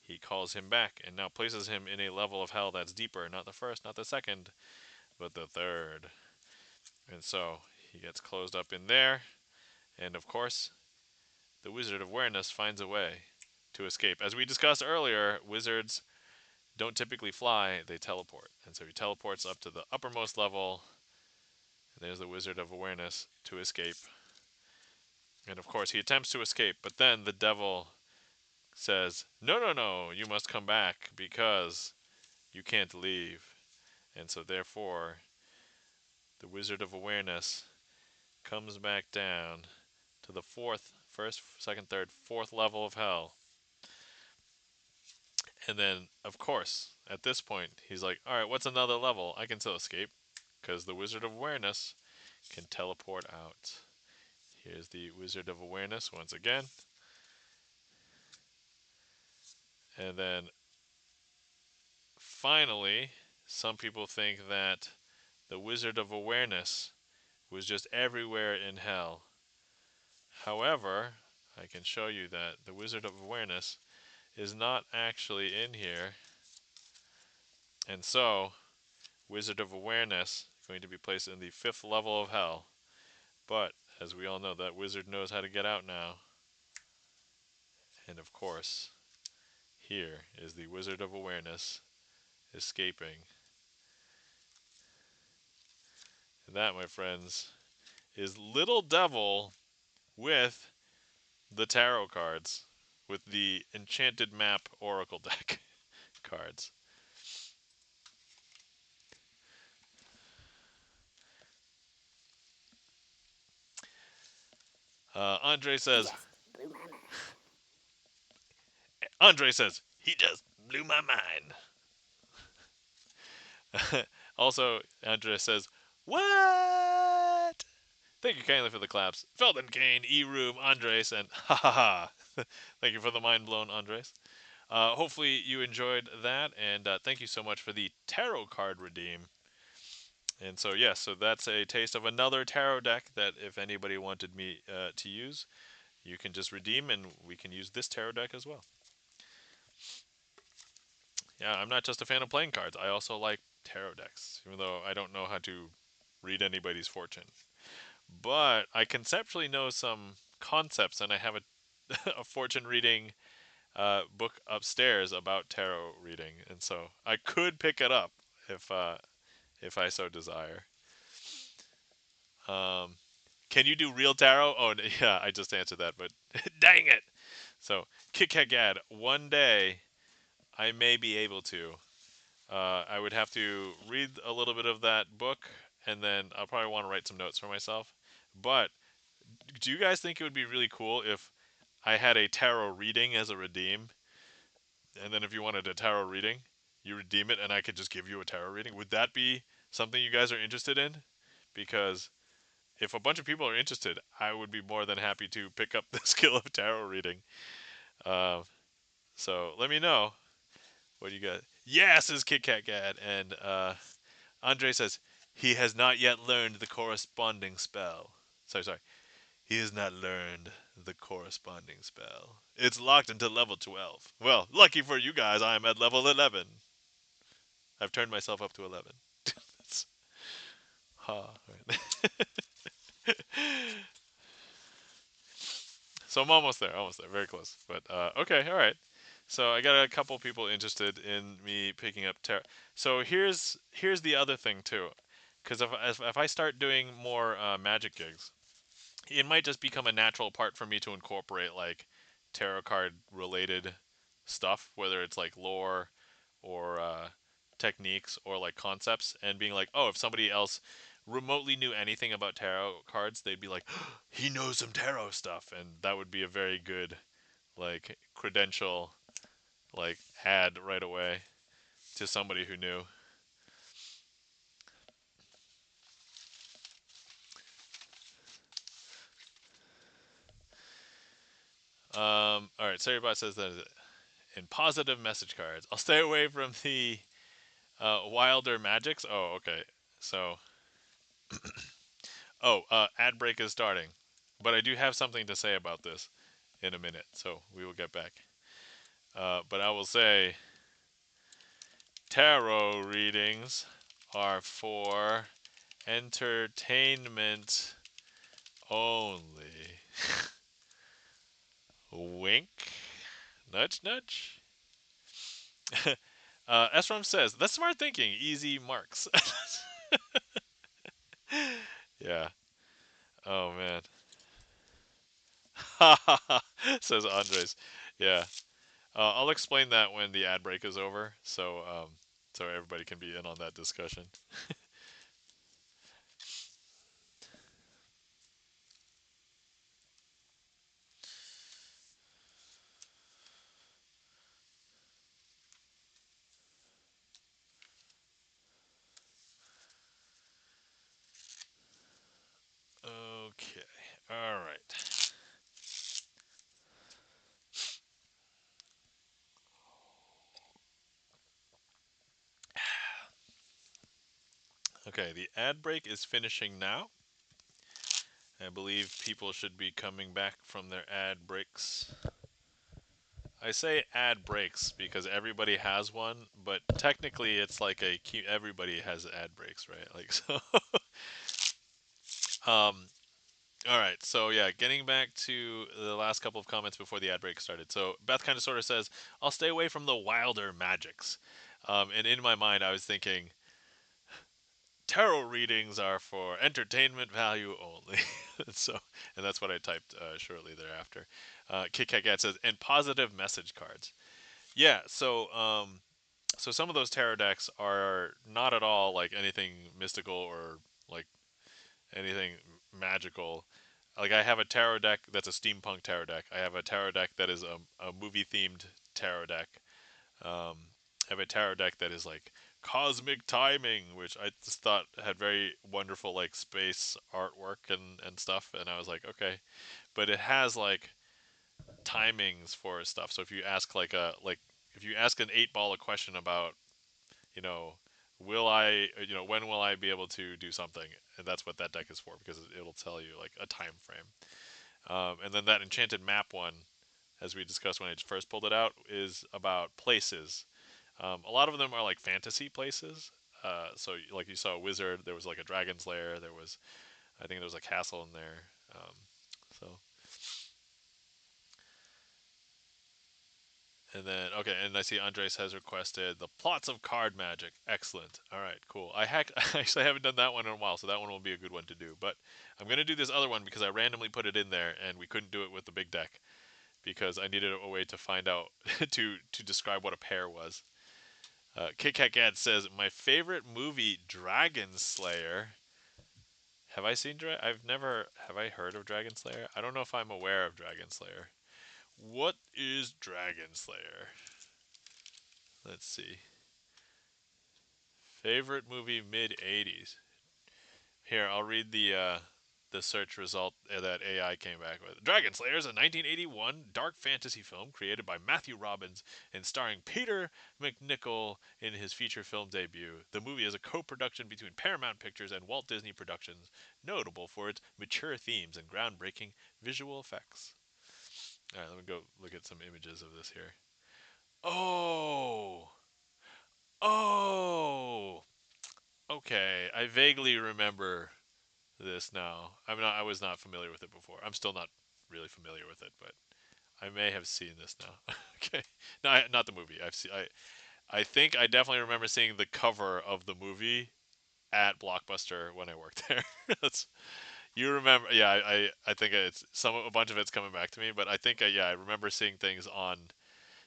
A: he calls him back and now places him in a level of hell that's deeper. Not the first, not the second, but the third. And so he gets closed up in there. And of course, the Wizard of Awareness finds a way to escape. As we discussed earlier, wizards don't typically fly, they teleport. And so he teleports up to the uppermost level. And there's the Wizard of Awareness to escape. And of course, he attempts to escape, but then the devil says, "No, no, no, you must come back because you can't leave." And so therefore, the Wizard of Awareness comes back down to the first, second, third, fourth level of hell. And then, of course, at this point, he's like, alright, what's another level? I can still escape. Because the Wizard of Awareness can teleport out. Here's the Wizard of Awareness once again. And then, finally, some people think that the Wizard of Awareness was just everywhere in hell. However, I can show you that the Wizard of Awareness is not actually in here. And so, Wizard of Awareness is going to be placed in the 5th level of hell. But, as we all know, that wizard knows how to get out now. And of course, here is the Wizard of Awareness escaping. And that, my friends, is Little Devil with the tarot cards, with the Enchanted Map Oracle deck cards. Andre says, he just blew my mind. Also, Andre says, what? Thank you kindly for the claps. Felden Kane, E-Room, Andres, and ha ha ha. Thank you for the mind blown, Andres. Hopefully you enjoyed that, and thank you so much for the tarot card redeem. And so, yes, so that's a taste of another tarot deck that if anybody wanted me to use, you can just redeem, and we can use this tarot deck as well. Yeah, I'm not just a fan of playing cards. I also like tarot decks, even though I don't know how to read anybody's fortune. But I conceptually know some concepts, and I have a fortune reading book upstairs about tarot reading, and so I could pick it up if I so desire. Um, can you do real tarot? Oh yeah, I just answered that, but dang it! So Kit Kat Gad, one day I may be able to. I would have to read a little bit of that book, and then I'll probably want to write some notes for myself. But do you guys think it would be really cool if I had a tarot reading as a redeem, and then if you wanted a tarot reading, you redeem it, and I could just give you a tarot reading? Would that be something you guys are interested in? Because if a bunch of people are interested, I would be more than happy to pick up the skill of tarot reading. Uh, so let me know what you got. Yes, says Kit Kat Gad, and Andre says he has not yet learned the corresponding spell. Sorry. He has not learned the corresponding spell. It's locked into level 12. Well, lucky for you guys, I am at level 11. I've turned myself up to 11. Ha. Right. So I'm almost there, very close. But okay, all right. So I got a couple people interested in me picking up tarot. So here's the other thing too, because if I start doing more magic gigs, it might just become a natural part for me to incorporate like tarot card related stuff, whether it's like lore or techniques or like concepts, and being like, oh, if somebody else remotely knew anything about tarot cards, they'd be like, oh, he knows some tarot stuff, and that would be a very good like credential, like add right away to somebody who knew. All right, Sarybot says that in positive message cards, I'll stay away from the wilder magics. Oh, okay. So, ad break is starting, but I do have something to say about this in a minute, so we will get back. But I will say, tarot readings are for entertainment only. Wink. Nudge, nudge. Esrom says, that's smart thinking. Easy marks. Yeah. Oh, man. Says Andres. Yeah. I'll explain that when the ad break is over, so everybody can be in on that discussion. Okay, the ad break is finishing now. I believe people should be coming back from their ad breaks. I say ad breaks because everybody has one, but technically it's like everybody has ad breaks, right? Like so. um, all right, so yeah, getting back to the last couple of comments before the ad break started. So Beth kind of sort of says, "I'll stay away from the wilder magics," and in my mind I was thinking, tarot readings are for entertainment value only. So, and that's what I typed shortly thereafter. Kit Kat Gat says, and positive message cards. Yeah, so some of those tarot decks are not at all like anything mystical or like anything magical. Like I have a tarot deck that's a steampunk tarot deck. I have a tarot deck that is a movie themed tarot deck. Um, I have a tarot deck that is like cosmic timing, which I just thought had very wonderful like space artwork and stuff. And I was like, okay, but it has like timings for stuff. So if you ask if you ask an 8 ball a question about you know will I when will I be able to do something, and that's what that deck is for because it'll tell you like a time frame. And then that enchanted map one, as we discussed when I first pulled it out, is about places. A lot of them are like fantasy places. So like you saw a wizard, there was like a dragon's lair, there was I think there was a castle in there. So and then okay, and I see Andres has requested the plots of card magic. Excellent. All right, cool. Actually haven't done that one in a while, so that one will be a good one to do. But I'm gonna do this other one because I randomly put it in there and we couldn't do it with the big deck because I needed a way to find out to describe what a pair was. Kit Kat Gad says my favorite movie, Dragon Slayer. Have I seen I've never. Have I heard of Dragon Slayer? I don't know if I'm aware of Dragon Slayer. What is Dragon Slayer? Let's see. Favorite movie mid '80s. Here, I'll read the search result that AI came back with. Dragon Slayer is a 1981 dark fantasy film created by Matthew Robbins and starring Peter McNichol in his feature film debut. The movie is a co-production between Paramount Pictures and Walt Disney Productions, notable for its mature themes and groundbreaking visual effects. All right, let me go look at some images of this here. Oh, oh, okay. I vaguely remember this now. I was not familiar with it before. I'm still not really familiar with it, but I may have seen this now. Okay. No, not the movie. I think I definitely remember seeing the cover of the movie at Blockbuster when I worked there. That's you remember. Yeah, I think it's a bunch of it's coming back to me, but I think yeah, I remember seeing things on.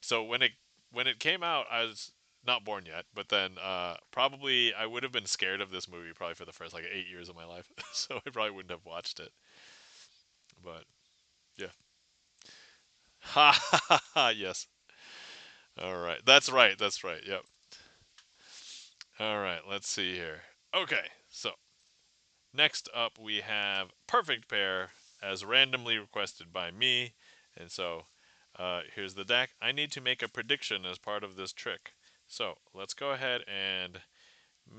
A: So when it came out, I was not born yet, but then probably I would have been scared of this movie probably for the first like 8 years of my life, so I probably wouldn't have watched it. But yeah, ha ha ha ha. Yes. All right. That's right. That's right. Yep. All right. Let's see here. Okay. So next up we have perfect pair as randomly requested by me, and so here's the deck. I need to make a prediction as part of this trick. So let's go ahead and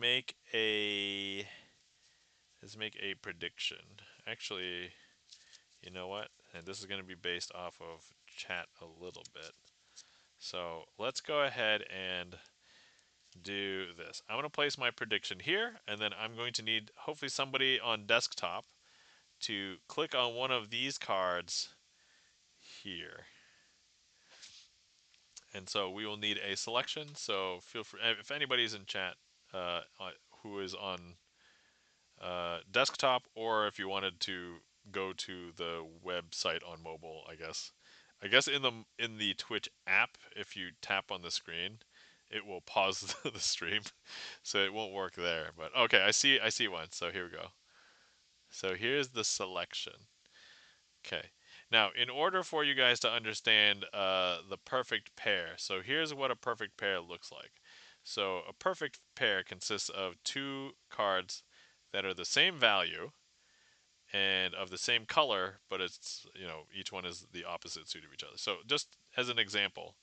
A: make a let's make a prediction. Actually, you know what? And this is going to be based off of chat a little bit. So let's go ahead and do this. I'm going to place my prediction here, and then I'm going to need hopefully somebody on desktop to click on one of these cards here. And so we will need a selection. So feel free, if anybody's in chat who is on desktop, or if you wanted to go to the website on mobile, I guess. I guess in the Twitch app, if you tap on the screen, it will pause the stream, so it won't work there. But okay, I see one. So here we go. So here's the selection. Okay. Now, in order for you guys to understand the perfect pair, so here's what a perfect pair looks like. So a perfect pair consists of two cards that are the same value and of the same color, but it's each one is the opposite suit of each other. So just as an example,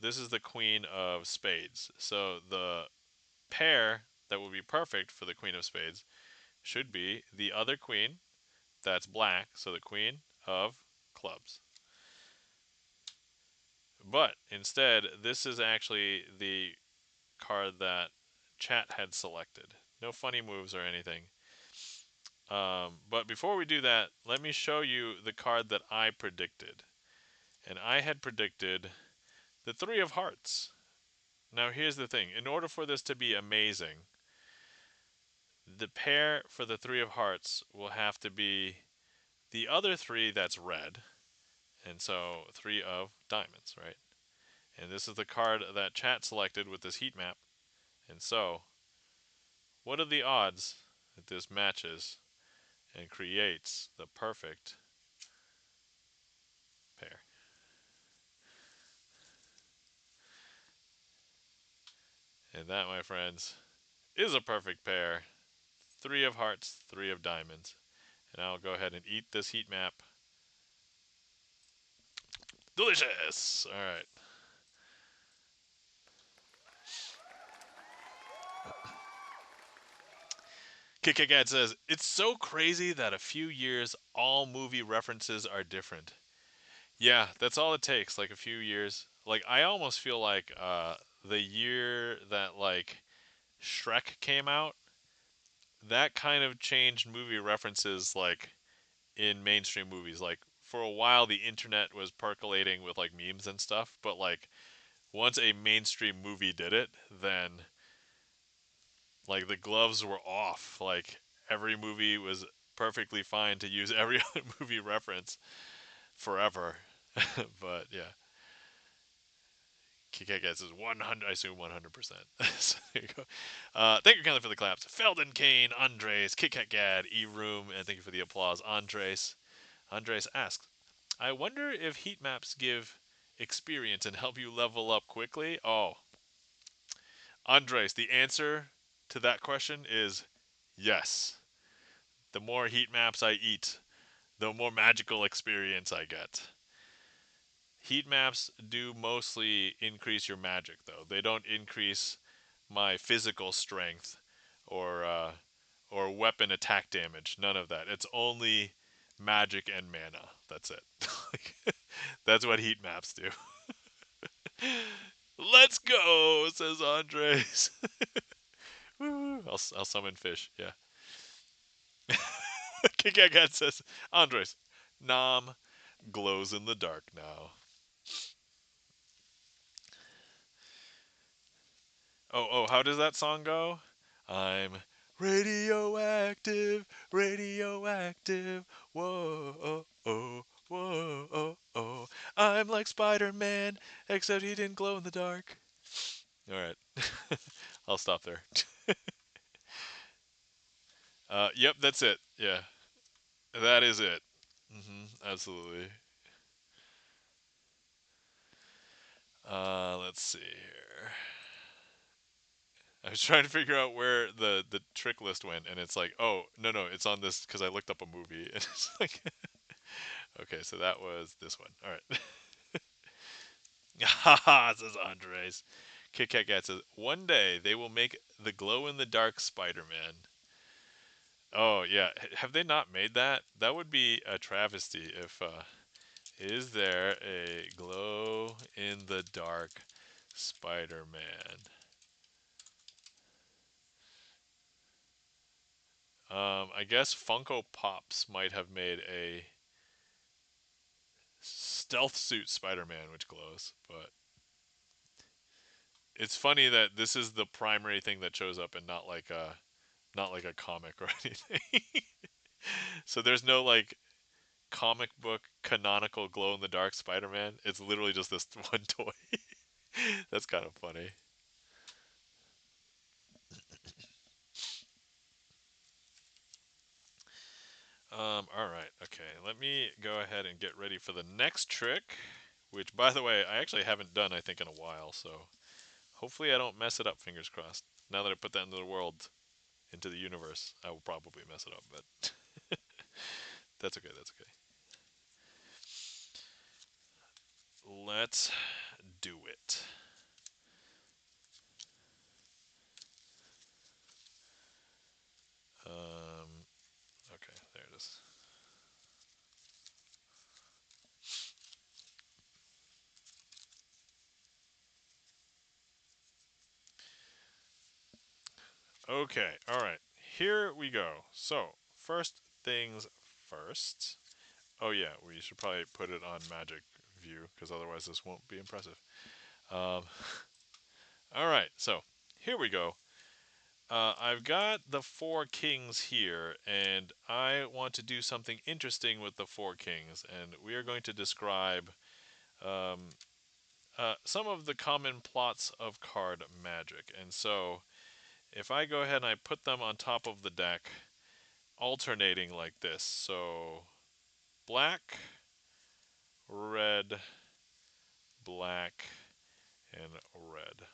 A: this is the Queen of Spades. So the pair that would be perfect for the Queen of Spades should be the other queen that's black, so the Queen of Clubs. But instead, this is actually the card that chat had selected. No funny moves or anything. But before we do that, let me show you the card that I predicted. And I had predicted the Three of Hearts. Now here's the thing. In order for this to be amazing, the pair for the Three of Hearts will have to be the other three that's red. And so Three of Diamonds, right? And this is the card that chat selected with this heat map. And so, what are the odds that this matches and creates the perfect pair? And that, my friends, is a perfect pair. Three of Hearts, Three of Diamonds. And I'll go ahead and eat this heat map. Delicious! Alright. KKGad says, it's so crazy that a few years, all movie references are different. Yeah, that's all it takes, like a few years. Like, I almost feel like the year that, like, Shrek came out, that kind of changed movie references, like, in mainstream movies. Like, for a while, the internet was percolating with, like, memes and stuff, but, like, once a mainstream movie did it, then, like, the gloves were off. Like, every movie was perfectly fine to use every other movie reference forever. But, yeah. KK says 100. I assume 100%. So there you go. Thank you kindly for the claps. Felden Kane, Andres, Kit Kat Gad, E Room, and thank you for the applause. Andres asks, I wonder if heat maps give experience and help you level up quickly. Oh, Andres, the answer to that question is yes. The more heat maps I eat, the more magical experience I get. Heat maps do mostly increase your magic, though. They don't increase my physical strength or weapon attack damage. None of that. It's only magic and mana. That's it. That's what heat maps do. Let's go, says Andres. I'll summon fish. Yeah. Kikagat says Andres. Nam glows in the dark now. Oh, how does that song go? I'm radioactive, radioactive. Whoa, oh, oh, whoa, oh, oh. I'm like Spider-Man, except he didn't glow in the dark. All right, I'll stop there. Yep, that's it. Yeah, that is it. Absolutely. Let's see here. I was trying to figure out where the trick list went, and it's like, oh no, it's on this because I looked up a movie, and it's like, okay, so that was this one. All right. Haha, says Andres. Kit Kat Cat says, one day they will make the glow in the dark Spider Man. Oh, yeah. Have they not made that? That would be a travesty if, is there a glow in the dark Spider Man? I guess Funko Pops might have made a stealth suit Spider Man which glows, but it's funny that this is the primary thing that shows up and not like a comic or anything. So there's no like comic book canonical glow in the dark Spider-Man. It's literally just this one toy. That's kind of funny. All right. Okay. Let me go ahead and get ready for the next trick, which, by the way, I actually haven't done, I think, in a while. So hopefully I don't mess it up. Fingers crossed. Now that I put that into the world, into the universe, I will probably mess it up, but that's okay. That's okay. Let's do it. Okay, all right. Here we go. So, first things first. Oh yeah, we should probably put it on magic view because otherwise this won't be impressive. Um, all right, so here we go. I've got the four kings here, and I want to do something interesting with the four kings, and we are going to describe um, some of the common plots of card magic. And so, if I go ahead and I put them on top of the deck, alternating like this, so black, red, black, and red.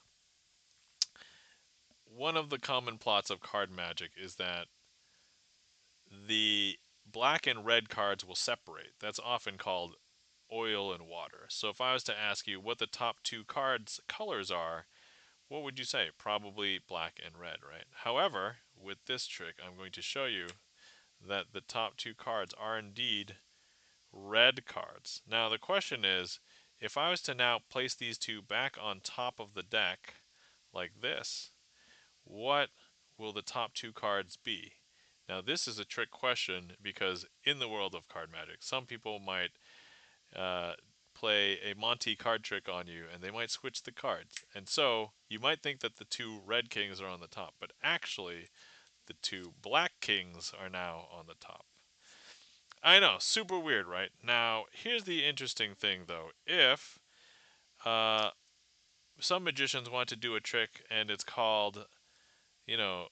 A: One of the common plots of card magic is that the black and red cards will separate. That's often called oil and water. So if I was to ask you what the top two cards colors are, what would you say? Probably black and red, right? However, with this trick, I'm going to show you that the top two cards are indeed red cards. Now the question is, if I was to now place these two back on top of the deck like this, what will the top two cards be? Now this is a trick question because in the world of card magic, some people might uh, play a Monty card trick on you and they might switch the cards. And so you might think that the two red kings are on the top, but actually the two black kings are now on the top. I know, super weird, right? Now, here's the interesting thing though. If uh, some magicians want to do a trick and it's called, you know,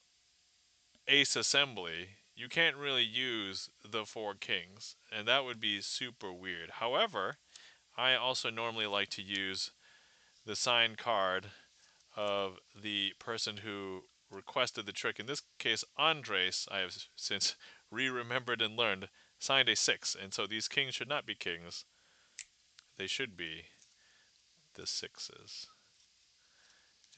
A: ace assembly, you can't really use the four kings, and that would be super weird. However, I also normally like to use the signed card of the person who requested the trick. In this case, Andres, I have since re-remembered and learned, signed a 6, and so these kings should not be kings. They should be the 6s.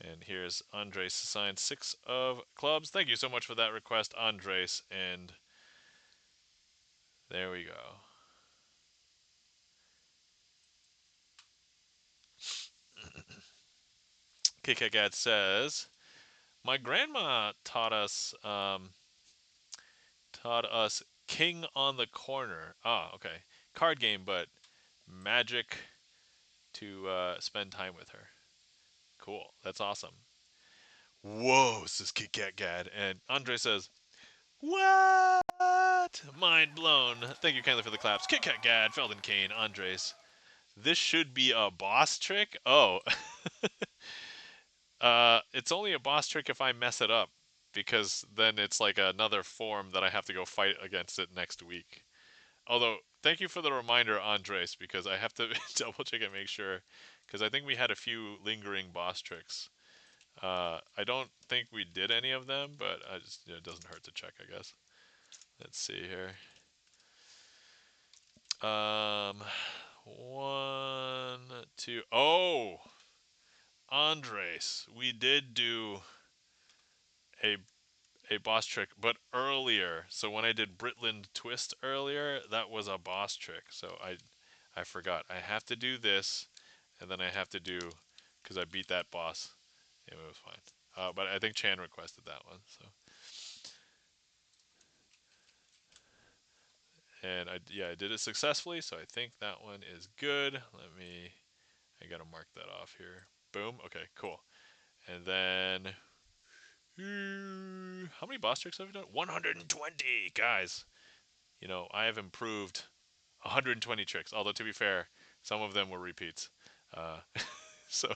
A: And here's Andres assigned 6 of clubs. Thank you so much for that request, Andres. And there we go. KKGad says, my grandma taught us King on the Corner. Ah, okay. Card game, but magic to spend time with her. Cool. That's awesome. Whoa, says KitKatGad. And Andre says, what? Mind blown. Thank you kindly for the claps. KitKatGad, Felden Kane, Andres. This should be a boss trick? Oh. It's only a boss trick if I mess it up. Because then it's like another form that I have to go fight against it next week. Although, thank you for the reminder, Andres, because I have to double check and make sure. Because I think we had a few lingering boss tricks. I don't think we did any of them, but it doesn't hurt to check, I guess. Let's see here. Um, one, two. Oh, Andres, we did do a a boss trick, but earlier. So when I did Britland Twist earlier, that was a boss trick. So I forgot. I have to do this, and then I have to do because I beat that boss. It was fine. But I think Chan requested that one. So and I did it successfully. So I think that one is good. I gotta mark that off here. Boom. Okay. Cool. And then how many boss tricks have we done? 120 guys. I have improved 120 tricks. Although to be fair, some of them were repeats. Uh, so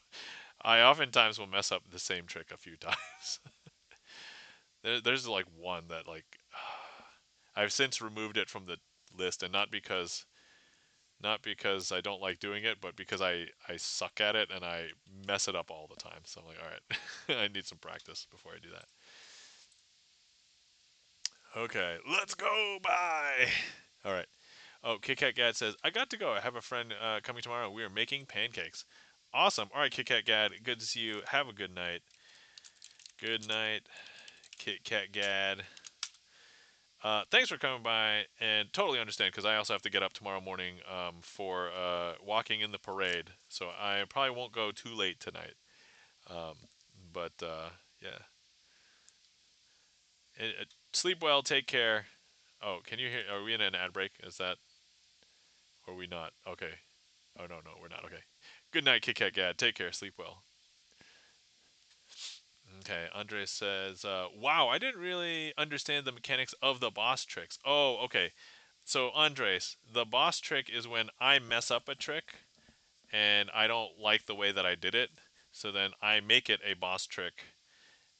A: I oftentimes will mess up the same trick a few times. There's like one that like I've since removed it from the list, and not because I don't like doing it, but because I suck at it and I mess it up all the time. So I'm like, all right, I need some practice before I do that. Okay, let's go. Bye. All right. Oh, KitKat says, I got to go. I have a friend coming tomorrow. We are making pancakes. Awesome. All right, KitKat. Good to see you. Have a good night. Good night, KitKat. Thanks for coming by, and totally understand because I also have to get up tomorrow morning for walking in the parade, so I probably won't go too late tonight. Um, but yeah, Sleep well. Take care. Oh, can you hear? Are we in an ad break? Is that? Or are we not? Okay. Oh no, no, we're not. Okay. Good night, Kit Kat Gad. Take care. Sleep well. Okay. Andre says, "Wow, I didn't really understand the mechanics of the boss tricks." Oh, okay. So Andres, the boss trick is when I mess up a trick and I don't like the way that I did it. So then I make it a boss trick.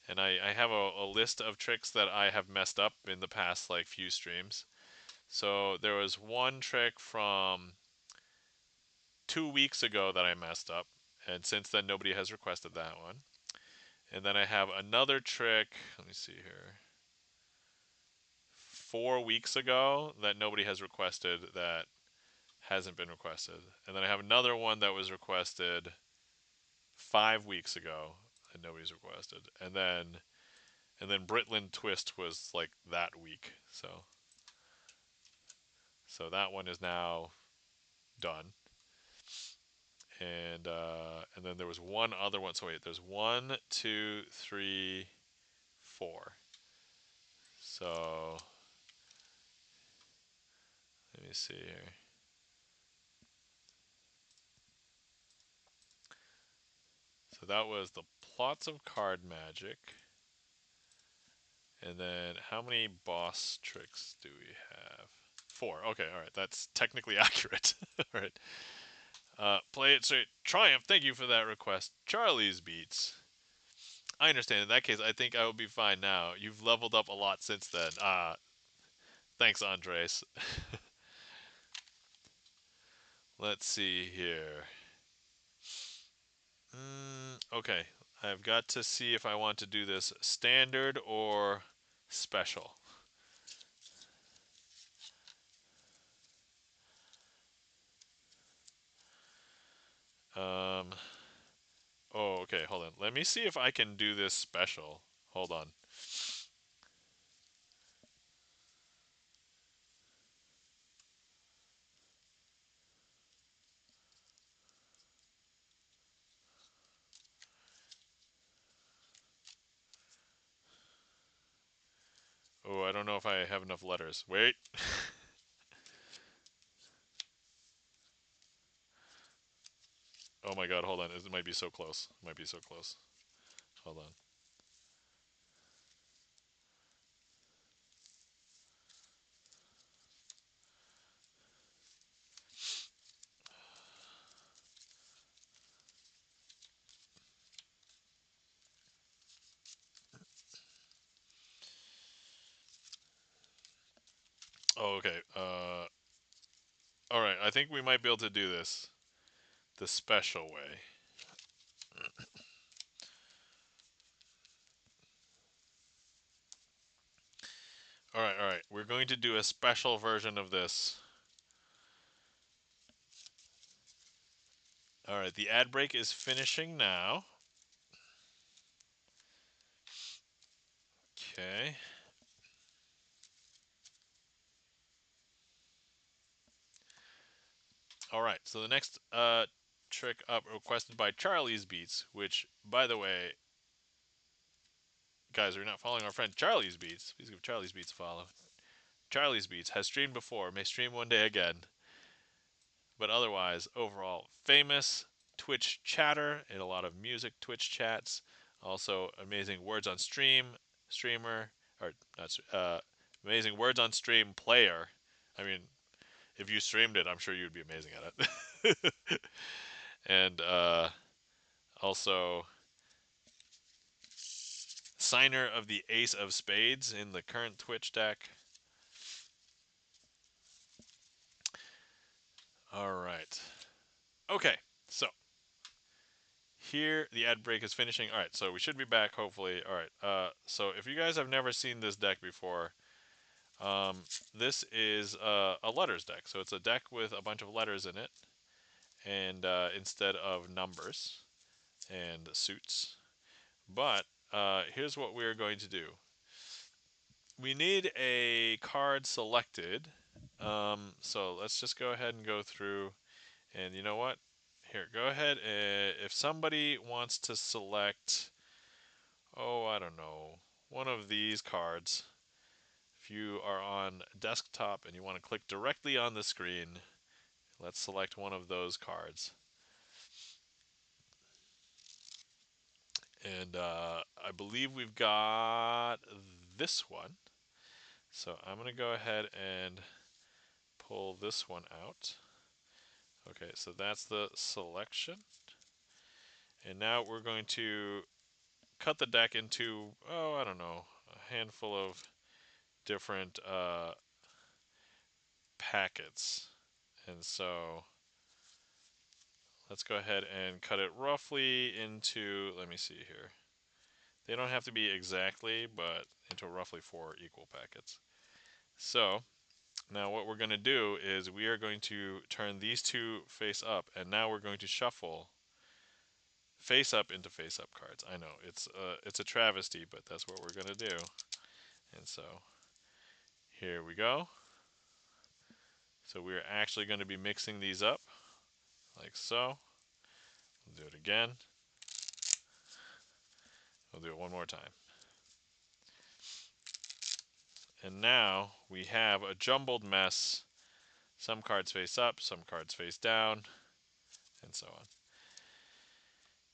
A: And I have a list of tricks that I have messed up in the past like few streams. So there was one trick from 2 weeks ago that I messed up, and since then nobody has requested that one. And then I have another trick. Let me see here. 4 weeks ago that nobody has requested that hasn't been requested. And then I have another one that was requested 5 weeks ago and nobody's requested. And then Britland Twist was like that week. So that one is now done. And then there was one other one. So wait, there's 1, 2, 3, 4. So let me see here. So that was the plots of card magic. And then how many boss tricks do we have? 4. Okay, all right. That's technically accurate. All right. Play it straight. Triumph, thank you for that request. Charlie's Beats. I understand. In that case, I think I will be fine now. You've leveled up a lot since then. Thanks, Andres. Let's see here. Okay. I've got to see if I want to do this standard or special. Um, oh, okay, hold on. Let me see if I can do this special. Hold on. Oh, I don't know if I have enough letters. Wait. Oh my god, hold on. It might be so close. It might be so close. Hold on. Oh, okay. Alright, I think we might be able to do this the special way. Alright, alright. We're going to do a special version of this. Alright, the ad break is finishing now. Okay. Alright, so the next trick up requested by Charlie's Beats, which, by the way, guys, are not following our friend Charlie's Beats. Please give Charlie's Beats a follow. Charlie's Beats has streamed before, may stream one day again. But otherwise, overall, famous Twitch chatter in a lot of music Twitch chats. Also, amazing words on streamer, or not, amazing words on stream player. I mean, if you streamed it, I'm sure you'd be amazing at it. And also, signer of the Ace of Spades in the current Twitch deck. All right. Okay, so here the ad break is finishing. All right, so we should be back hopefully. All right. So if you guys have never seen this deck before, this is a letters deck. So it's a deck with a bunch of letters in it, and instead of numbers and suits. But here's what we're going to do. We need a card selected. So let's just go ahead and go through. And you know what? Here, go ahead. If somebody wants to select, oh, I don't know. one of these cards. If you are on desktop and you want to click directly on the screen, let's select one of those cards. And I believe we've got this one. So I'm going to go ahead and pull this one out. Okay, so that's the selection. And now we're going to cut the deck into, I don't know, a handful of different packets. And so let's go ahead and cut it roughly into, let me see here. They don't have to be exactly, but into roughly 4 equal packets. So now what we're going to do is we are going to turn these two face up, and now we're going to shuffle face up into face up cards. I know it's a travesty, but that's what we're going to do. And so here we go. So we're actually going to be mixing these up like so. We'll do it again. We'll do it one more time. And now we have a jumbled mess. Some cards face up, some cards face down, and so on.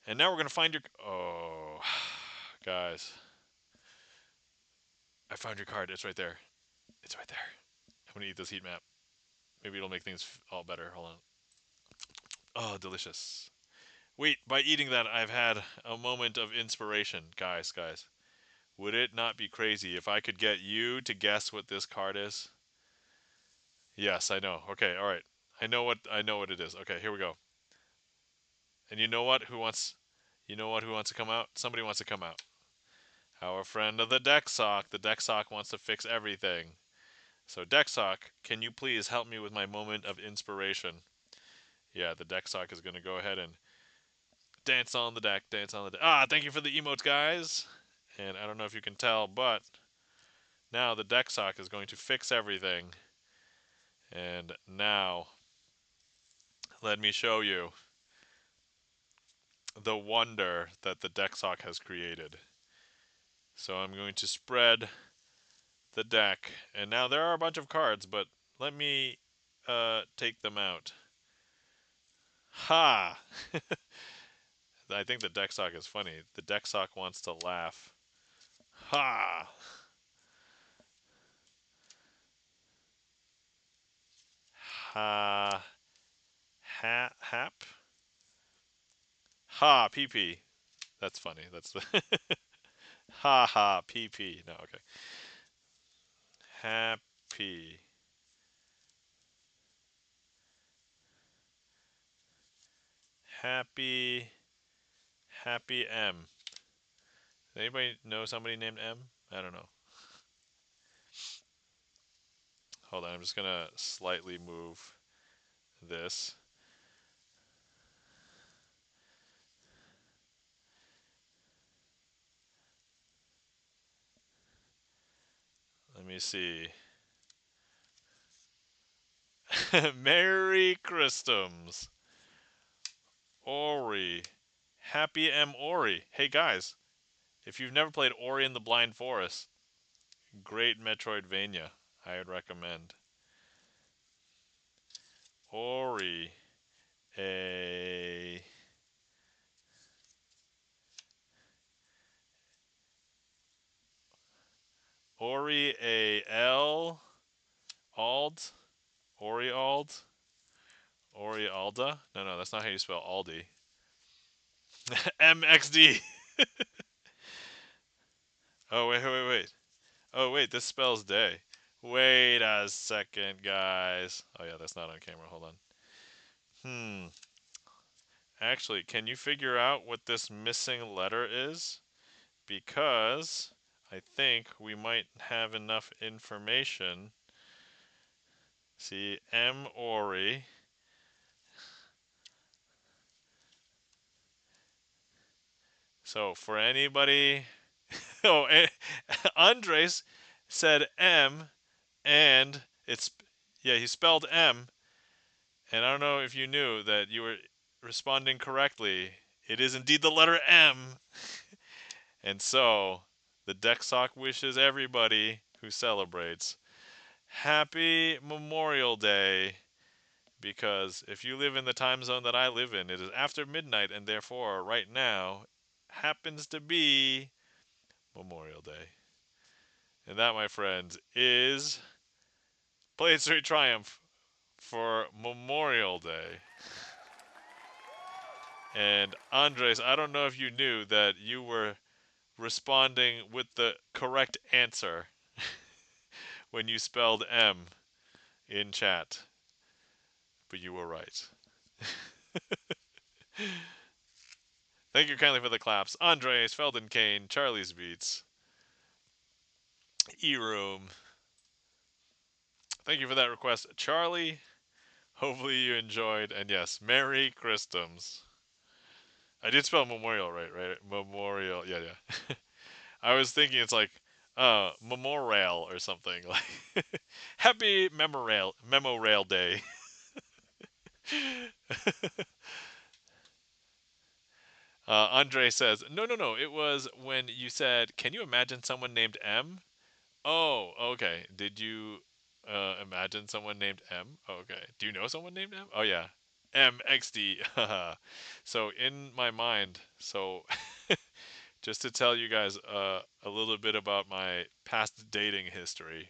A: And now we're going to find your... Oh, guys. I found your card. It's right there. It's right there. I'm going to eat this heat map. Maybe it'll make things all better. Hold on. Oh, delicious. Wait, by eating that, I've had a moment of inspiration. Guys. Would it not be crazy if I could get you to guess what this card is? Yes, I know. Okay, all right. I know what it is. Okay, here we go. And you know what? Who wants to come out? Somebody wants to come out. Our friend of the deck sock. The deck sock wants to fix everything. So deck sock, can you please help me with my moment of inspiration? Yeah, the deck sock is going to go ahead and dance on the deck, dance on the deck. Ah, thank you for the emotes, guys. And I don't know if you can tell, but now the deck sock is going to fix everything. And now, let me show you the wonder that the deck sock has created. So I'm going to spread the deck. And now there are a bunch of cards, but let me take them out. Ha! I think the deck sock is funny. The deck sock wants to laugh. Ha! Ha! Hap? Ha! PP. That's funny. That's the ha ha PP. No, okay. Happy. Happy. Happy M. Anybody know somebody named M? I don't know. Hold on, I'm just gonna slightly move this. Let me see. Merry Christmas. Ori. Happy M. Ori. Hey guys, if you've never played Ori and the Blind Forest, great Metroidvania. I would recommend. Ori. A. Ori A. L. Ald. Ori Ald. Ori Alda. No, that's not how you spell Aldi. MXD. Oh, wait. Oh, wait, this spells day. Wait a second, guys. Oh, yeah, that's not on camera. Hold on. Actually, can you figure out what this missing letter is? Because I think we might have enough information. See, M. Ori. So, for anybody... Oh, Andres said M, and it's... Yeah, he spelled M, and I don't know if you knew that you were responding correctly. It is indeed the letter M. And so, The deck sock wishes everybody who celebrates Happy Memorial Day, because if you live in the time zone that I live in, it is after midnight, and therefore, right now, happens to be Memorial Day. And that, my friends, is Play Street Triumph for Memorial Day. And Andres, I don't know if you knew that you were responding with the correct answer when you spelled M in chat, but you were right. Thank you kindly for the claps. Andres, Felden Kane, Charlie's Beats, E-Room. Thank you for that request, Charlie. Hopefully you enjoyed, and yes, Merry Christmas. I did spell memorial right? Memorial, yeah. I was thinking it's like memorial or something like Happy Memorial Day. Andre says, no. It was when you said, "Can you imagine someone named M?" Oh, okay. Did you imagine someone named M? Oh, okay. Do you know someone named M? Oh yeah, MXD. So in my mind, just to tell you guys a little bit about my past dating history,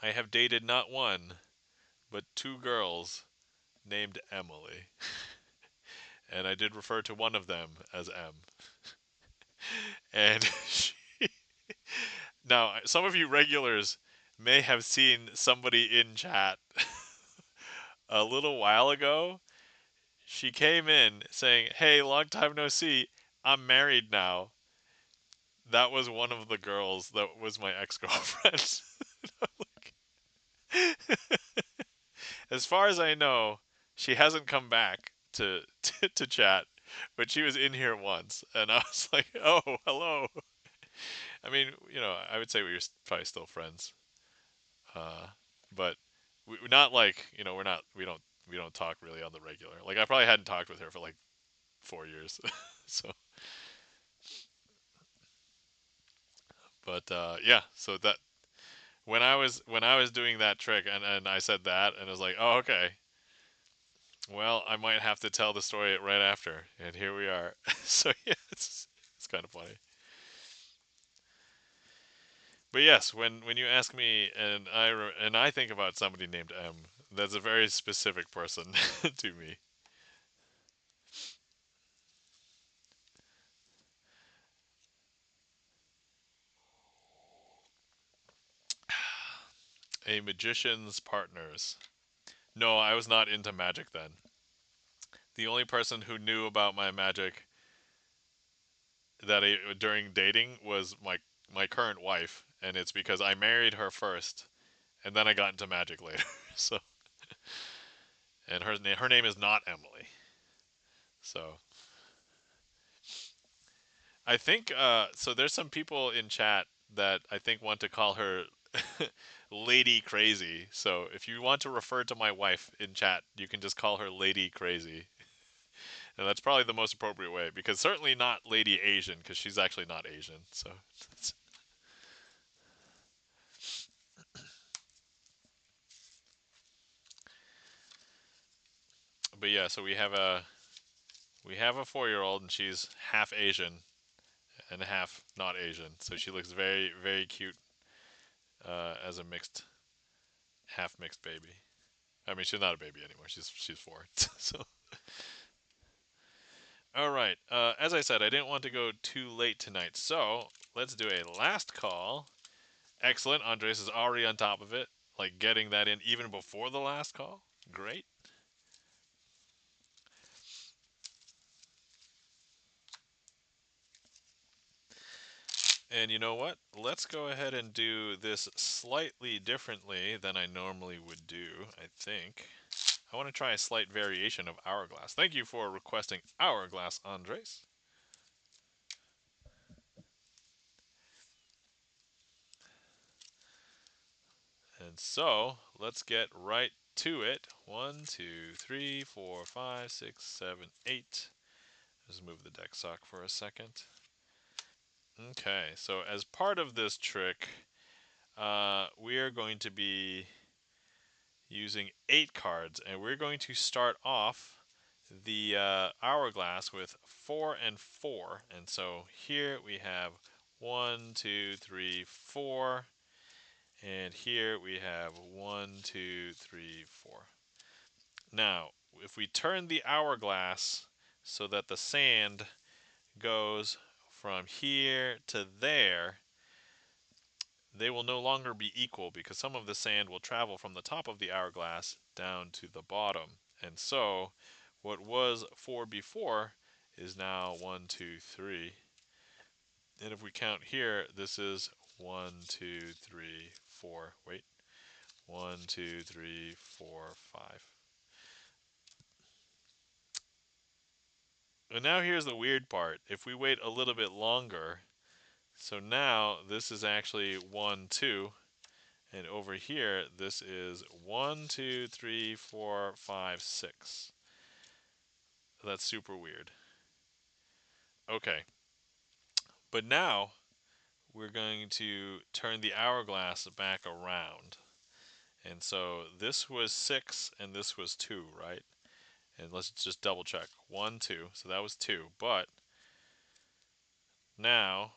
A: I have dated not one but two girls named Emily, and I did refer to one of them as M. And now some of you regulars may have seen somebody in chat a little while ago. She came in saying, "Hey, long time no see. I'm married now." That was one of the girls that was my ex-girlfriend. As far as I know, she hasn't come back to chat, but she was in here once, and I was like, "Oh, hello." I mean, I would say we were probably still friends, uh, but we're not like we're not we don't talk really on the regular. Like I probably hadn't talked with her for like 4 years, so. But yeah, so that when I was doing that trick and I said that and I was like, oh okay, well I might have to tell the story right after, and here we are. So yeah, it's kind of funny. But yes, when you ask me and I think about somebody named M, that's a very specific person to me. A magician's partners. No, I was not into magic then. The only person who knew about my magic during dating was my current wife, and it's because I married her first, and then I got into magic later. So, and her name is not Emily. So I think so. There's some people in chat that I think want to call her Lady Crazy. So if you want to refer to my wife in chat, you can just call her Lady Crazy, and that's probably the most appropriate way because certainly not Lady Asian because she's actually not Asian. So, but yeah, so we have a 4-year-old and she's half Asian and half not Asian. So she looks very very cute as a half mixed baby. I mean, she's not a baby anymore. She's 4. So all right. As I said, I didn't want to go too late tonight, so let's do a last call. Excellent. Andres is already on top of it, like getting that in even before the last call. Great. And you know what? Let's go ahead and do this slightly differently than I normally would do, I think. I want to try a slight variation of Hourglass. Thank you for requesting Hourglass, Andres. And so, let's get right to it. 1, 2, 3, 4, 5, 6, 7, 8. Just move the deck sock for a second. Okay, so as part of this trick, we are going to be using 8 cards, and we're going to start off the hourglass with 4 and 4. And so here we have 1, 2, 3, 4, and here we have 1, 2, 3, 4. Now, if we turn the hourglass so that the sand goes from here to there, they will no longer be equal because some of the sand will travel from the top of the hourglass down to the bottom. And so what was 4 before is now 1, 2, 3. And if we count here, this is 1, 2, 3, 4. Wait. 1, 2, 3, 4, 5. And now here's the weird part. If we wait a little bit longer, so now this is actually 1, 2. And over here, this is 1, 2, 3, 4, 5, 6. That's super weird. Okay, but now we're going to turn the hourglass back around. And so this was 6 and this was 2, right? And let's just double check. 1, 2. So that was 2. But now,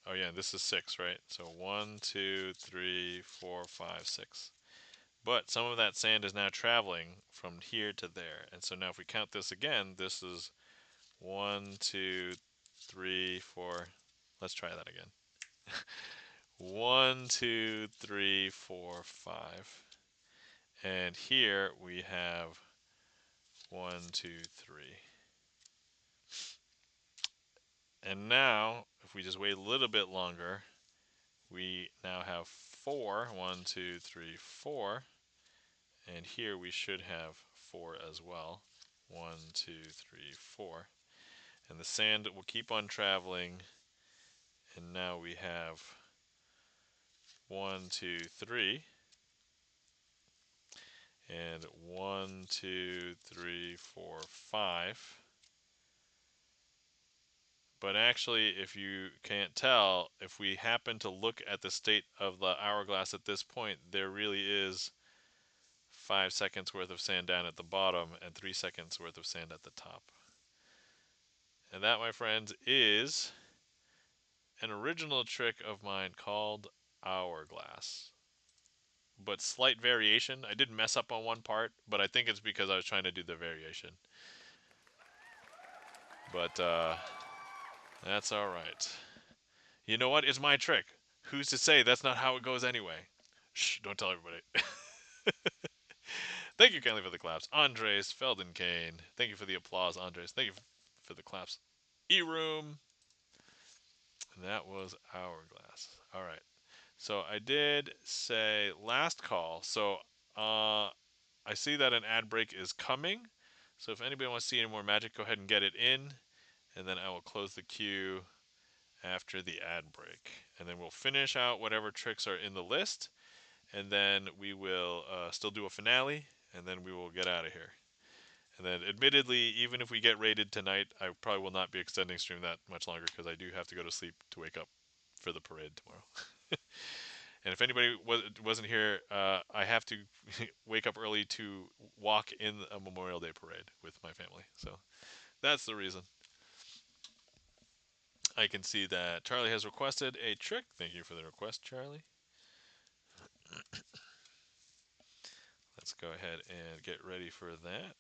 A: oh yeah, this is 6, right? So 1, 2, 3, 4, 5, 6. But some of that sand is now traveling from here to there. And so now if we count this again, this is 1, 2, 3, 4. Let's try that again. 1, 2, 3, 4, 5. And here we have 1, 2, 3. And now, if we just wait a little bit longer, we now have 4. 1, 2, 3, 4. And here we should have 4 as well. 1, 2, 3, 4. And the sand will keep on traveling. And now we have 1, 2, 3. And 1, 2, 3, 4, 5. But actually, if you can't tell, if we happen to look at the state of the hourglass at this point, there really is 5 seconds worth of sand down at the bottom and 3 seconds worth of sand at the top. And that, my friends, is an original trick of mine called hourglass. But slight variation. I did mess up on one part, but I think it's because I was trying to do the variation. But that's all right. You know what? It's my trick. Who's to say that's not how it goes anyway? Shh, don't tell everybody. Thank you kindly for the claps. Andres Feldenkane. Thank you for the applause, Andres. Thank you for the claps. E-Room. That was Hourglass. All right. So I did say last call. So I see that an ad break is coming. So if anybody wants to see any more magic, go ahead and get it in. And then I will close the queue after the ad break. And then we'll finish out whatever tricks are in the list. And then we will still do a finale. And then we will get out of here. And then, admittedly, even if we get rated tonight, I probably will not be extending stream that much longer because I do have to go to sleep to wake up for the parade tomorrow. And if anybody wasn't here, I have to wake up early to walk in a Memorial Day parade with my family. So that's the reason. I can see that Charlie has requested a trick. Thank you for the request, Charlie. Let's go ahead and get ready for that.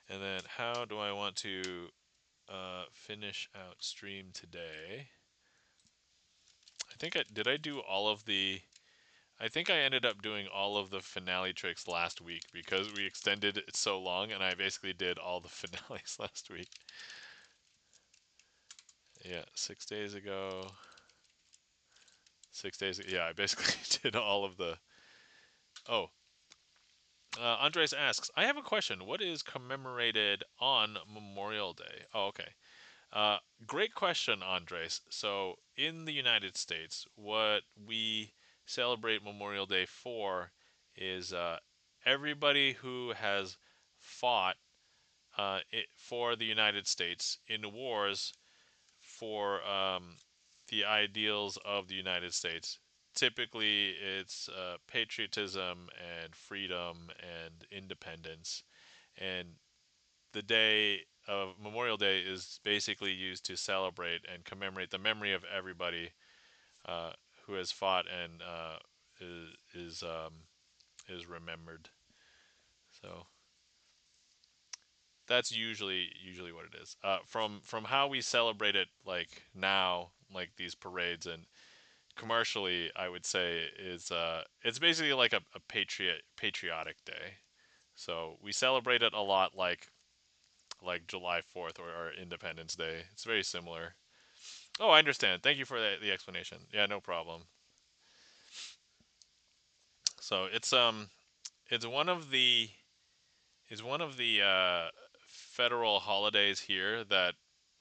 A: And then how do I want to finish out stream today? Did I do all of the... I think I ended up doing all of the finale tricks last week because we extended it so long and I basically did all the finales last week. Yeah, 6 days ago. 6 days ago. Yeah, I basically did all of the... Oh. Andres asks, I have a question. What is commemorated on Memorial Day? Oh, okay. Great question, Andres. So, in the United States, what we celebrate Memorial Day for is everybody who has fought for the United States in wars for the ideals of the United States. Typically, it's patriotism and freedom and independence. And the day of Memorial Day is basically used to celebrate and commemorate the memory of everybody uh, who has fought and is remembered. So that's usually what it is. From how we celebrate it, like now, like these parades and commercially, I would say is it's basically like a patriotic day. So we celebrate it a lot, like July 4th or Independence Day. It's very similar. Oh, I understand. Thank you for the explanation. Yeah, no problem. So it's one of the federal holidays here that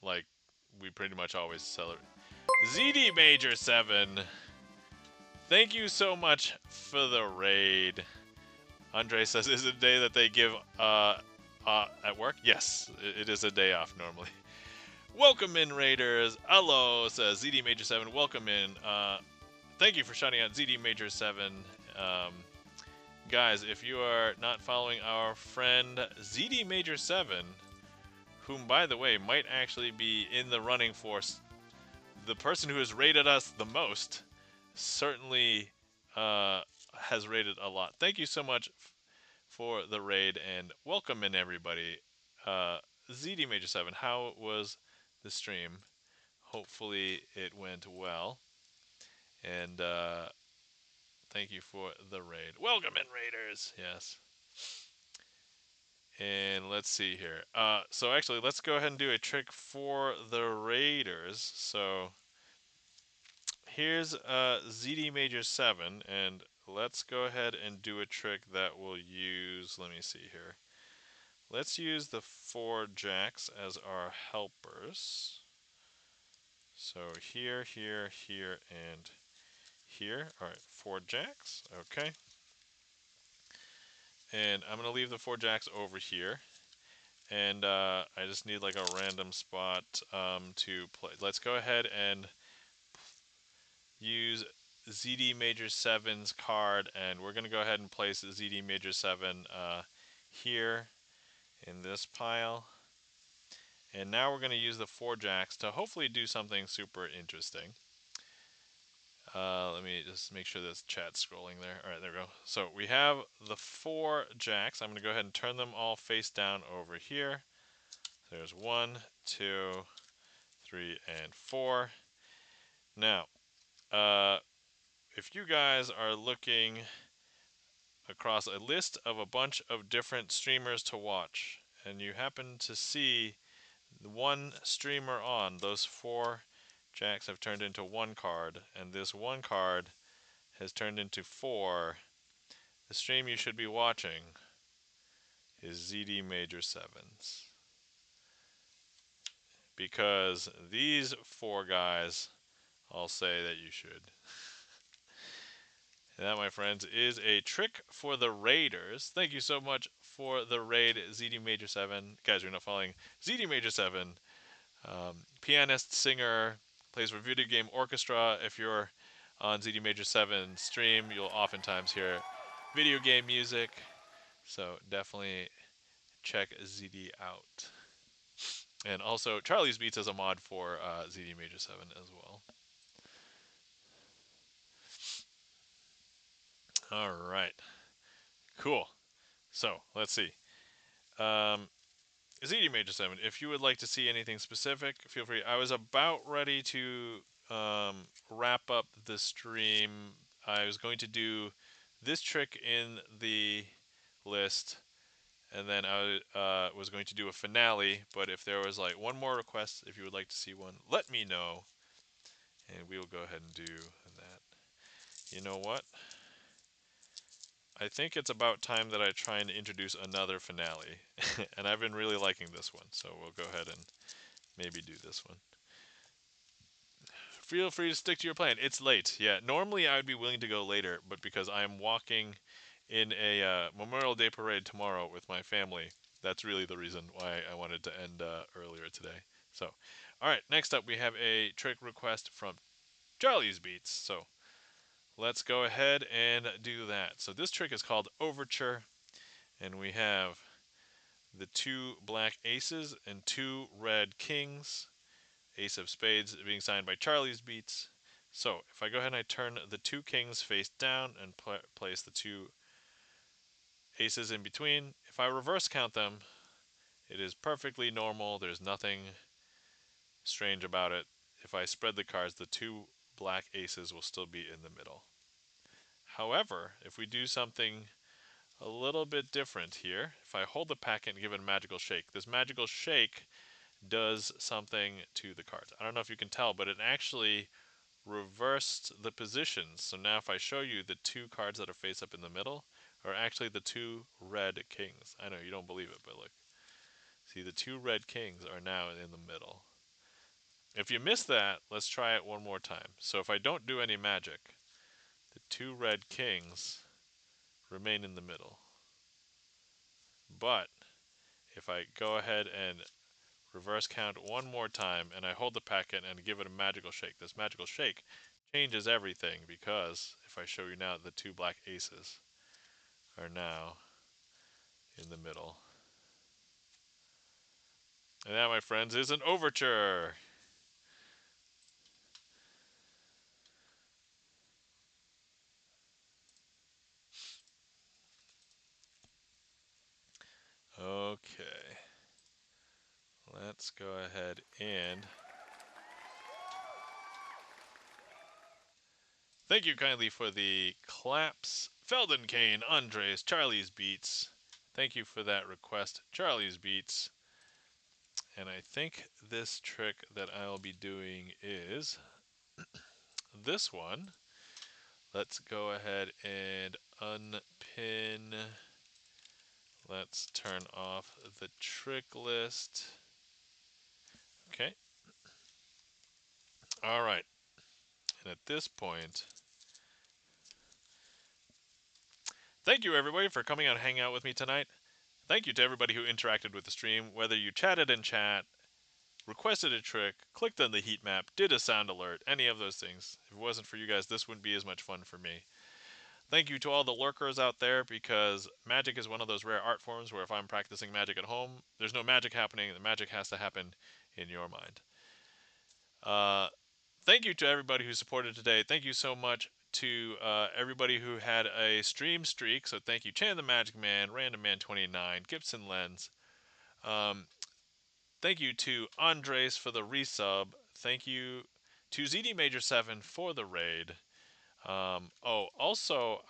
A: like we pretty much always celebrate. ZD Major 7, thank you so much for the raid. Andre says, is it a day that they give at work? Yes, it is a day off normally. Welcome in, Raiders. Hello, says ZD Major 7. Welcome in. Thank you for shouting out ZD Major 7. Um, guys, if you are not following our friend ZD Major 7, whom, by the way, might actually be in the running for the person who has rated us the most, certainly has rated a lot. Thank you so much for the raid and welcome in, everybody. ZD Major 7, how was the stream? Hopefully it went well. And thank you for the raid. Welcome in, Raiders. Yes. And let's see here. So actually, let's go ahead and do a trick for the Raiders. So here's ZD Major 7, and let's go ahead and do a trick that will use, let me see here. Let's use the 4 jacks as our helpers. So here, here, here, and here. All right, 4 jacks. Okay. And I'm going to leave the 4 jacks over here. And I just need like a random spot to play. Let's go ahead and use ZD Major 7's card, and we're going to go ahead and place ZD Major 7 here in this pile. And now we're going to use the 4 jacks to hopefully do something super interesting. Let me just make sure this chat's scrolling there. All right, there we go. So we have the 4 jacks. I'm going to go ahead and turn them all face down over here. There's 1, 2, 3, and 4. Now, if you guys are looking across a list of a bunch of different streamers to watch, and you happen to see one streamer on, those 4 jacks have turned into 1 card, and this 1 card has turned into 4, the stream you should be watching is ZD Major 7's. Because these 4 guys, I'll say that you should. And that, my friends, is a trick for the Raiders. Thank you so much for the raid, ZD Major 7. Guys, you're not following ZD Major 7. Pianist, singer, plays for video game orchestra. If you're on ZD Major 7 stream, you'll oftentimes hear video game music. So definitely check ZD out. And also, Charlie's Beats is a mod for ZD Major 7 as well. All right. Cool. So, let's see. ZD Major 7, if you would like to see anything specific, feel free. I was about ready to wrap up the stream. I was going to do this trick in the list, and then I was going to do a finale, but if there was like one more request, if you would like to see one, let me know, and we will go ahead and do that. You know what? I think it's about time that I try and introduce another finale, and I've been really liking this one, so we'll go ahead and maybe do this one. Feel free to stick to your plan. It's late. Yeah, normally I would be willing to go later, but because I'm walking in a Memorial Day parade tomorrow with my family. That's really the reason why I wanted to end earlier today. So, all right, next up we have a trick request from Charlie's Beats. So, let's go ahead and do that. So, this trick is called Overture, and we have the two black aces and two red kings. Ace of spades being signed by Charlie's Beats. So, if I go ahead and I turn the two kings face down and place the two aces in between, if I reverse count them, it is perfectly normal. There's nothing strange about it. If I spread the cards, the two black aces will still be in the middle. However, if we do something a little bit different here, if I hold the packet and give it a magical shake, this magical shake does something to the cards. I don't know if you can tell, but it actually reversed the positions. So now if I show you, the two cards that are face up in the middle are actually the two red kings. I know you don't believe it, but look. See, the two red kings are now in the middle. If you missed that, let's try it one more time. So if I don't do any magic, the two red kings remain in the middle. But if I go ahead and reverse count one more time and I hold the packet and give it a magical shake, this magical shake changes everything, because if I show you now, the two black aces are now in the middle. And that, my friends, is an overture. Okay. Let's go ahead and thank you kindly for the claps. Feldenkane, Andres, Charlie's Beats. Thank you for that request, Charlie's Beats. And I think this trick that I'll be doing is this one. Let's go ahead and unpin. Let's turn off the trick list. Okay. All right. And at this point, thank you everybody for coming out and hanging out with me tonight. Thank you to everybody who interacted with the stream, whether you chatted in chat, requested a trick, clicked on the heat map, did a sound alert, any of those things. If it wasn't for you guys, this wouldn't be as much fun for me. Thank you to all the lurkers out there, because magic is one of those rare art forms where if I'm practicing magic at home, there's no magic happening. The magic has to happen in your mind. Thank you to everybody who supported today. Thank you so much to everybody who had a stream streak. So thank you, Chan the Magic Man, Random Man 29, GipsonLens. Thank you to Andres for the resub. Thank you to ZD Major 7 for the raid. Also,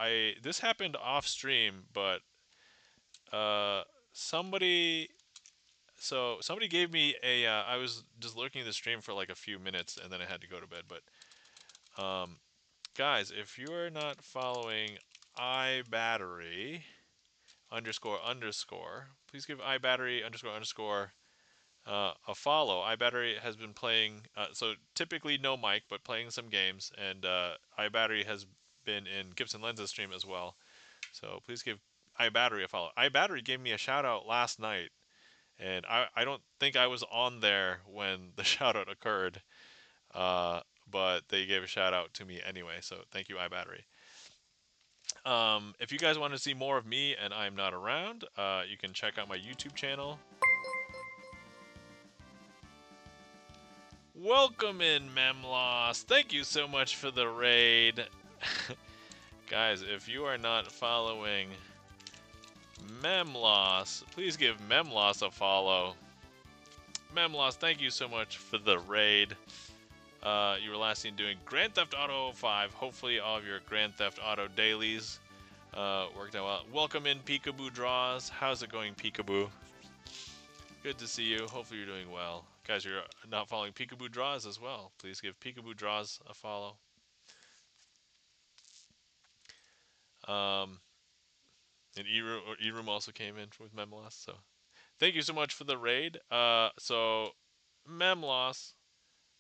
A: this happened off stream, but somebody somebody gave me a I was just lurking the stream for like a few minutes and then I had to go to bed. But guys, if you are not following iBattery underscore underscore, please give iBattery underscore underscore a follow. iBattery has been playing, so typically no mic, but playing some games, and iBattery has been in GipsonLens' stream as well. So please give iBattery a follow. iBattery gave me a shout out last night, and I don't think I was on there when the shout out occurred, but they gave a shout out to me anyway. So thank you, iBattery. If you guys want to see more of me and I'm not around, you can check out my YouTube channel. Welcome in, Memloss. Thank you so much for the raid. Guys, if you are not following Memloss, please give Memloss a follow. Memloss, thank you so much for the raid. You were last seen doing Grand Theft Auto 5. Hopefully all of your Grand Theft Auto dailies worked out well. Welcome in, Peekaboo Draws. How's it going, Peekaboo? Good to see you. Hopefully you're doing well. Guys, you're not following Peekaboo Draws as well. Please give Peekaboo Draws a follow. And E-Room also came in with Memloss. So thank you so much for the raid. So Memloss,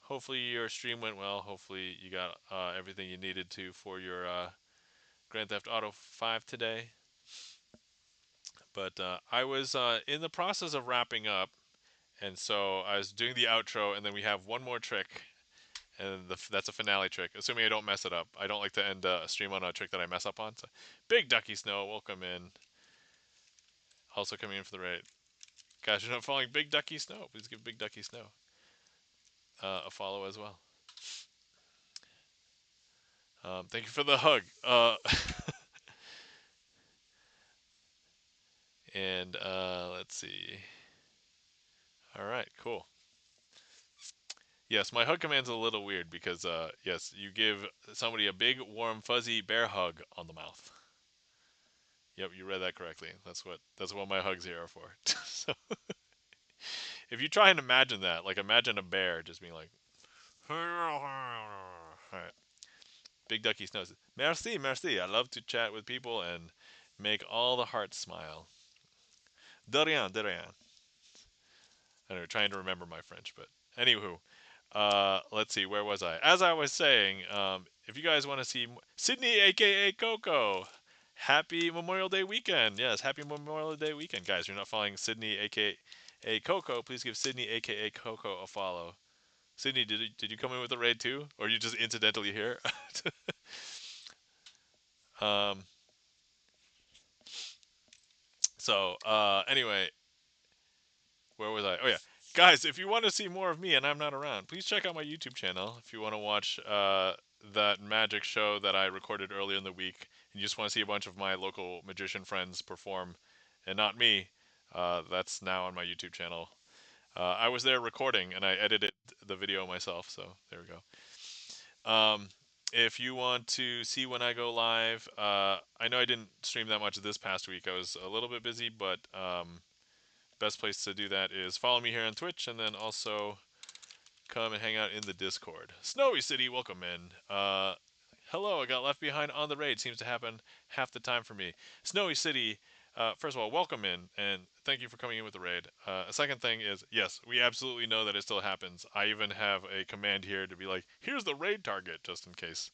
A: hopefully your stream went well. Hopefully you got everything you needed to for your Grand Theft Auto 5 today. But I was in the process of wrapping up, and so I was doing the outro, and then we have one more trick, and that's a finale trick. Assuming I don't mess it up. I don't like to end a stream on a trick that I mess up on. So, Big Ducky Snow, welcome in. Also coming in for the raid. Guys, you're not following Big Ducky Snow. Please give Big Ducky Snow a follow as well. Thank you for the hug. And let's see. All right, cool. Yes, my hug command's a little weird because yes, you give somebody a big, warm, fuzzy bear hug on the mouth. Yep, you read that correctly. That's what my hugs here are for. So if you try and imagine that, like imagine a bear just being like, all right. Big Ducky Snows. Merci, merci. I love to chat with people and make all the hearts smile. De rien, de rien. I know, trying to remember my French, but anywho, let's see, where was I? As I was saying, if you guys want to see Sydney, a.k.a. Coco, happy Memorial Day weekend. Yes, happy Memorial Day weekend, guys. You're not following Sydney, a.k.a. Coco. Please give Sydney, a.k.a. Coco, a follow. Sydney, did you come in with a raid too, or are you just incidentally here? um, anyway, where was I? Oh yeah, guys, if you want to see more of me and I'm not around, please check out my YouTube channel. If you want to watch that magic show that I recorded earlier in the week, and you just want to see a bunch of my local magician friends perform, and not me, that's now on my YouTube channel. I was there recording and I edited the video myself, so there we go. If you want to see when I go live, I know I didn't stream that much this past week. I was a little bit busy, but best place to do that is follow me here on Twitch, and then also come and hang out in the Discord. Snowy City, welcome in. Hello, I got left behind on the raid. Seems to happen half the time for me. Snowy City, first of all, welcome in, and thank you for coming in with the raid. A second thing is, yes, we absolutely know that it still happens. I even have a command here to be like, here's the raid target, just in case.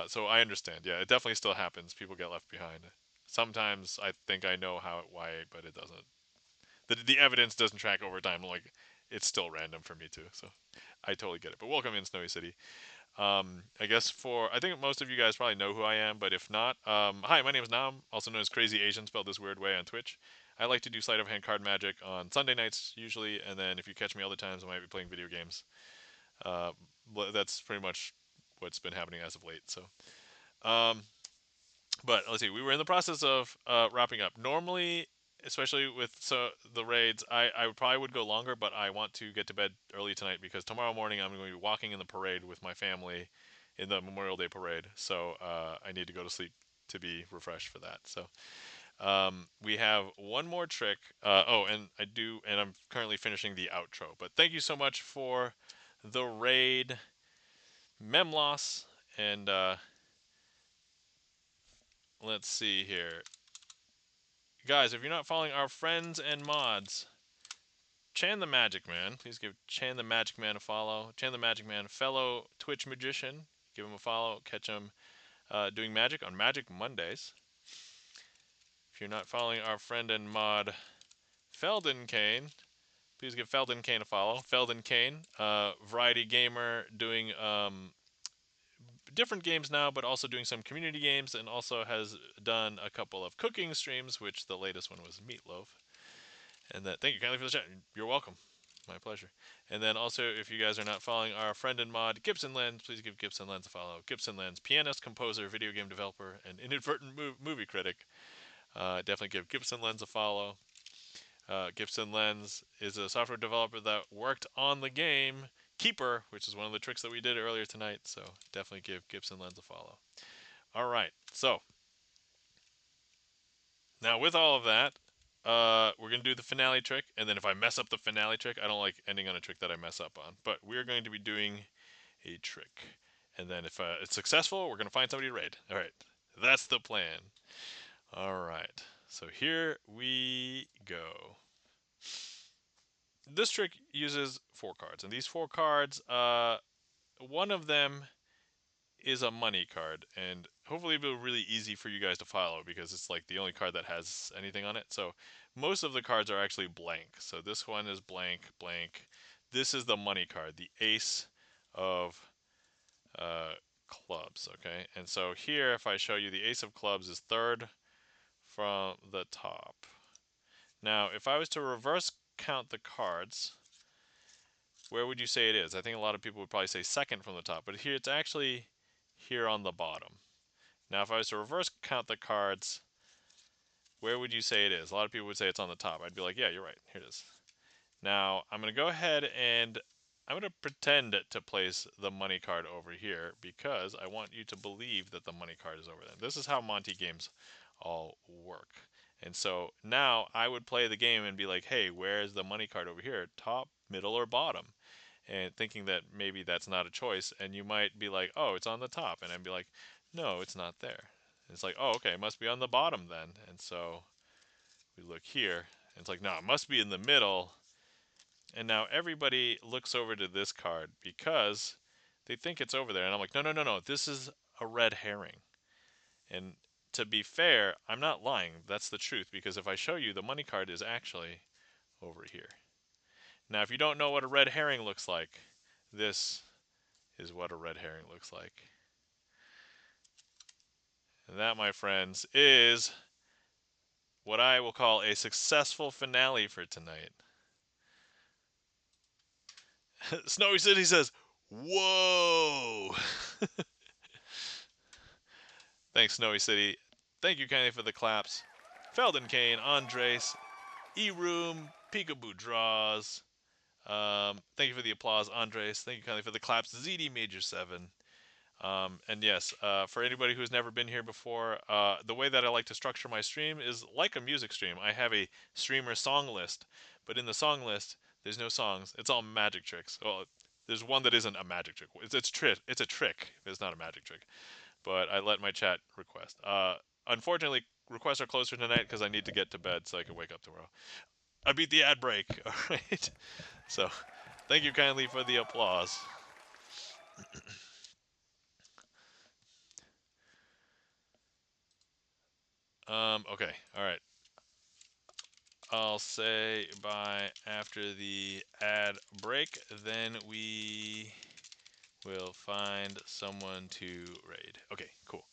A: So I understand. Yeah, it definitely still happens. People get left behind. Sometimes I think I know why, but it doesn't. The evidence doesn't track over time. Like, it's still random for me too. So I totally get it. But welcome in, Snowy City. I guess I think most of you guys probably know who I am, but if not, hi, my name is Nam, also known as Crazy Asian, spelled this weird way on Twitch. I like to do sleight of hand card magic on Sunday nights usually, and then if you catch me other times, I might be playing video games. Uh, that's pretty much what's been happening as of late. So, um, but let's see, we were in the process of wrapping up. Normally, especially with the raids, I probably would go longer, but I want to get to bed early tonight because tomorrow morning I'm going to be walking in the parade with my family in the Memorial Day parade. So I need to go to sleep to be refreshed for that. So we have one more trick. And I'm currently finishing the outro. But thank you so much for the raid, Memloss, and let's see here. Guys, if you're not following our friends and mods, Chan the Magic Man, please give Chan the Magic Man a follow. Chan the Magic Man, fellow Twitch magician, give him a follow. Catch him doing magic on Magic Mondays. If you're not following our friend and mod Felden Kane, please give Felden Kane a follow. Felden Kane, variety gamer, doing different games now, but also doing some community games, and also has done a couple of cooking streams, which the latest one was Meatloaf. And thank you kindly for the chat. You're welcome. My pleasure. And then also, if you guys are not following our friend and mod, GipsonLens, please give GipsonLens a follow. GipsonLens, pianist, composer, video game developer, and inadvertent movie critic. Definitely give GipsonLens a follow. GipsonLens is a software developer that worked on the game Keeper, which is one of the tricks that we did earlier tonight. So definitely give GipsonLens a follow. All right. So now with all of that, we're going to do the finale trick, and then if I mess up the finale trick, I don't like ending on a trick that I mess up on. But we're going to be doing a trick. And then if it's successful, we're going to find somebody to raid. All right. That's the plan. All right. So here we go. This trick uses 4 cards. And these 4 cards, one of them is a money card. And hopefully it'll be really easy for you guys to follow because it's like the only card that has anything on it. So most of the cards are actually blank. So this one is blank, blank. This is the money card, the ace of clubs, okay? And so here, if I show you, the ace of clubs is third from the top. Now, if I was to reverse count the cards, where would you say it is? I think a lot of people would probably say second from the top, but here it's actually here on the bottom. Now, if I was to reverse count the cards, where would you say it is? A lot of people would say it's on the top. I'd be like, yeah, you're right. Here it is. Now, I'm going to go ahead and I'm going to pretend to place the money card over here because I want you to believe that the money card is over there. This is how Monty games all work. And so now I would play the game and be like, hey, where's the money card over here? Top, middle, or bottom? And thinking that maybe that's not a choice. And you might be like, oh, it's on the top. And I'd be like, no, it's not there. And it's like, oh, okay, it must be on the bottom then. And so we look here. And it's like, no, it must be in the middle. And now everybody looks over to this card because they think it's over there. And I'm like, no, no, no, no. This is a red herring. And to be fair, I'm not lying. That's the truth. Because if I show you, the money card is actually over here. Now, if you don't know what a red herring looks like, this is what a red herring looks like. And that, my friends, is what I will call a successful finale for tonight. Snowy City says, whoa! Thanks, Snowy City. Thank you kindly for the claps. Felden Kane, Andres, E-Room, Peekaboo Draws. Thank you for the applause, Andres. Thank you kindly for the claps, ZD Major 7. And yes, for anybody who's never been here before, the way that I like to structure my stream is like a music stream. I have a streamer song list, but in the song list, there's no songs. It's all magic tricks. Well, there's one that isn't a magic trick. It's a trick. It's not a magic trick. But I let my chat request. Unfortunately, requests are closer tonight because I need to get to bed so I can wake up tomorrow. I beat the ad break. All right. So, thank you kindly for the applause. Okay. All right. I'll say bye after the ad break. Then we will find someone to raid. Okay, cool.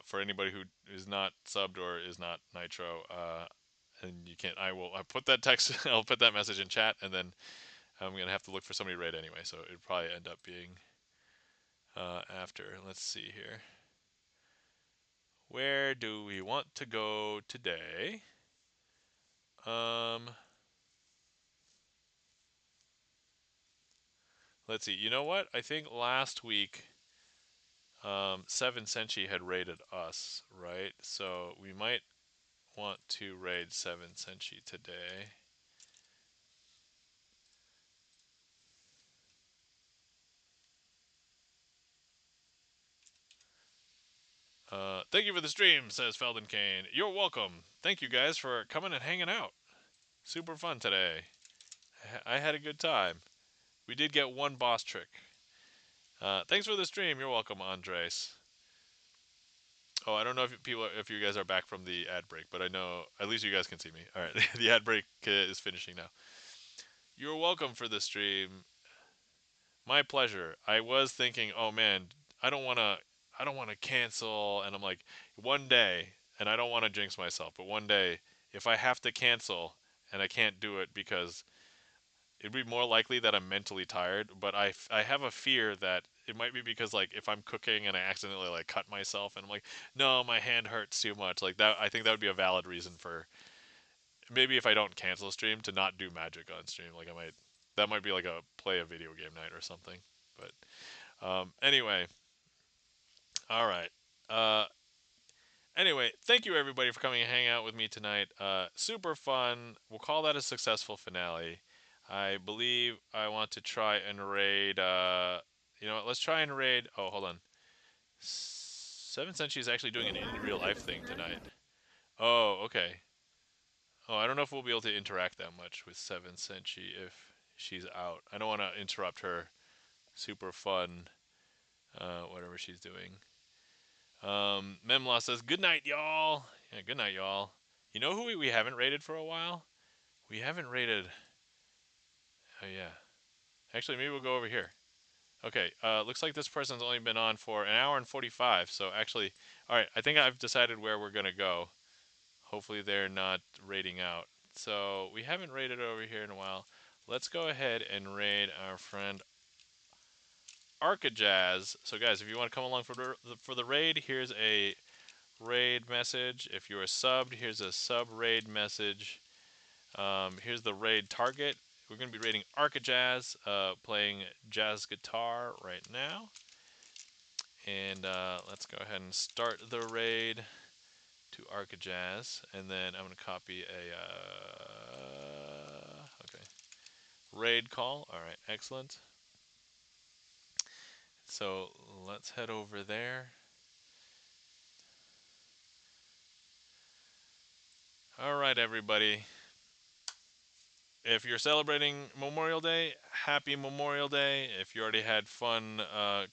A: For anybody who is not subbed or is not Nitro, and you can't, I put that text, I'll put that message in chat, and then I'm gonna have to look for somebody to raid anyway. So it'd probably end up being after. Let's see here. Where do we want to go today? Let's see. You know what? I think last week, 7 Senshi had raided us, right? So we might want to raid 7 Senshi today. Thank you for the stream, says Felden Kane. You're welcome. Thank you guys for coming and hanging out. Super fun today. I had a good time. We did get one boss trick. Thanks for the stream. You're welcome, Andres. Oh, I don't know if you guys are back from the ad break, but I know at least you guys can see me. All right, the ad break is finishing now. You're welcome for the stream. My pleasure. I was thinking, oh man, I don't want to cancel, and I'm like, one day, and I don't want to jinx myself, but one day, if I have to cancel and I can't do it because it'd be more likely that I'm mentally tired, but I have a fear that it might be because like if I'm cooking and I accidentally like cut myself and I'm like, no, my hand hurts too much. Like that, I think that would be a valid reason for maybe if I don't cancel a stream to not do magic on stream. Like that might be like a play a video game night or something. But anyway, all right. Uh, anyway, thank you everybody for coming and hanging out with me tonight. Super fun. We'll call that a successful finale. I believe I want to try and raid. You know what? Let's try and raid. Oh, hold on. 7 Senshi is actually doing an in real life thing tonight. Oh, okay. Oh, I don't know if we'll be able to interact that much with 7 Senshi if she's out. I don't want to interrupt her super fun, whatever she's doing. Memlaw says, good night, y'all. Yeah, good night, y'all. You know who we haven't rated for a while? We haven't rated. Oh, yeah. Actually, maybe we'll go over here. Okay, looks like this person's only been on for an hour and 45. So actually, all right, I think I've decided where we're going to go. Hopefully they're not raiding out. So we haven't raided over here in a while. Let's go ahead and raid our friend Arcajazz. So guys, if you want to come along for the raid, here's a raid message. If you're subbed, here's a sub raid message. Here's the raid target. We're going to be raiding Arcajazz, playing jazz guitar right now. And let's go ahead and start the raid to Arcajazz, and then I'm going to copy a okay, raid call. All right, excellent. So let's head over there. All right, everybody. If you're celebrating Memorial Day, happy Memorial Day. If you already had fun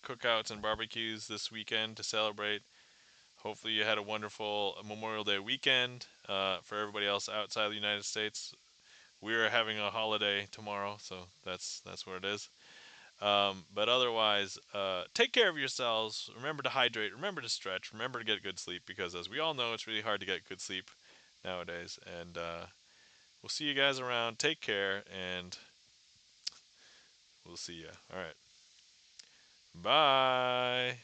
A: cookouts and barbecues this weekend to celebrate, hopefully you had a wonderful Memorial Day weekend. For everybody else outside the United States, we are having a holiday tomorrow, so that's where it is. But otherwise, take care of yourselves. Remember to hydrate. Remember to stretch. Remember to get good sleep because, as we all know, it's really hard to get good sleep nowadays. And we'll see you guys around. Take care, and we'll see you. All right. Bye.